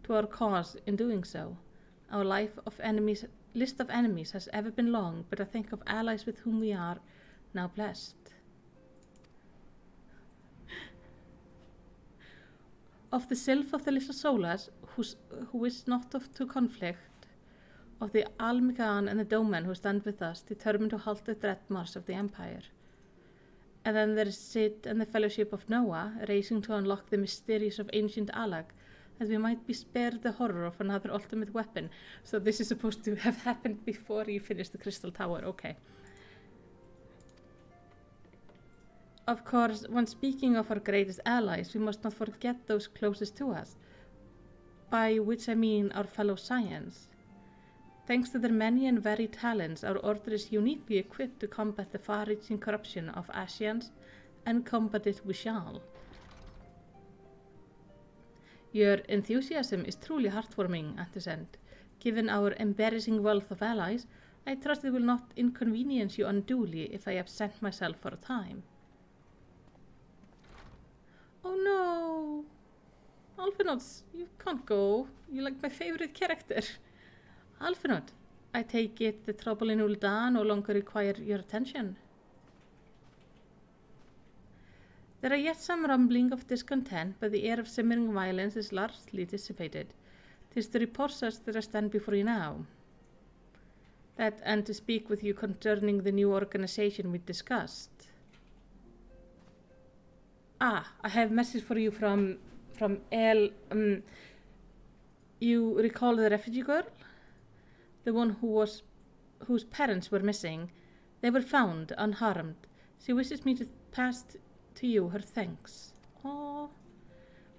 to our cause in doing so. Our list of enemies has ever been long, but I think of allies with whom we are now blessed. Of the sylph of the little Solas, who is not to conflict, of the Almigan and the Domen who stand with us, determined to halt the dread march of the Empire. And then there is Sid and the Fellowship of Noah, racing to unlock the mysteries of ancient Alag, that we might be spared the horror of another ultimate weapon. So this is supposed to have happened before you finish the Crystal Tower, okay. Of course, when speaking of our greatest allies, we must not forget those closest to us, by which I mean our fellow Science. Thanks to their many and varied talents, our order is uniquely equipped to combat the far-reaching corruption of Ascians, and combat it we shall. Your enthusiasm is truly heartwarming, Antecedent. Given our embarrassing wealth of allies, I trust it will not inconvenience you unduly if I absent myself for a time. Oh no! Alphinaud, you can't go. You're like my favorite character. Alphinaud, I take it the trouble in Ul'dah no longer require your attention. There are yet some rumbling of discontent, but the air of simmering violence is largely dissipated. 'Tis the reports that I stand before you now. That and to speak with you concerning the new organization we discussed. Ah, I have a message for you from El. You recall the refugee girl? The one whose parents were missing. They were found unharmed. She wishes me to pass to you her thanks. Oh,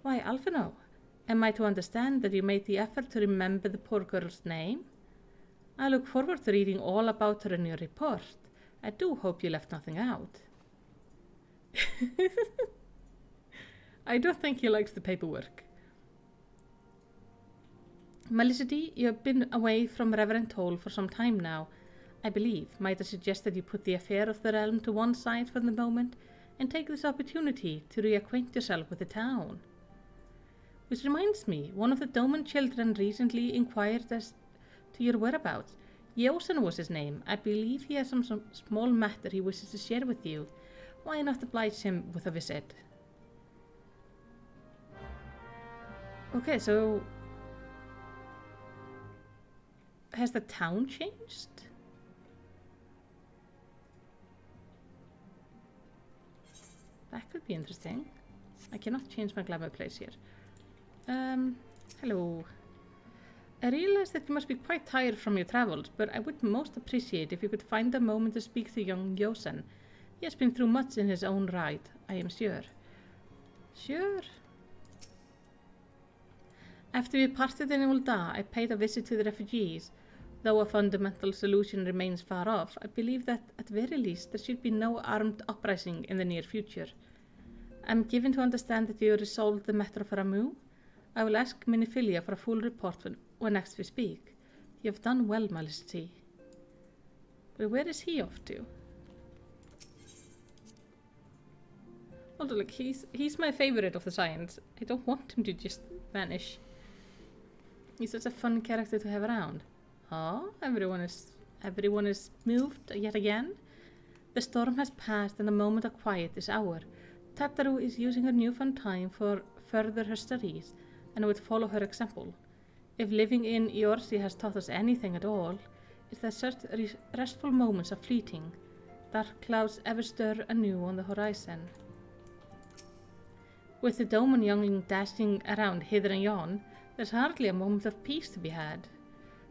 why, Alphino? Am I to understand that you made the effort to remember the poor girl's name? I look forward to reading all about her in your report. I do hope you left nothing out. I don't think he likes the paperwork. Melicity, you have been away from Reverend Toll for some time now, I believe. Might I suggest that you put the affair of the realm to one side for the moment and take this opportunity to reacquaint yourself with the town? Which reminds me, one of the Doman children recently inquired as to your whereabouts. Yosen was his name. I believe he has some small matter he wishes to share with you. Why not oblige him with a visit? Okay, so has the town changed? That could be interesting. I cannot change my glamour place here. Hello. I realize that you must be quite tired from your travels, but I would most appreciate if you could find a moment to speak to young Yosen. He has been through much in his own right, I am sure. Sure. After we parted in Ul'dah, I paid a visit to the refugees. Though a fundamental solution remains far off, I believe that, at very least, there should be no armed uprising in the near future. I am given to understand that you resolved the matter of Ramu. I will ask Miniphilia for a full report when next we speak. You have done well, Melicity. But where is he off to? Also, look, he's my favorite of the Scions. I don't want him to just vanish. He's such a fun character to have around. Oh, everyone is moved yet again. The storm has passed and a moment of quiet is ours. Tataru is using her newfound time for further her studies, and would follow her example. If living in Eorsi has taught us anything at all, it's that such restful moments are fleeting. Dark clouds ever stir anew on the horizon. With the Doman youngling dashing around hither and yon, there's hardly a moment of peace to be had.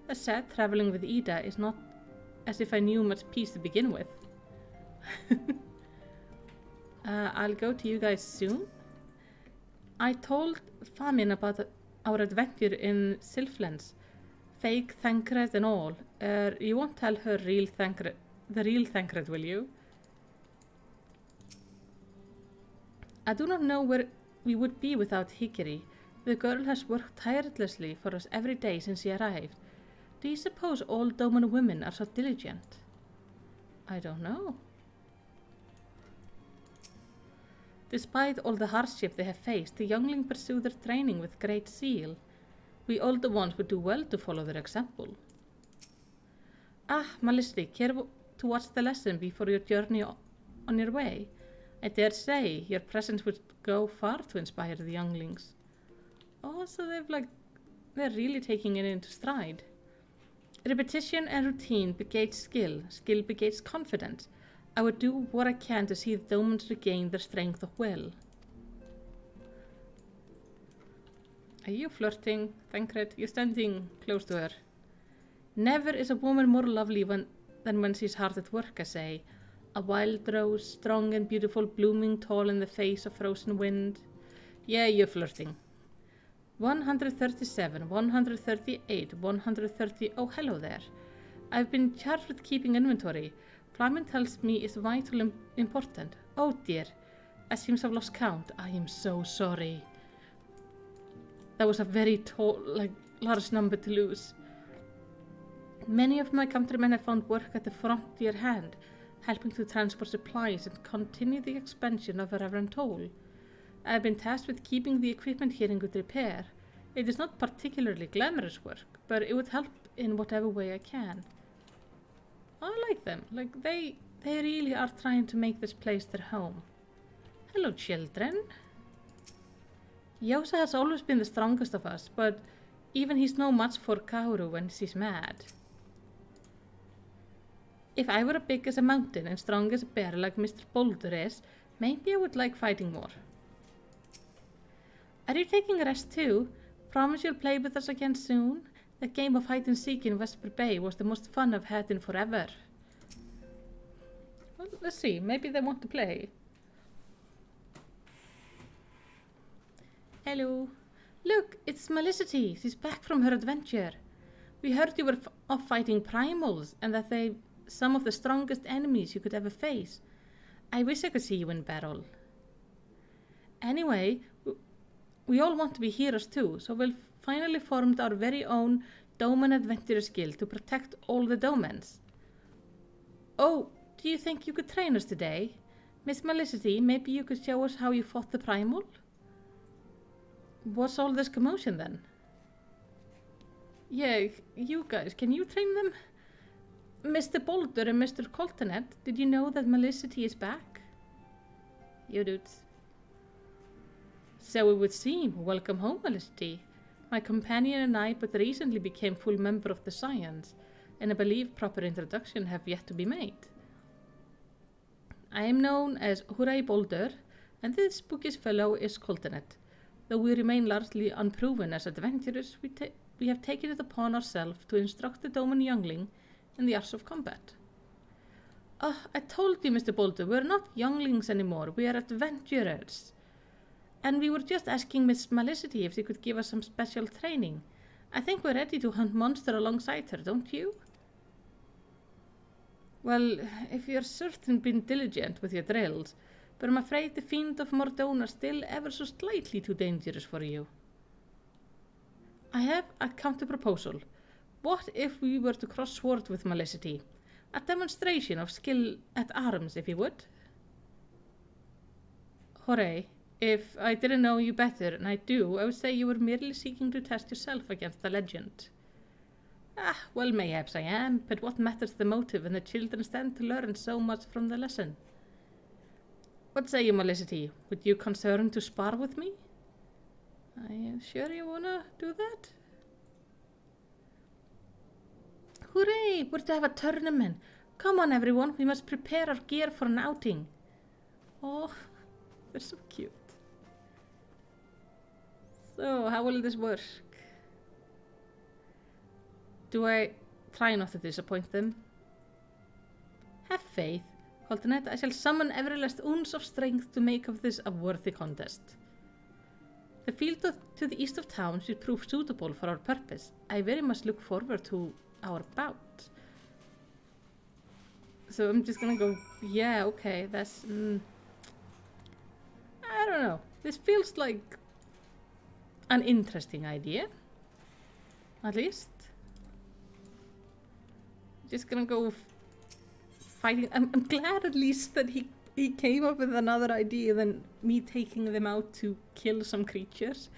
As said, travelling with Ida is not as if I knew much peace to begin with. I'll go to you guys soon. I told Famin about our adventure in Sylflands. Fake Thancred and all. You won't tell her the real Thancred, will you? I do not know where we would be without Hikari. The girl has worked tirelessly for us every day since she arrived. Do you suppose all Doman women are so diligent? I don't know. Despite all the hardship they have faced, the youngling pursue their training with great zeal. We older ones would do well to follow their example. Ah, Melicity, care to watch the lesson before your journey on your way? I dare say your presence would go far to inspire the younglings. Oh, so they're really taking it into stride. Repetition and routine begets skill. Skill begets confidence. I would do what I can to see the Domans regain their strength of will. Are you flirting, Thancred? You're standing close to her. Never is a woman more lovely than when she's hard at work, I say. A wild rose, strong and beautiful, blooming tall in the face of frozen wind. Yeah, you're flirting. 137, 138, 130... Oh, hello there. I've been charged with keeping inventory. Flamin tells me it's vitally important. Oh dear, I seem to have lost count. I am so sorry. That was a very large number to lose. Many of my countrymen have found work at the frontier hand, helping to transport supplies and continue the expansion of Reverend Toll. I have been tasked with keeping the equipment here in good repair. It is not particularly glamorous work, but it would help in whatever way I can. I like them. They really are trying to make this place their home. Hello, children. Yosa has always been the strongest of us, but even he's no match for Kaoru when she's mad. If I were big as a mountain and strong as a bear like Mr. Boulder is, maybe I would like fighting more. Are you taking a rest too? Promise you'll play with us again soon? That game of hide and seek in Vesper Bay was the most fun I've had in forever. Well, let's see. Maybe they want to play. Hello. Look, it's Melicity. She's back from her adventure. We heard you were off fighting primals and that they're some of the strongest enemies you could ever face. I wish I could see you in battle. Anyway, we all want to be heroes too, so we've finally formed our very own Doman Adventurers Guild to protect all the Domans. Oh, do you think you could train us today? Miss Melicity, maybe you could show us how you fought the primal? What's all this commotion then? Yeah, you guys, can you train them? Mr. Boulder and Mr. Coltonet, did you know that Melicity is back? You dudes. So it would seem. Welcome home, Melicity. My companion and I but recently became full member of the Science, and I believe proper introduction have yet to be made. I am known as Hooray Boulder, and this bookish fellow is Coltonet. Though we remain largely unproven as adventurers, we have taken it upon ourselves to instruct the Doman youngling in the arts of combat. I told you, Mr. Boulder, we're not younglings anymore, we are adventurers. And we were just asking Miss Melicity if she could give us some special training. I think we're ready to hunt monster alongside her, don't you? Well, if you're certain been diligent with your drills, but I'm afraid the Fiend of Mordone are still ever so slightly too dangerous for you. I have a counter-proposal. What if we were to cross swords with Melicity? A demonstration of skill at arms, if you would. Hooray. If I didn't know you better, and I do, I would say you were merely seeking to test yourself against the legend. Well, mayhaps I am, but what matters the motive when the children stand to learn so much from the lesson? What say you, Melicity? Would you concern to spar with me? Are you sure you wanna do that? Hooray! We're to have a tournament. Come on, everyone. We must prepare our gear for an outing. Oh, they're so cute. So, how will this work? Do I try not to disappoint them? Have faith. Coltonet, I shall summon every last ounce of strength to make of this a worthy contest. The field to the east of town should prove suitable for our purpose. I very much look forward to our bout. So I'm just gonna go, yeah, okay, that's... I don't know. This feels like an interesting idea. At least. Just gonna go fighting. I'm glad at least that he came up with another idea than me taking them out to kill some creatures.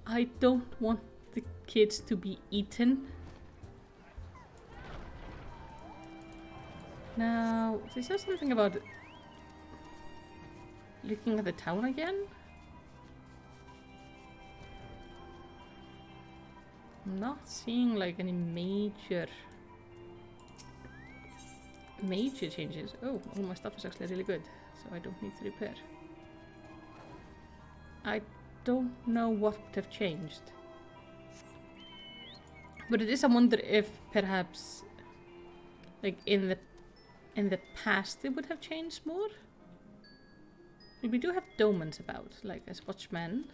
I don't want the kids to be eaten. Now, is there something about looking at the town again? I'm not seeing like any major changes. Oh, all my stuff is actually really good, so I don't need to repair. I don't know what would have changed. But it is a wonder if perhaps like in the past it would have changed more. Well, we do have Domans about, like as watchmen.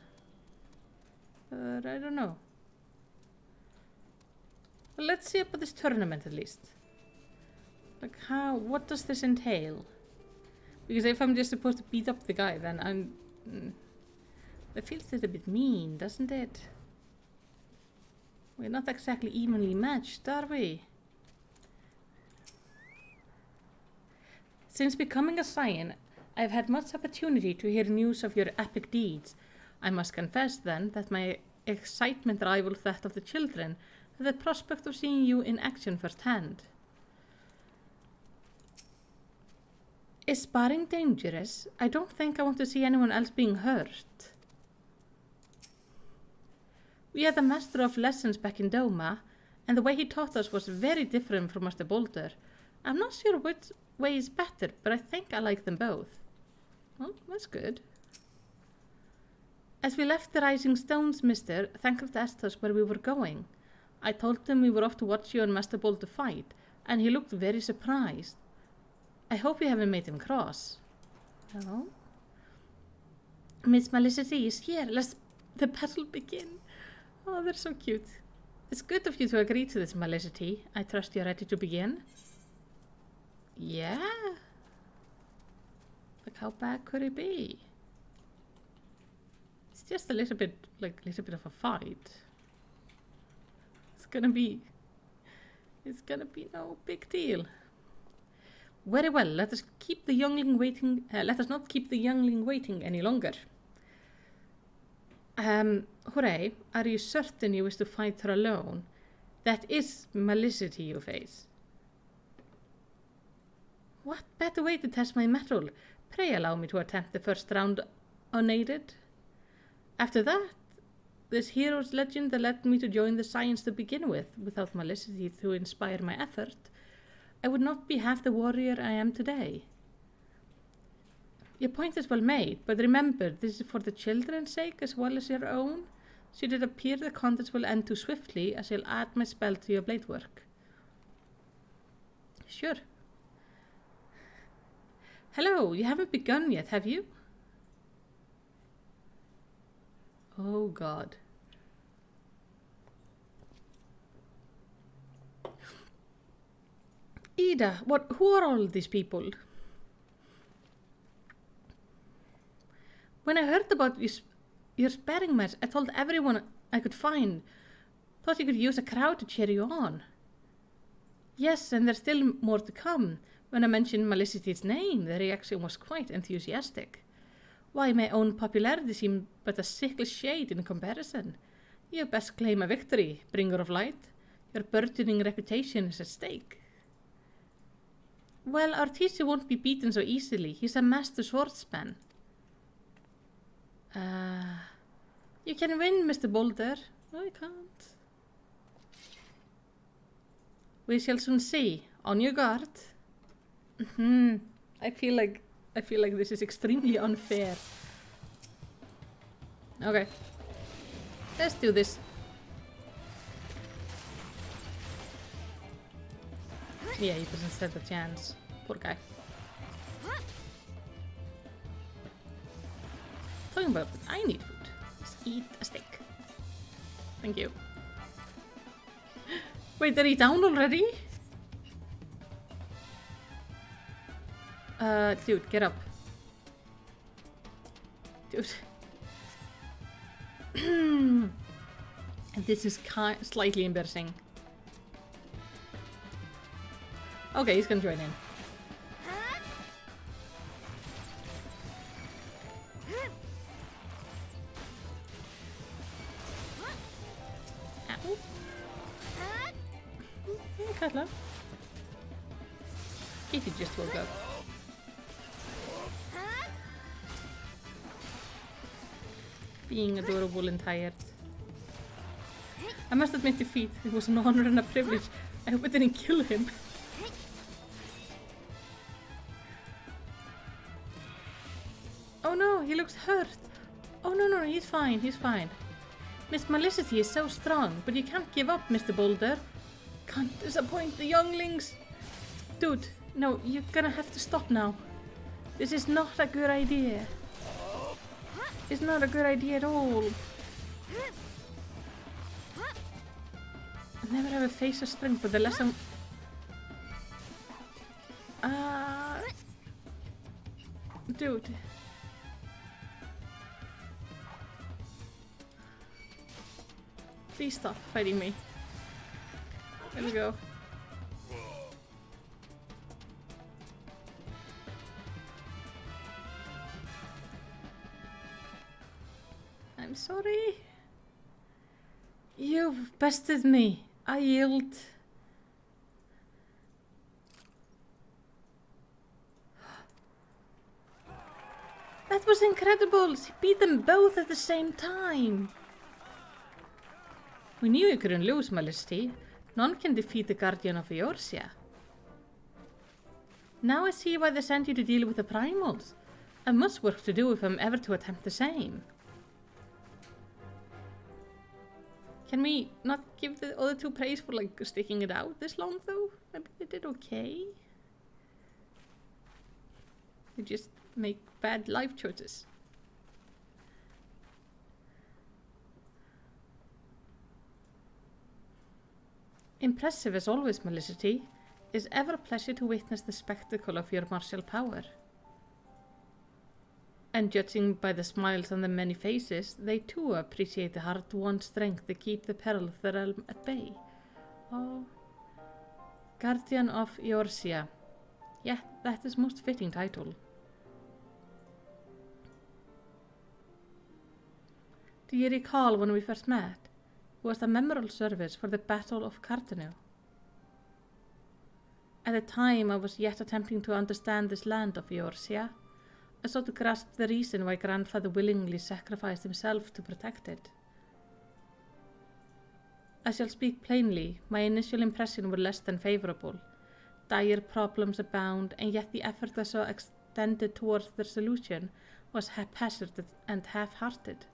But I don't know. Well, let's see about this tournament at least. Like what does this entail? Because if I'm just supposed to beat up the guy, then I'm... that feels a bit mean, doesn't it? We're not exactly evenly matched, are we? Since becoming a Scion, I've had much opportunity to hear news of your epic deeds. I must confess, then, that my excitement rivals that of the children at the prospect of seeing you in action firsthand. Is sparring dangerous? I don't think I want to see anyone else being hurt. We had a master of lessons back in Doma, and the way he taught us was very different from Master Boulder. I'm not sure which way is better, but I think I like them both. Oh, that's good. As we left the Rising Stones, mister, Thancred asked us where we were going. I told him we were off to watch you and Master Bolter fight, and he looked very surprised. I hope you haven't made him cross. No? Miss Malicity is here. Let the battle begin. Oh, they're so cute. It's good of you to agree to this, Malicity. I trust you're ready to begin. Yeah? Like, how bad could it be? It's just a little bit of a fight. It's gonna be no big deal. Very well, let us not keep the youngling waiting any longer. Hooray, are you certain you wish to fight her alone? That is Malicity you face. What better way to test my mettle? Pray allow me to attempt the first round unaided. After that, this hero's legend that led me to join the Science to begin with, without Malicity to inspire my effort, I would not be half the warrior I am today. Your point is well made, but remember, this is for the children's sake as well as your own. Should it appear the contest will end too swiftly, I shall add my spell to your blade work. Sure. Hello, you haven't begun yet, have you? Oh God. Ida, who are all these people? When I heard about your sparring match, I told everyone I could find. Thought you could use a crowd to cheer you on. Yes, and there's still more to come. When I mentioned Malicity's name, the reaction was quite enthusiastic. Why, my own popularity seemed but a sickle shade in comparison. You best claim a victory, bringer of light. Your burgeoning reputation is at stake. Well, our teacher won't be beaten so easily. He's a master swordsman. You can win, Mr. Bolter. No, I can't. We shall soon see. On your guard. I feel like this is extremely unfair. Okay. Let's do this. Yeah, he doesn't stand a chance. Poor guy. Talking about food. I need food. Let's eat a steak. Thank you. Wait, are he down already? Dude, get up. Dude. This is slightly embarrassing. Okay, he's gonna join in. Ow. Cuddler. Katie just woke up. Being adorable and tired. I must admit defeat. It was an honor and a privilege. I hope I didn't kill him. Oh no, he looks hurt. Oh no, he's fine, he's fine. Miss Malicity is so strong, but you can't give up, Mr. Boulder. Can't disappoint the younglings. Dude, no, you're gonna have to stop now. This is not a good idea. It's not a good idea at all. I never have a face of strength, but the less I'm... Dude. Please stop fighting me. There we go. I'm sorry. You've bested me. I yield. That was incredible. She beat them both at the same time. We knew you couldn't lose, Malicity. None can defeat the Guardian of Eorzea. Now I see why they sent you to deal with the primals. I've much work to do if I'm ever to attempt the same. Can we not give the other two praise for like sticking it out this long though? Maybe they did okay. They just make bad life choices. Impressive as always, Melicity. It's ever a pleasure to witness the spectacle of your martial power. And judging by the smiles on the many faces, they too appreciate the hard-won strength to keep the peril of the realm at bay. Oh. Guardian of Eorzea. Yeah, that is most fitting title. Do you recall when we first met? It was a memorable service for the Battle of Cartanu. At the time I was yet attempting to understand this land of Eorzea. I sought to grasp the reason why grandfather willingly sacrificed himself to protect it. I shall speak plainly, my initial impression were less than favourable. Dire problems abound, and yet the effort I saw extended towards their solution was haphazard and half-hearted.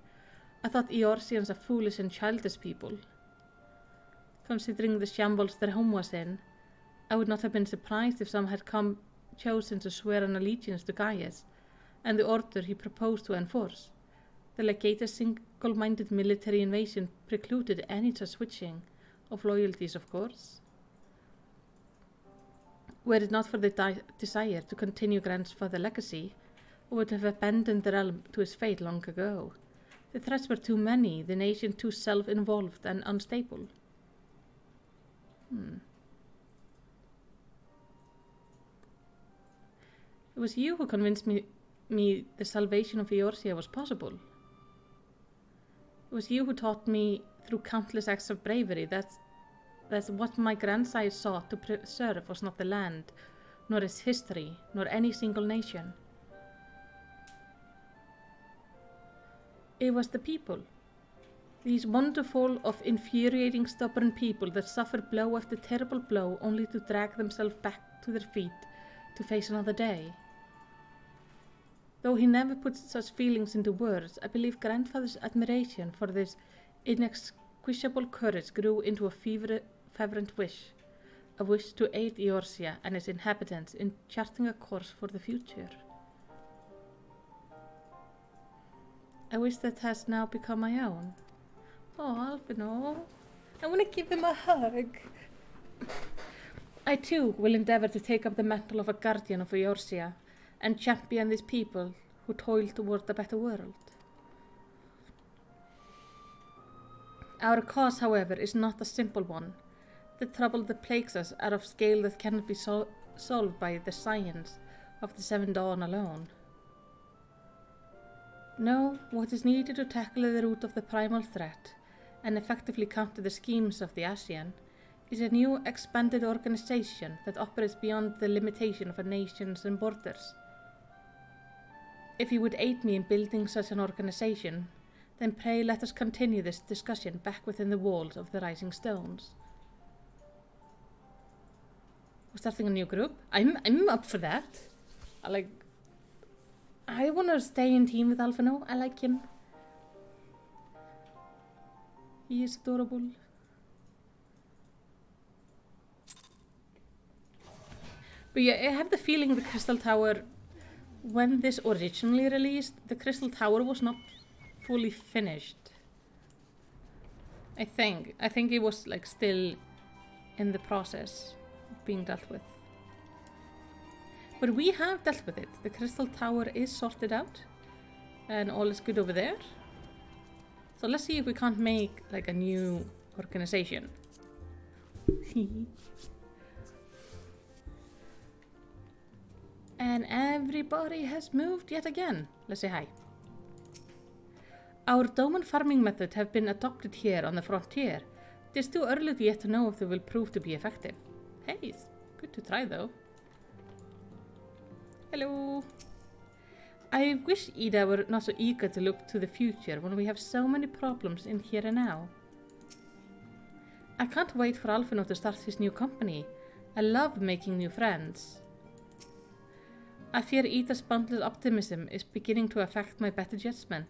I thought Eorzeans a foolish and childish people. Considering the shambles their home was in, I would not have been surprised if some had chosen to swear an allegiance to Gaius, and the order he proposed to enforce. The legate's single-minded military invasion precluded any such switching of loyalties, of course. Were it not for the desire to continue grandfather's legacy, I would have abandoned the realm to its fate long ago. The threats were too many, the nation too self-involved and unstable. It was you who convinced me the salvation of Eorzea was possible. It was you who taught me through countless acts of bravery that what my grandsire sought to preserve was not the land, nor its history, nor any single nation. It was the people. These wonderful, infuriating, stubborn people that suffered blow after terrible blow only to drag themselves back to their feet to face another day. Though he never put such feelings into words, I believe grandfather's admiration for this inexcusable courage grew into a fervent wish, a wish to aid Eorzea and its inhabitants in charting a course for the future. I wish that has now become my own. Oh, Alphino, I want to give him a hug. I too will endeavour to take up the mantle of a guardian of Eorzea and champion these people who toil toward a better world. Our cause, however, is not a simple one. The trouble that plagues us are of scale that cannot be solved by the science of the Seven Dawn alone. No, what is needed to tackle the root of the primal threat and effectively counter the schemes of the Ascian is a new expanded organization that operates beyond the limitation of nations and borders. If you would aid me in building such an organization, then pray let us continue this discussion back within the walls of the Rising Stones. We're starting a new group? I'm up for that. I want to stay in team with Alphino. I like him. He is adorable. But yeah, I have the feeling the Crystal Tower, when this originally released, the Crystal Tower was not fully finished. I think it was still in the process of being dealt with. But we have dealt with it. The Crystal Tower is sorted out and all is good over there. So let's see if we can't make a new organization. And everybody has moved yet again. Let's say hi. Our domain farming method have been adopted here on the frontier. It is too early yet to know if they will prove to be effective. Hey, it's good to try though. Hello. I wish Ida were not so eager to look to the future when we have so many problems in here and now. I can't wait for Alphino to start his new company. I love making new friends. I fear Eda's boundless optimism is beginning to affect my better judgment,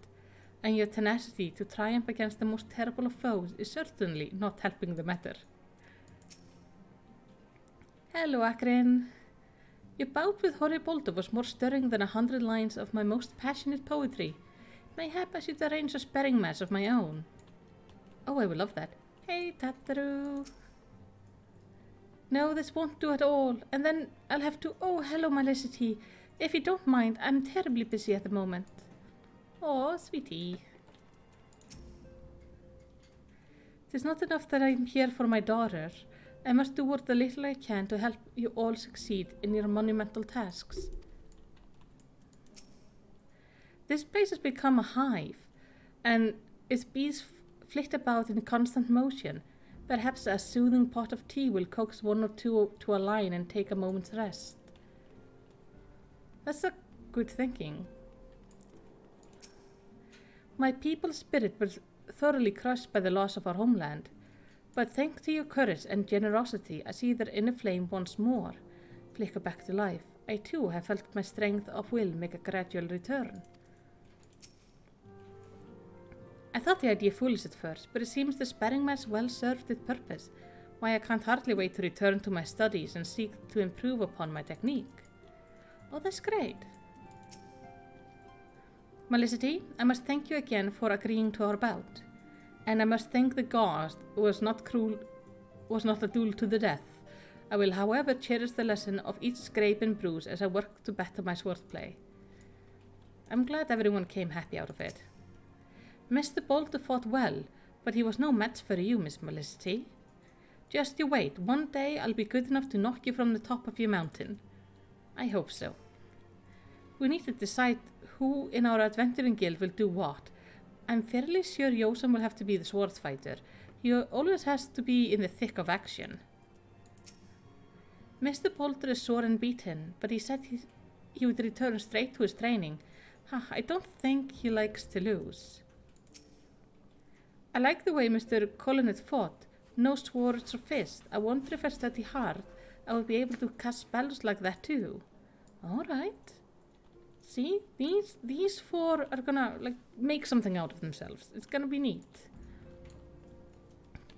and your tenacity to triumph against the most terrible of foes is certainly not helping the matter. Hello, Akrin. Your bout with Horiboldo was more stirring than 100 lines of my most passionate poetry. Mayhap I should arrange a sparring match of my own. Oh, I will love that. Hey, Tataru. No, this won't do at all, and then I'll have to— Oh, hello, Malicity. If you don't mind, I'm terribly busy at the moment. Oh, sweetie. It's not enough that I'm here for my daughter. I must do what the little I can to help you all succeed in your monumental tasks. This place has become a hive, and its bees flit about in constant motion. Perhaps a soothing pot of tea will coax one or two to a line and take a moment's rest. That's a good thinking. My people's spirit was thoroughly crushed by the loss of our homeland, but thanks to your courage and generosity, I see their inner flame once more flicker back to life. I too have felt my strength of will make a gradual return. I thought the idea foolish at first, but it seems the sparring match well served its purpose. Why, I can't hardly wait to return to my studies and seek to improve upon my technique. Oh, that's great. Malicity, I must thank you again for agreeing to our bout. And I must thank the gods who was not a duel to the death. I will, however, cherish the lesson of each scrape and bruise as I work to better my swordplay. I'm glad everyone came happy out of it. Mr. Bolter fought well, but he was no match for you, Miss Malicity. Just you wait, one day I'll be good enough to knock you from the top of your mountain. I hope so. We need to decide who in our adventuring guild will do what. I'm fairly sure Yosan will have to be the sword fighter. He always has to be in the thick of action. Mr. Bolter is sore and beaten, but he said he would return straight to his training. I don't think he likes to lose. I like the way Mr. Colonet fought. No swords or fists. I wonder if I study hard, I will be able to cast spells like that too. Alright. See, these four are gonna make something out of themselves. It's gonna be neat.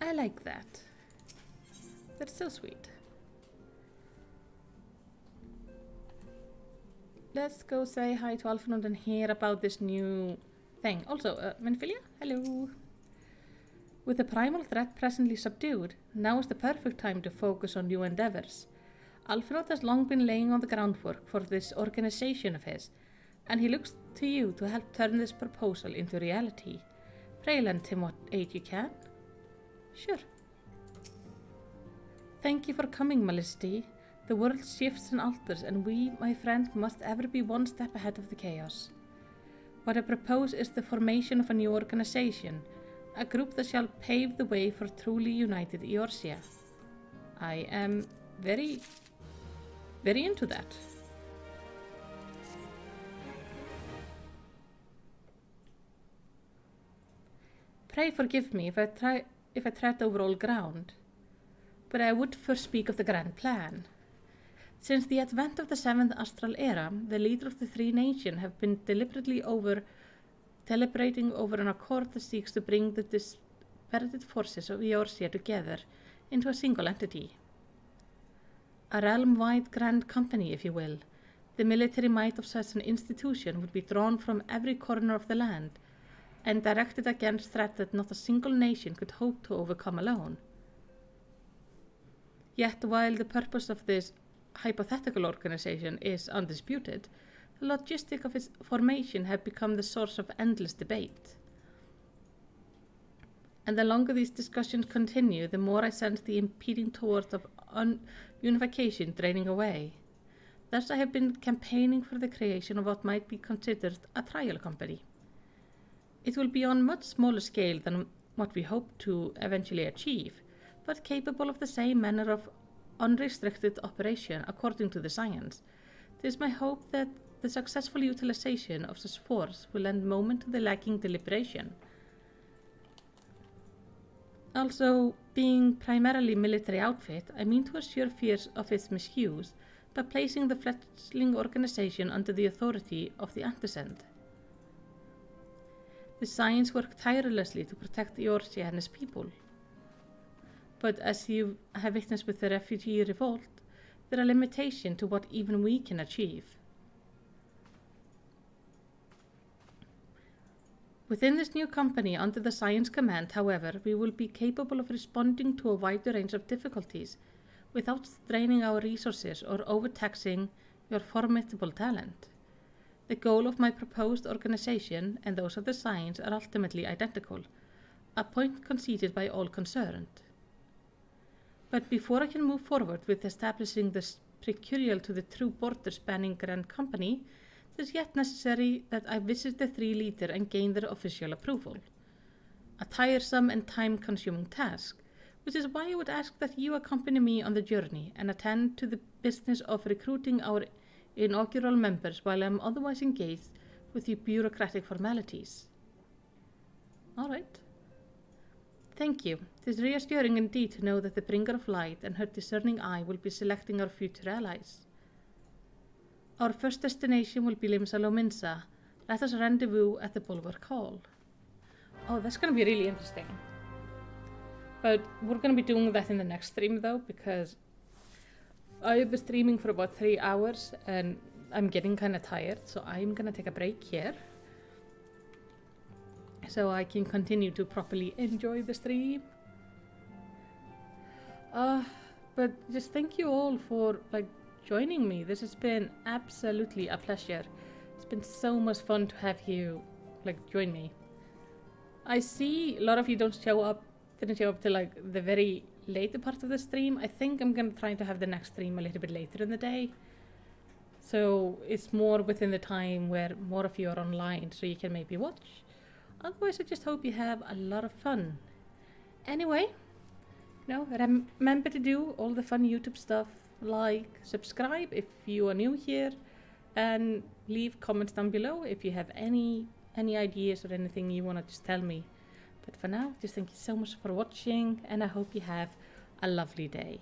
I like that. That's so sweet. Let's go say hi to Alphonse and hear about this new thing. Also, Menphilia, hello. With the primal threat presently subdued, now is the perfect time to focus on new endeavors. Alphonse has long been laying on the groundwork for this organization of his, and he looks to you to help turn this proposal into reality. Pray lend him what aid you can. Sure. Thank you for coming, Malicity. The world shifts and alters, and we, my friend, must ever be one step ahead of the chaos. What I propose is the formation of a new organization, a group that shall pave the way for truly united Eorzea. I am very into that. Pray forgive me if I tread over all ground, but I would first speak of the grand plan. Since the advent of the 7th Astral Era, the leader of the three nations have been deliberating over an accord that seeks to bring the disparate forces of Eorzea together into a single entity. A realm-wide grand company, if you will. The military might of such an institution would be drawn from every corner of the land and directed against threats that not a single nation could hope to overcome alone. Yet, while the purpose of this hypothetical organization is undisputed, the logistics of its formation have become the source of endless debate. And the longer these discussions continue, the more I sense the impeding torch of unification draining away. Thus I have been campaigning for the creation of what might be considered a trial company. It will be on much smaller scale than what we hope to eventually achieve, but capable of the same manner of unrestricted operation according to the science. It is my hope that the successful utilization of such force will lend moment to the lacking deliberation. Also, being primarily military outfit, I mean to assure fears of its misuse, by placing the fledgling organization under the authority of the Antecedent. The Science work tirelessly to protect Eorzea and his people. But as you have witnessed with the refugee revolt, there are limitations to what even we can achieve. Within this new company under the Science Command, however, we will be capable of responding to a wider range of difficulties without straining our resources or overtaxing your formidable talent. The goal of my proposed organization and those of the Science are ultimately identical, a point conceded by all concerned. But before I can move forward with establishing this precursor to the true border-spanning grand company, it is yet necessary that I visit the 3 leaders and gain their official approval. A tiresome and time-consuming task, which is why I would ask that you accompany me on the journey and attend to the business of recruiting our inaugural members while I am otherwise engaged with the bureaucratic formalities. All right. Thank you. It is reassuring indeed to know that the Bringer of Light and her discerning eye will be selecting our future allies. Our first destination will be Limsa Lominsa. Let us rendezvous at the Bulwark Hall. Oh, that's going to be really interesting. But we're going to be doing that in the next stream though, because I've been streaming for about 3 hours and I'm getting kind of tired, so I'm going to take a break here so I can continue to properly enjoy the stream. But just thank you all for joining me. This has been absolutely a pleasure. It's been so much fun to have you join me. I see a lot of you didn't show up till the very later part of the stream. I think I'm gonna try to have the next stream a little bit later in the day, so it's more within the time where more of you are online, so you can maybe watch. Otherwise, I just hope you have a lot of fun. Anyway, remember to do all the fun YouTube stuff, like, subscribe if you are new here, and leave comments down below if you have any ideas or anything you want to just tell me. But for now, just thank you so much for watching, and I hope you have a lovely day.